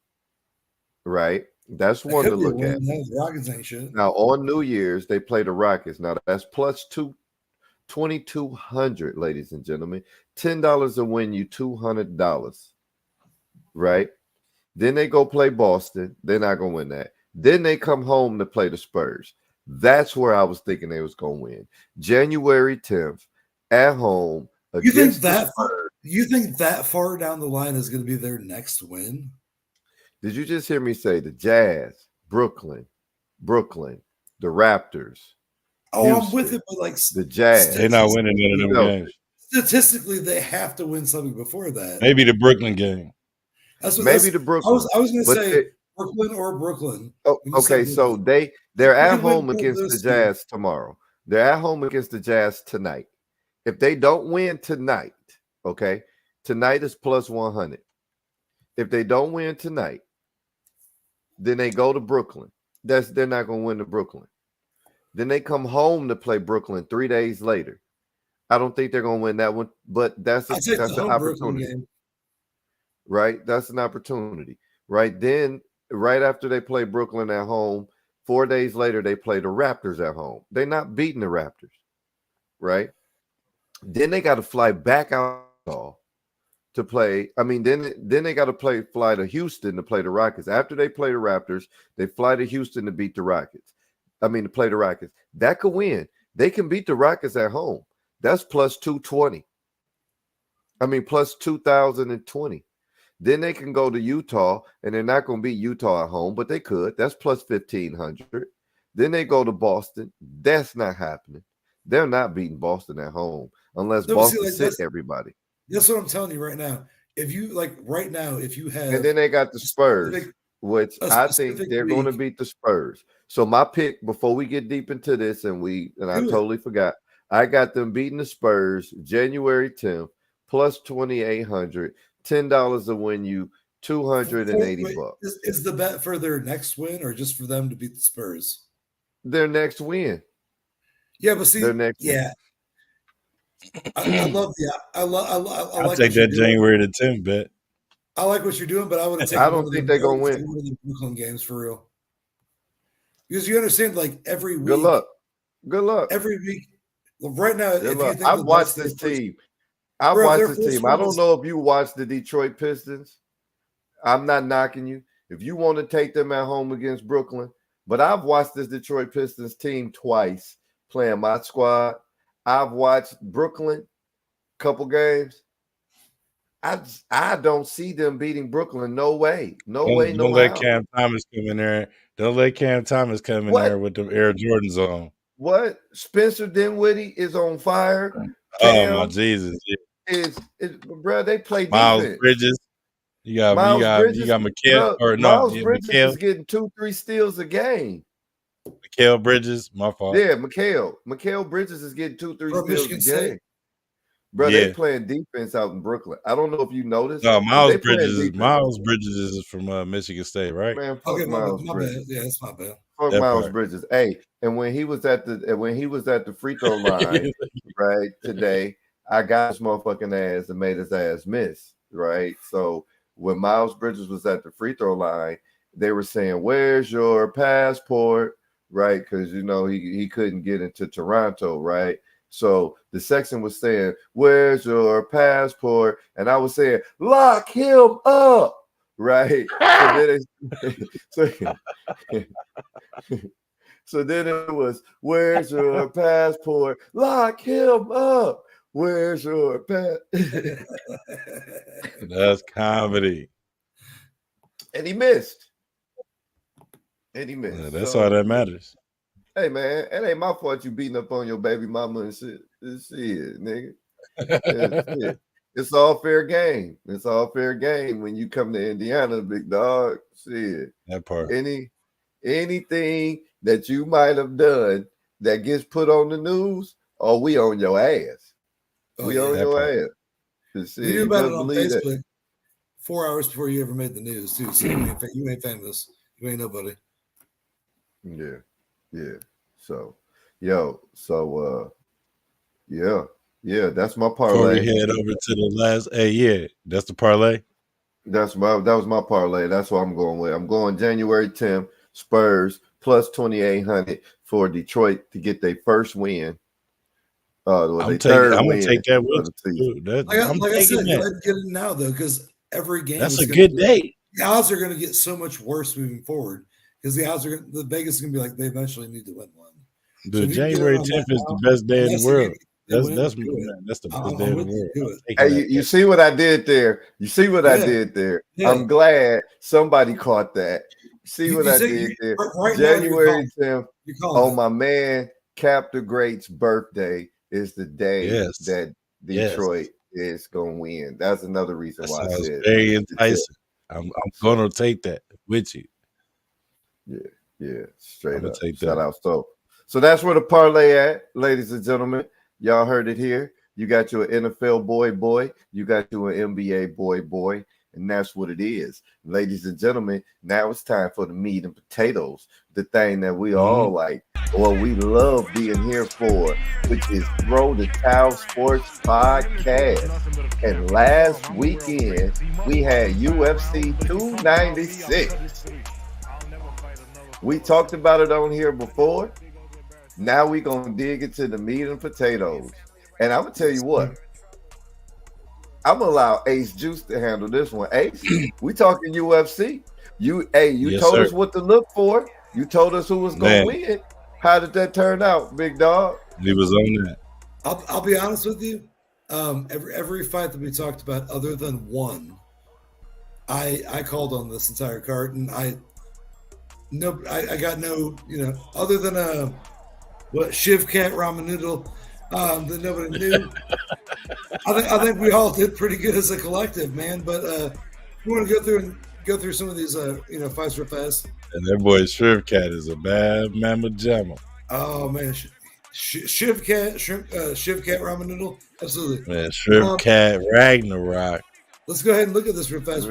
Right, that's one to look at. Rockets ain't shit. Now on New Year's, they play the Rockets. Now that's plus 2,200, ladies and gentlemen. $10 to win you $200. Right? Then they go play Boston. They're not going to win that. Then they come home to play the Spurs. That's where I was thinking they was going to win. January 10th at home against the Spurs. You think that far down the line is going to be their next win? Did you just hear me say the Jazz, Brooklyn, the Raptors? Oh, Houston, I'm with it, but like the Jazz, they're not winning none of them games. Statistically, they have to win something before that. Maybe the Brooklyn game. The Brooklyn. I was going to say Brooklyn or Brooklyn. Oh, okay, so they're at home against the Jazz tomorrow. They're at home against the Jazz tonight. If they don't win tonight, okay, tonight is plus 100. If they don't win tonight, then they go to Brooklyn. They're not going to win to Brooklyn. Then they come home to play Brooklyn 3 days later. I don't think they're going to win that one, but that's an opportunity. Right? That's an opportunity. Right? Then, right after they play Brooklyn at home, 4 days later, they play the Raptors at home. They're not beating the Raptors. Right? Then they got to fly back out to play. Then they got to fly to Houston to play the Rockets. After they play the Raptors, they fly to Houston to beat the Rockets. To play the Rockets. That could win. They can beat the Rockets at home. That's plus 220. Plus 2,020. Then they can go to Utah, and they're not going to beat Utah at home, but they could. That's plus 1,500. Then they go to Boston. That's not happening. They're not beating Boston at home unless Boston sit everybody. That's what I'm telling you right now. If you have, and then they got the Spurs, which I think they're going to beat the Spurs. So my pick before we get deep into this, and I totally forgot, I got them beating the Spurs January 10th plus 2,800, $10 to win you $280. Is the bet for their next win or just for them to beat the Spurs? Their next win. Yeah, but see, their next win. I love the. I'll take that January the 10th bet. I like what you're doing, but I would have taken. I don't think they're gonna win one of the Brooklyn games for real. Because you understand, like every week. Good luck. Every week, right now. I've watched this team. I don't know if you watch the Detroit Pistons. I'm not knocking you. If you want to take them at home against Brooklyn, but I've watched this Detroit Pistons team twice playing my squad. I've watched Brooklyn a couple games. I don't see them beating Brooklyn. No way. Don't let Cam Thomas come in there. Don't let Cam Thomas come in there with the Air Jordans on. What? Spencer Dinwiddie is on fire. Oh my Jesus! Bro, they play Miles defense. Bridges. You got Mikal, Bridges is getting 2-3 steals a game. Mikal Bridges, my fault. Yeah, Mikal Bridges is getting 2-3 steals a game. Bro, they playing defense out in Brooklyn. I don't know if you noticed. No, Miles Bridges is from Michigan State, right? Man, fuck Miles Bridges. Bad. Yeah, that's my bad. Fuck Miles Bridges. Hey, and when he was at the free throw line, right, today, I got his motherfucking ass and made his ass miss, right? So when Miles Bridges was at the free throw line, they were saying, "Where's your passport?" Right? Because he couldn't get into Toronto, right? So the section was saying, "Where's your passport?" And I was saying, "Lock him up! right? So then it was, where's your passport? Lock him up. Where's your passport? That's comedy. And he missed. Yeah, that's all that matters. Hey, man, it ain't my fault you beating up on your baby mama and shit. Shit, nigga. Yeah, it's all fair game. It's all fair game when you come to Indiana, big dog. Shit. That part. Anything that you might have done that gets put on the news, we on your ass. We on your ass. We knew about it on Facebook 4 hours before you ever made the news, too. So you ain't famous. You ain't nobody. Yeah. So, that's my parlay. Before we head over to the last, that's the parlay. That was my parlay. That's what I'm going with. I'm going January 10th, Spurs plus 2,800 for Detroit to get their first win. I'm gonna take that with you. Like I said, let's get it now though, because every game that's a good day. The odds are going to get so much worse moving forward because the odds are the Vegas is going to be like they eventually need to win one. The January 10th is the best day in the world. That's the best day in the world. Hey, you see what I did there? I did there? Yeah. I'm glad somebody caught that. See what I did there? Right January 10th on my man Cap the Great's birthday is the day that Detroit is going to win. That's another reason why I said very enticing. I'm going to take that with you. Yeah, straight up. Shout out. So that's where the parlay at, ladies and gentlemen. Y'all heard it here. You got your NFL boy. You got your NBA boy. And that's what it is. Ladies and gentlemen, now it's time for the meat and potatoes, the thing that we all like, or we love being here for, which is Throw the Towel Sports Podcast. And last weekend, we had UFC 296. We talked about it on here before. Now we're going to dig into the meat and potatoes. And I'm going to tell you what. I'm going to allow Ace Juice to handle this one. Ace, we talking UFC. You told us what to look for. You told us who was going to win. How did that turn out, big dog? He was on that. I'll be honest with you. Every fight that we talked about, other than one, I called on this entire card, and I got no, other than Shivkat Ramen Noodle that nobody knew. I think we all did pretty good as a collective, man. But we want to go through some of these fights real fast. And that boy Shivkat is a bad mamma jamma. Oh man, Shivkat Ramen Noodle, absolutely. Man, Shivkat Ragnarok. Let's go ahead and look at this real fast.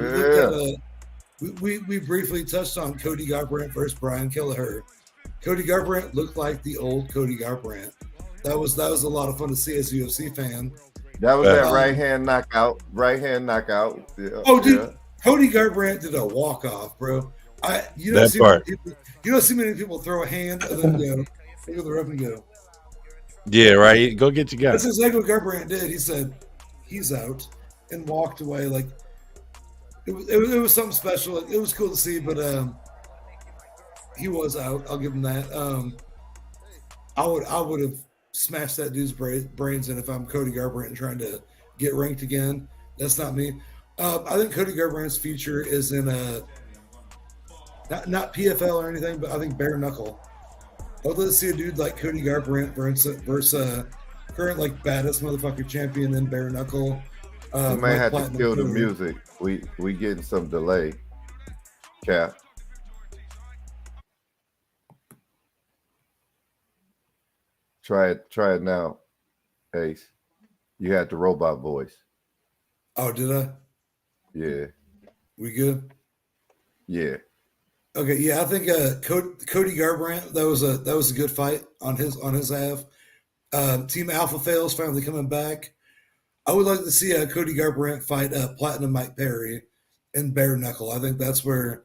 We briefly touched on Cody Garbrandt versus Brian Kelleher. Cody Garbrandt looked like the old Cody Garbrandt. That was a lot of fun to see as a UFC fan. That was that right hand knockout. Yeah, dude, Cody Garbrandt did a walk off, bro. You don't see many people throw a hand and then go to the ref and go. Yeah, right. Go get your guy. That's exactly what Garbrandt did. He said he's out and walked away. Like it was something special. It was cool to see, but he was out. I'll give him that. I would have smashed that dude's brains in if I'm Cody Garbrandt and trying to get ranked again. That's not me. I think Cody Garbrandt's future is in not PFL or anything, but I think bare knuckle. I'd love to see a dude like Cody Garbrandt versus current like baddest motherfucker champion in bare knuckle. We might have to kill the music. We getting some delay. Cap. Try it now, Ace. You had the robot voice. Oh, did I? Yeah. We good? Yeah. Okay. Yeah, I think Cody Garbrandt. That was a good fight on his half. Team Alpha Fails finally coming back. I would like to see Cody Garbrandt fight Platinum Mike Perry in bare knuckle. I think that's where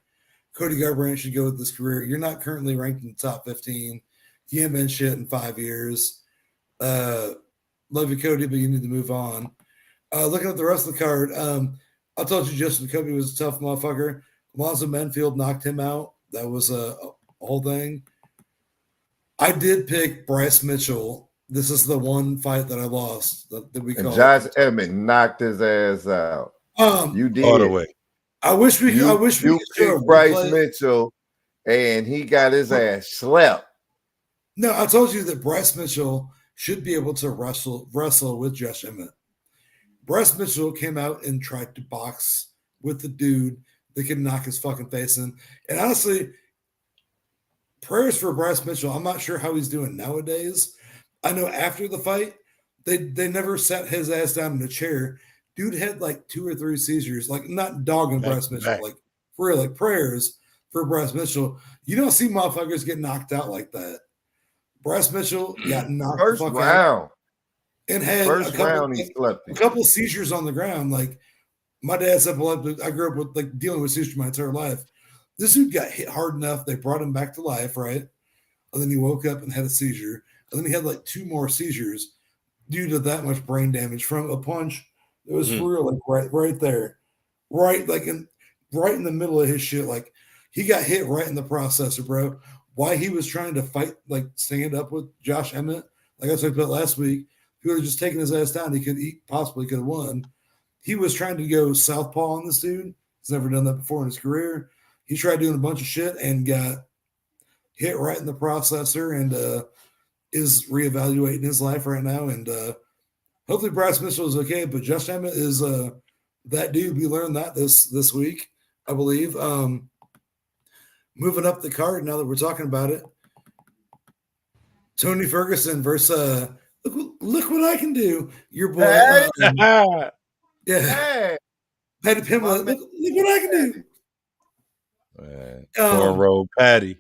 Cody Garbrandt should go with this career. You're not currently ranked in the top 15. You haven't been shit in 5 years. Love you, Cody, but you need to move on. Looking at the rest of the card, I told you Justin Kobe was a tough motherfucker. Alonzo Menfield knocked him out. That was a whole thing. I did pick Bryce Mitchell. This is the one fight that I lost that we called. Josh Emmett knocked his ass out. You did. All the way. I wish we could picked Bryce Mitchell, and he got his ass slapped. No, I told you that Bryce Mitchell should be able to wrestle with Josh Emmett. Bryce Mitchell came out and tried to box with the dude that could knock his fucking face in. And honestly, prayers for Bryce Mitchell. I'm not sure how he's doing nowadays. I know after the fight, they never sat his ass down in a chair. Dude had like 2 or 3 seizures, like not dogging Bryce Mitchell, like for real, like prayers for Bryce Mitchell. You don't see motherfuckers get knocked out like that. Bryce Mitchell got knocked first the fuck round out and had first round he slept. A couple of seizures on the ground. Like my dad's epileptic. I grew up with like dealing with seizures my entire life. This dude got hit hard enough. They brought him back to life, right? And then he woke up and had a seizure. And then he had like 2 more seizures due to that much brain damage from a punch. It was for real, like right there, right in the middle of his shit. Like he got hit right in the processor, bro. Why he was trying to fight, like stand up with Josh Emmett, like I talked about last week. If he would have just taken his ass down, he possibly could have won. He was trying to go southpaw on this dude. He's never done that before in his career. He tried doing a bunch of shit and got hit right in the processor and is reevaluating his life right now. And hopefully Bryce Mitchell is okay, but Josh Emmett is that dude. We learned that this week, I believe. Moving up the card now that we're talking about it. Tony Ferguson versus look what I can do. Your boy. Yeah. Hey. Paddy Pimblett. Look what I can do. Cornrow Patty.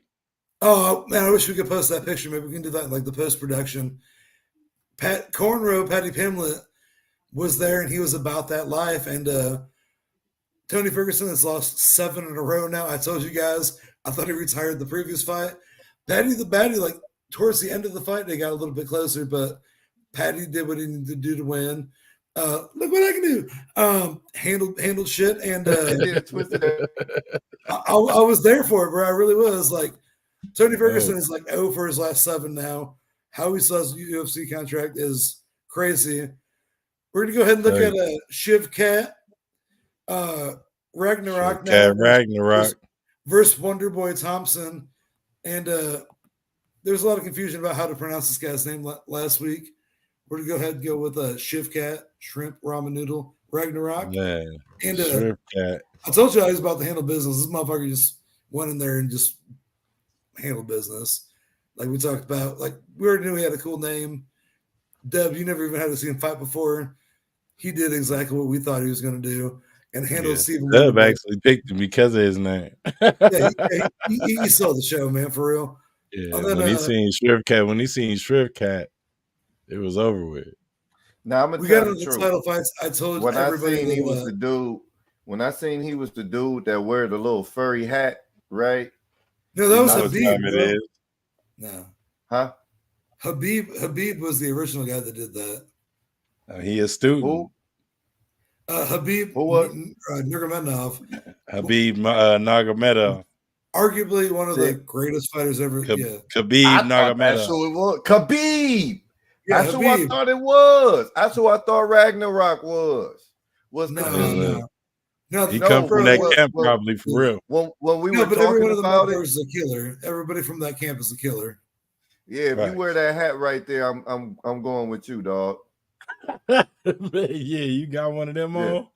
Oh man, I wish we could post that picture. Maybe we can do that in like the post-production. Cornrow Paddy Pimblett was there and he was about that life. And Tony Ferguson has lost 7 in a row now. I told you guys, I thought he retired the previous fight. Paddy the Baddy, like towards the end of the fight, they got a little bit closer, but Paddy did what he needed to do to win. Look what I can do. Handled shit. And I was there for it, bro. I really was. Like Tony Ferguson is like 0 for his last 7 now. How he saw his UFC contract is crazy. We're going to go ahead and look at Shiv Cat. Ragnarok now. Ragnarok versus Wonderboy Thompson. And there's a lot of confusion about how to pronounce this guy's name last week. We're going to go ahead and go with Shiv Cat, Shrimp, Ramen Noodle, Ragnarok. Man, and Shrimp Cat. I told you I was about to handle business. This motherfucker just went in there and just handled business. Like we talked about. Like we already knew he had a cool name. Deb, you never even had to see him fight before. He did exactly what we thought he was going to do. And handled Stephen. Dub actually picked him because of his name. he saw the show, man, for real. Yeah, then, when he seen Shrimp Cat, it was over with. Now I'm we got into the title fights. I told when everybody I seen he was the dude. When I seen he was the dude that wear the little furry hat, right? No, that was Habib. No, huh? Habib was the original guy that did that. He a student. Who? Habib Nurmagomedov. Habib Nurmagomedov. Arguably one of the greatest fighters ever. Khabib Nurmagomedov. That's who it was. Khabib. Yeah, that's who I thought it was. That's who I thought Ragnarok was. No, he come from that camp probably for real. When we were talking about it, is a killer. Everybody from that camp is a killer. Yeah, if you wear that hat right there, I'm going with you, dog. Yeah, you got one of them on.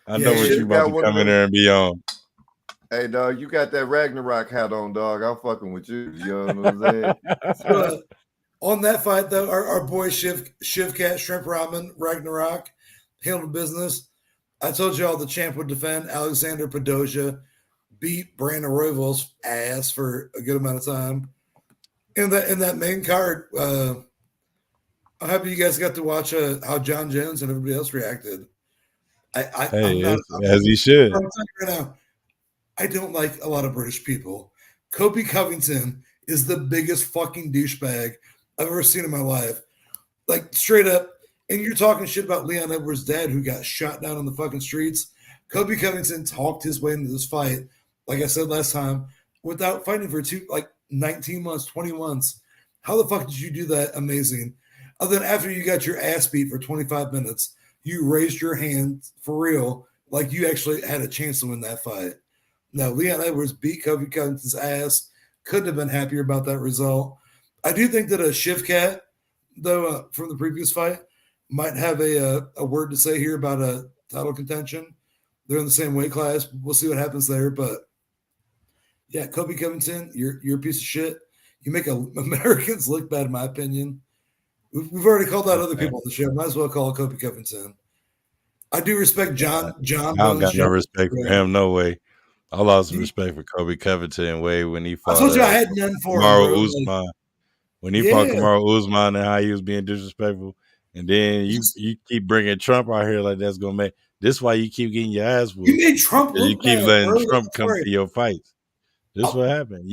I know what you about to come in there and be on. Hey, dog, you got that Ragnarok hat on, dog. I'm fucking with you. You know what I'm saying? On that fight, though, our boy Shiv Cat, Shrimp Ramen, Ragnarok, handled business. I told you all the champ would defend. Alexander Padoja beat Brandon Royval's ass for a good amount of time. In that main card, I'm happy you guys got to watch how John Jones and everybody else reacted. As he should. I'm telling you right now, I don't like a lot of British people. Kobe Covington is the biggest fucking douchebag I've ever seen in my life. Like, straight up. And you're talking shit about Leon Edwards' dad who got shot down on the fucking streets. Kobe Covington talked his way into this fight, like I said last time, without fighting for 19 months, 20 months. How the fuck did you do that? Amazing. Other than after you got your ass beat for 25 minutes, you raised your hand for real, like you actually had a chance to win that fight. Now, Leon Edwards beat Kobe Covington's ass. Couldn't have been happier about that result. I do think that a Shivkat, though, from the previous fight, might have a word to say here about a title contention. They're in the same weight class. We'll see what happens there. But yeah, Kobe Covington, you're a piece of shit. You make Americans look bad, in my opinion. We've already called out other people on the show. Might as well call Kobe Covington. I do respect John. I don't got no respect for him. No way. I lost respect for Kobe Covington way when he fought. I told you I had none for Kamaru Usman. When he fought Kamaru Usman and how he was being disrespectful, and then you keep bringing Trump out here like that's gonna make this why you keep getting your ass whooped. You made Trump look you keep bad, letting bro. Trump come to your fights. This what happened.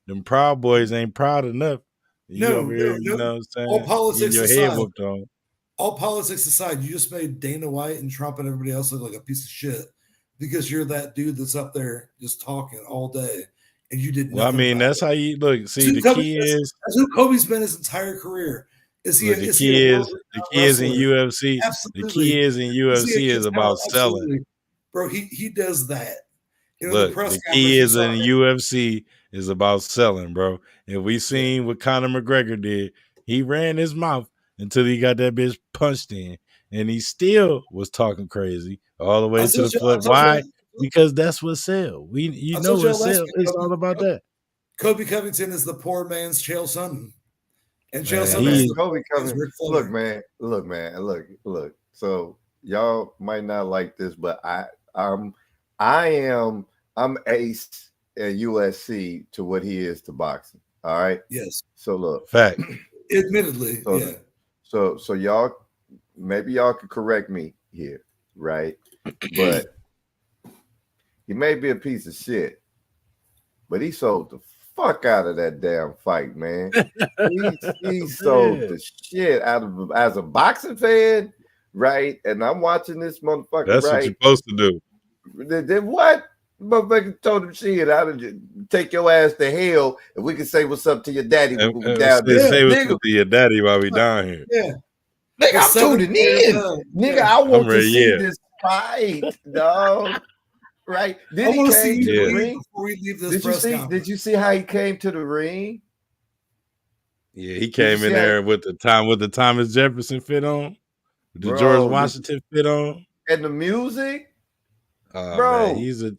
Them Proud Boys ain't proud enough. You know what I'm saying? All politics your aside, head whooped on. All politics aside, you just made Dana White and Trump and everybody else look like a piece of shit because you're that dude that's up there just talking all day, and you did. Well, I mean, that's how you look. See, the key is that's who Kobe's been his entire career. The key is in UFC. Absolutely. The key is in UFC is about selling, bro. He does that. Look, the key is in UFC is about selling, bro. If we seen what Conor McGregor did, he ran his mouth until he got that bitch punched in, and he still was talking crazy all the way to the floor. Why? Because that's what sells. You know what sells. It's all about that. Kobe Covington is the poor man's Chael Sonnen. And Chael Sonnen is Kobe Covington. Look, man. So y'all might not like this, but I'm ace at USC to what he is to boxing. All right. Yes. So look. Fact. Admittedly, yeah. So y'all, maybe y'all could correct me here, right? But he may be a piece of shit, but he sold the fuck out of that damn fight, man. he sold the shit out of as a boxing fan, right? And I'm watching this motherfucker. That's right? What you're supposed to do. Then what? Motherfucker told him shit. I would take your ass to hell if we can say what's up to your daddy. And say what's up to your daddy while we down here. Yeah. Nigga, I'm tuning in. Nigga, I want to see this fight, dog. Right? Then he came to the ring. Before we leave this did you see how he came to the ring? Yeah, he came in there with the Thomas Jefferson fit on, the George Washington fit on, and the music. Bro, man, he's a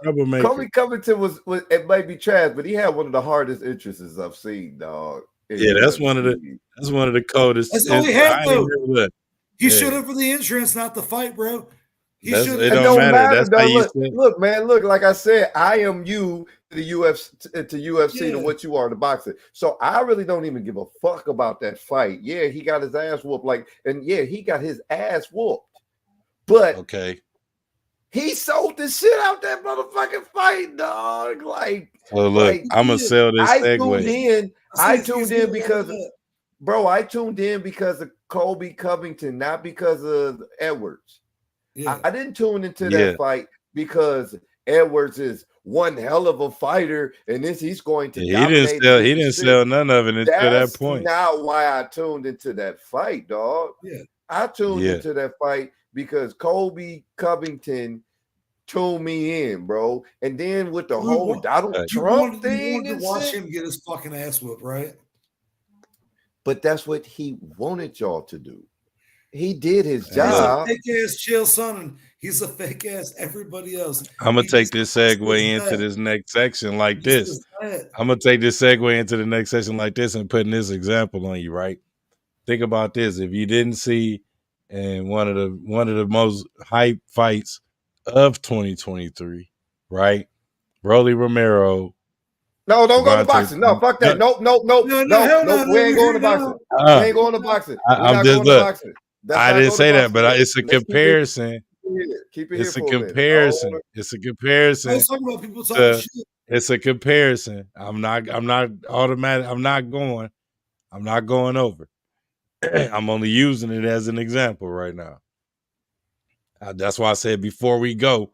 troublemaker. Kobe Covington was it might be trash, but he had one of the hardest entrances I've seen, dog. Yeah, that's one of the coldest. That's all he had, though. He should have for the entrance, not the fight, bro. It don't matter. That's how you look, man. Look, like I said, I am you to the UFC to what you are to boxing. So I really don't even give a fuck about that fight. Yeah, he got his ass whooped, he got his ass whooped. But he sold the shit out that motherfucking fight, dog. Well, look, I'm gonna sell this segue. I tuned in because, bro, I tuned in because of Kobe Covington, not because of Edwards. Yeah. I didn't tune into that fight because Edwards is one hell of a fighter, and he's going to. He didn't sell none of it until that point. That's not why I tuned into that fight, dog. Yeah, I tuned into that fight because Kobe Covington tuned me in, bro. And then with the whole Donald Trump thing, you wanted to watch him get his fucking ass whooped, right? But that's what he wanted y'all to do. He did his job. He's a fake ass Chael Sonnen. He's a fake ass everybody else. I'm gonna take this segue into this next section like this. I'm gonna take this segue into the next section like this and putting this example on you, right? Think about this. If you didn't see in one of the most hype fights of 2023, right? Rolly Romero. No, don't go to boxing. No, fuck that. Nope. We ain't going to boxing. We ain't going to boxing. I'm just boxing. I didn't say that, but it's a comparison. It's a comparison. It's a comparison. It's a comparison. I'm not automatic. I'm not going over. I'm only using it as an example right now. That's why I said before we go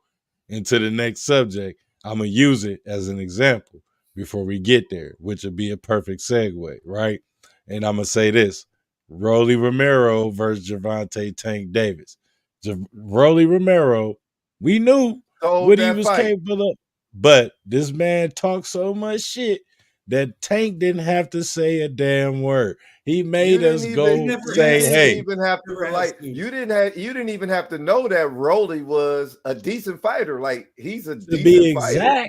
into the next subject, I'm going to use it as an example before we get there, which would be a perfect segue, right? And I'm going to say this. Rolly Romero versus Gervonta Tank Davis. Rolly Romero, we knew what he was capable of, but this man talked so much shit that Tank didn't have to say a damn word. He made us go say, "Hey." You didn't even have to know that Rolly was a decent fighter. Like he's a decent fighter.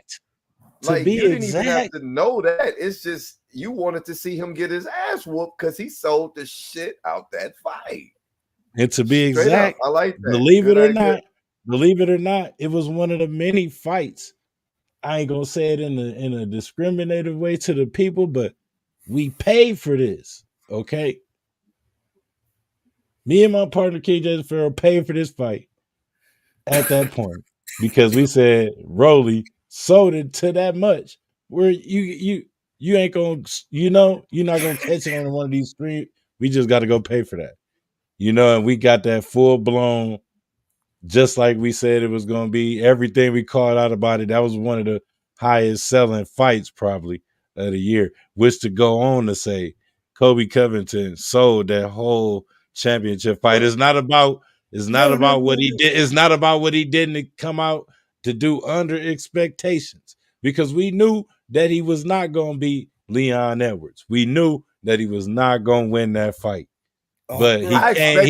Like you didn't even have to know that. It's just you wanted to see him get his ass whooped because he sold the shit out that fight. And to be exact, I like that. Believe it or not, it was one of the many fights. I ain't gonna say it in a discriminative way to the people, but we paid for this. Okay. Me and my partner KJ Farrell paid for this fight at that point because we said Rolly sold it to that much where you ain't gonna, you're not gonna catch it on one of these streams. We just got to go pay for that, and we got that full blown, just like we said it was gonna be. Everything we called out about it, that was one of the highest selling fights probably of the year, which to go on to say Colby Covington sold that whole championship fight. It's not about what he did. It's not about what he didn't come out to do under expectations, because we knew that he was not going to beat Leon Edwards. We knew that he was not going to win that fight. But I did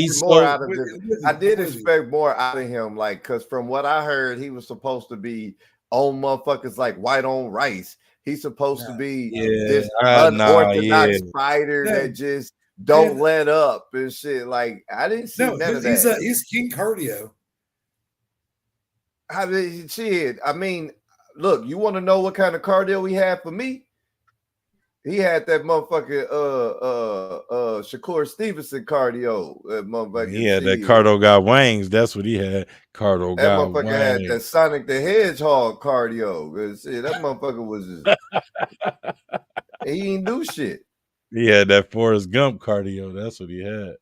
expect more out of him, like, because from what I heard, he was supposed to be on motherfuckers like white on rice. He's supposed to be this unorthodox fighter that just don't let up and shit. Like, I didn't see none of that. He's King Cardio. I mean, look, you want to know what kind of cardio he had for me? He had that motherfucking Shakur Stevenson cardio. That motherfucker. He had that Cardo got wings. That's what he had. Cardo that got motherfucker wings. Had that Sonic the Hedgehog cardio. See, that motherfucker was just he didn't do shit. He had that Forrest Gump cardio. That's what he had.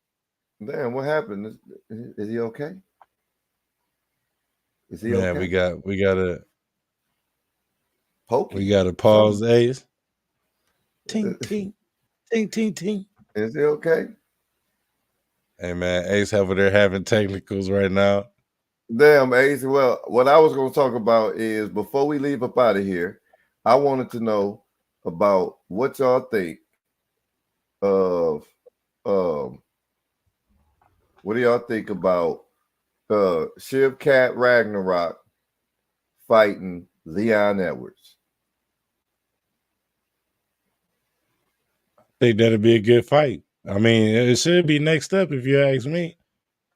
Damn, what happened? Is he okay? Is he okay? We gotta poke. We gotta pause Ace. Ting, ting, ting, ting, ting. Is he okay? Hey, man, Ace over there having technicals right now. Damn, Ace. Well, what I was going to talk about is, before we leave up out of here, I wanted to know about what y'all think of, what do y'all think about Shiv Cat Ragnarok fighting Leon Edwards? I think that'd be a good fight. I mean, it should be next up if you ask me.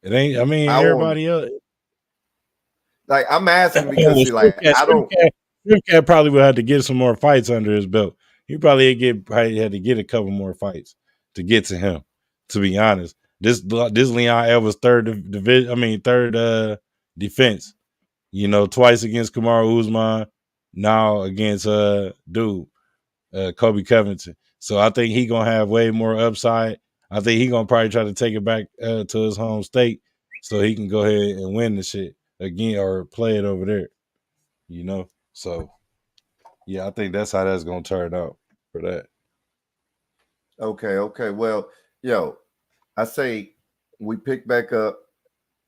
It ain't. I mean, everybody else. Like, I'm asking because Shiv Cat probably would have to get some more fights under his belt. He probably had to get a couple more fights to get to him. To be honest, this Leon Edwards third defense. Twice against Kamaru Usman, now against Colby Covington. So I think he's going to have way more upside. I think he's going to probably try to take it back to his home state so he can go ahead and win the shit again or play it over there, So, yeah, I think that's how that's going to turn out for that. Okay. Well, I say we pick back up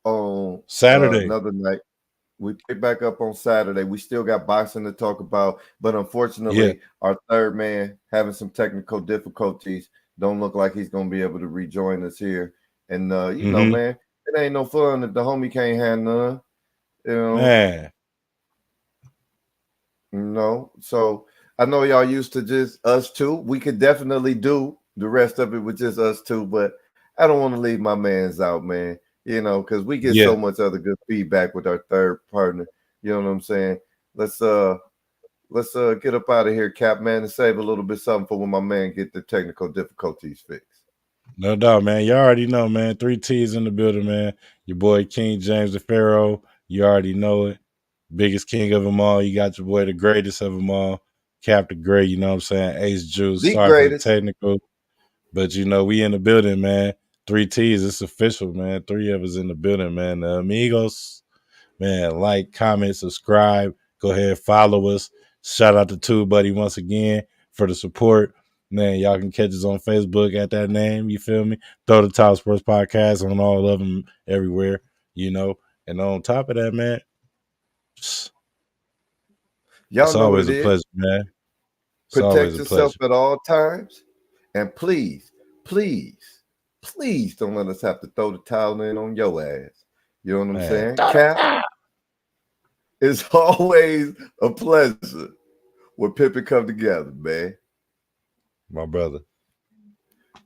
on Saturday. Another night. We pick back up on Saturday. We still got boxing to talk about, but unfortunately, our third man having some technical difficulties. Don't look like he's going to be able to rejoin us here. And, you know, man, it ain't no fun if the homie can't have none. Man. So I know y'all used to just us two. We could definitely do the rest of it with just us two, but I don't want to leave my mans out, man. Because we get so much other good feedback with our third partner. You know what I'm saying? Let's get up out of here, Cap, man, and save a little bit something for when my man get the technical difficulties fixed. No doubt, man. You already know, man. 3 T's in the building, man. Your boy King James the Pharaoh. You already know it. Biggest king of them all. You got your boy the greatest of them all, Cap the Great. You know what I'm saying? Ace Juice. The Sorry greatest. for the technical, but we in the building, man. 3 T's. It's official, man. 3 of us in the building, man. The amigos, man. Like, comment, subscribe. Go ahead, follow us. Shout out to Tube Buddy once again for the support. Man, y'all can catch us on Facebook at that name. You feel me? Throw the Top Sports Podcast on all of them everywhere, you know. And on top of that, man, Y'all it's know always what it a is. pleasure, man. It's Protect always a yourself pleasure. at all times. And please, please, please don't let us have to throw the towel in on your ass. You know what I'm Man. saying? Cap, it's always a pleasure when Pippin come together, man. My brother.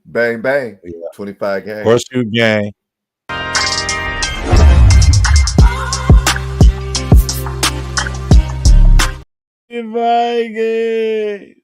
Bang, bang. Yeah. 25 games. Horseshoe Gang. Vikings.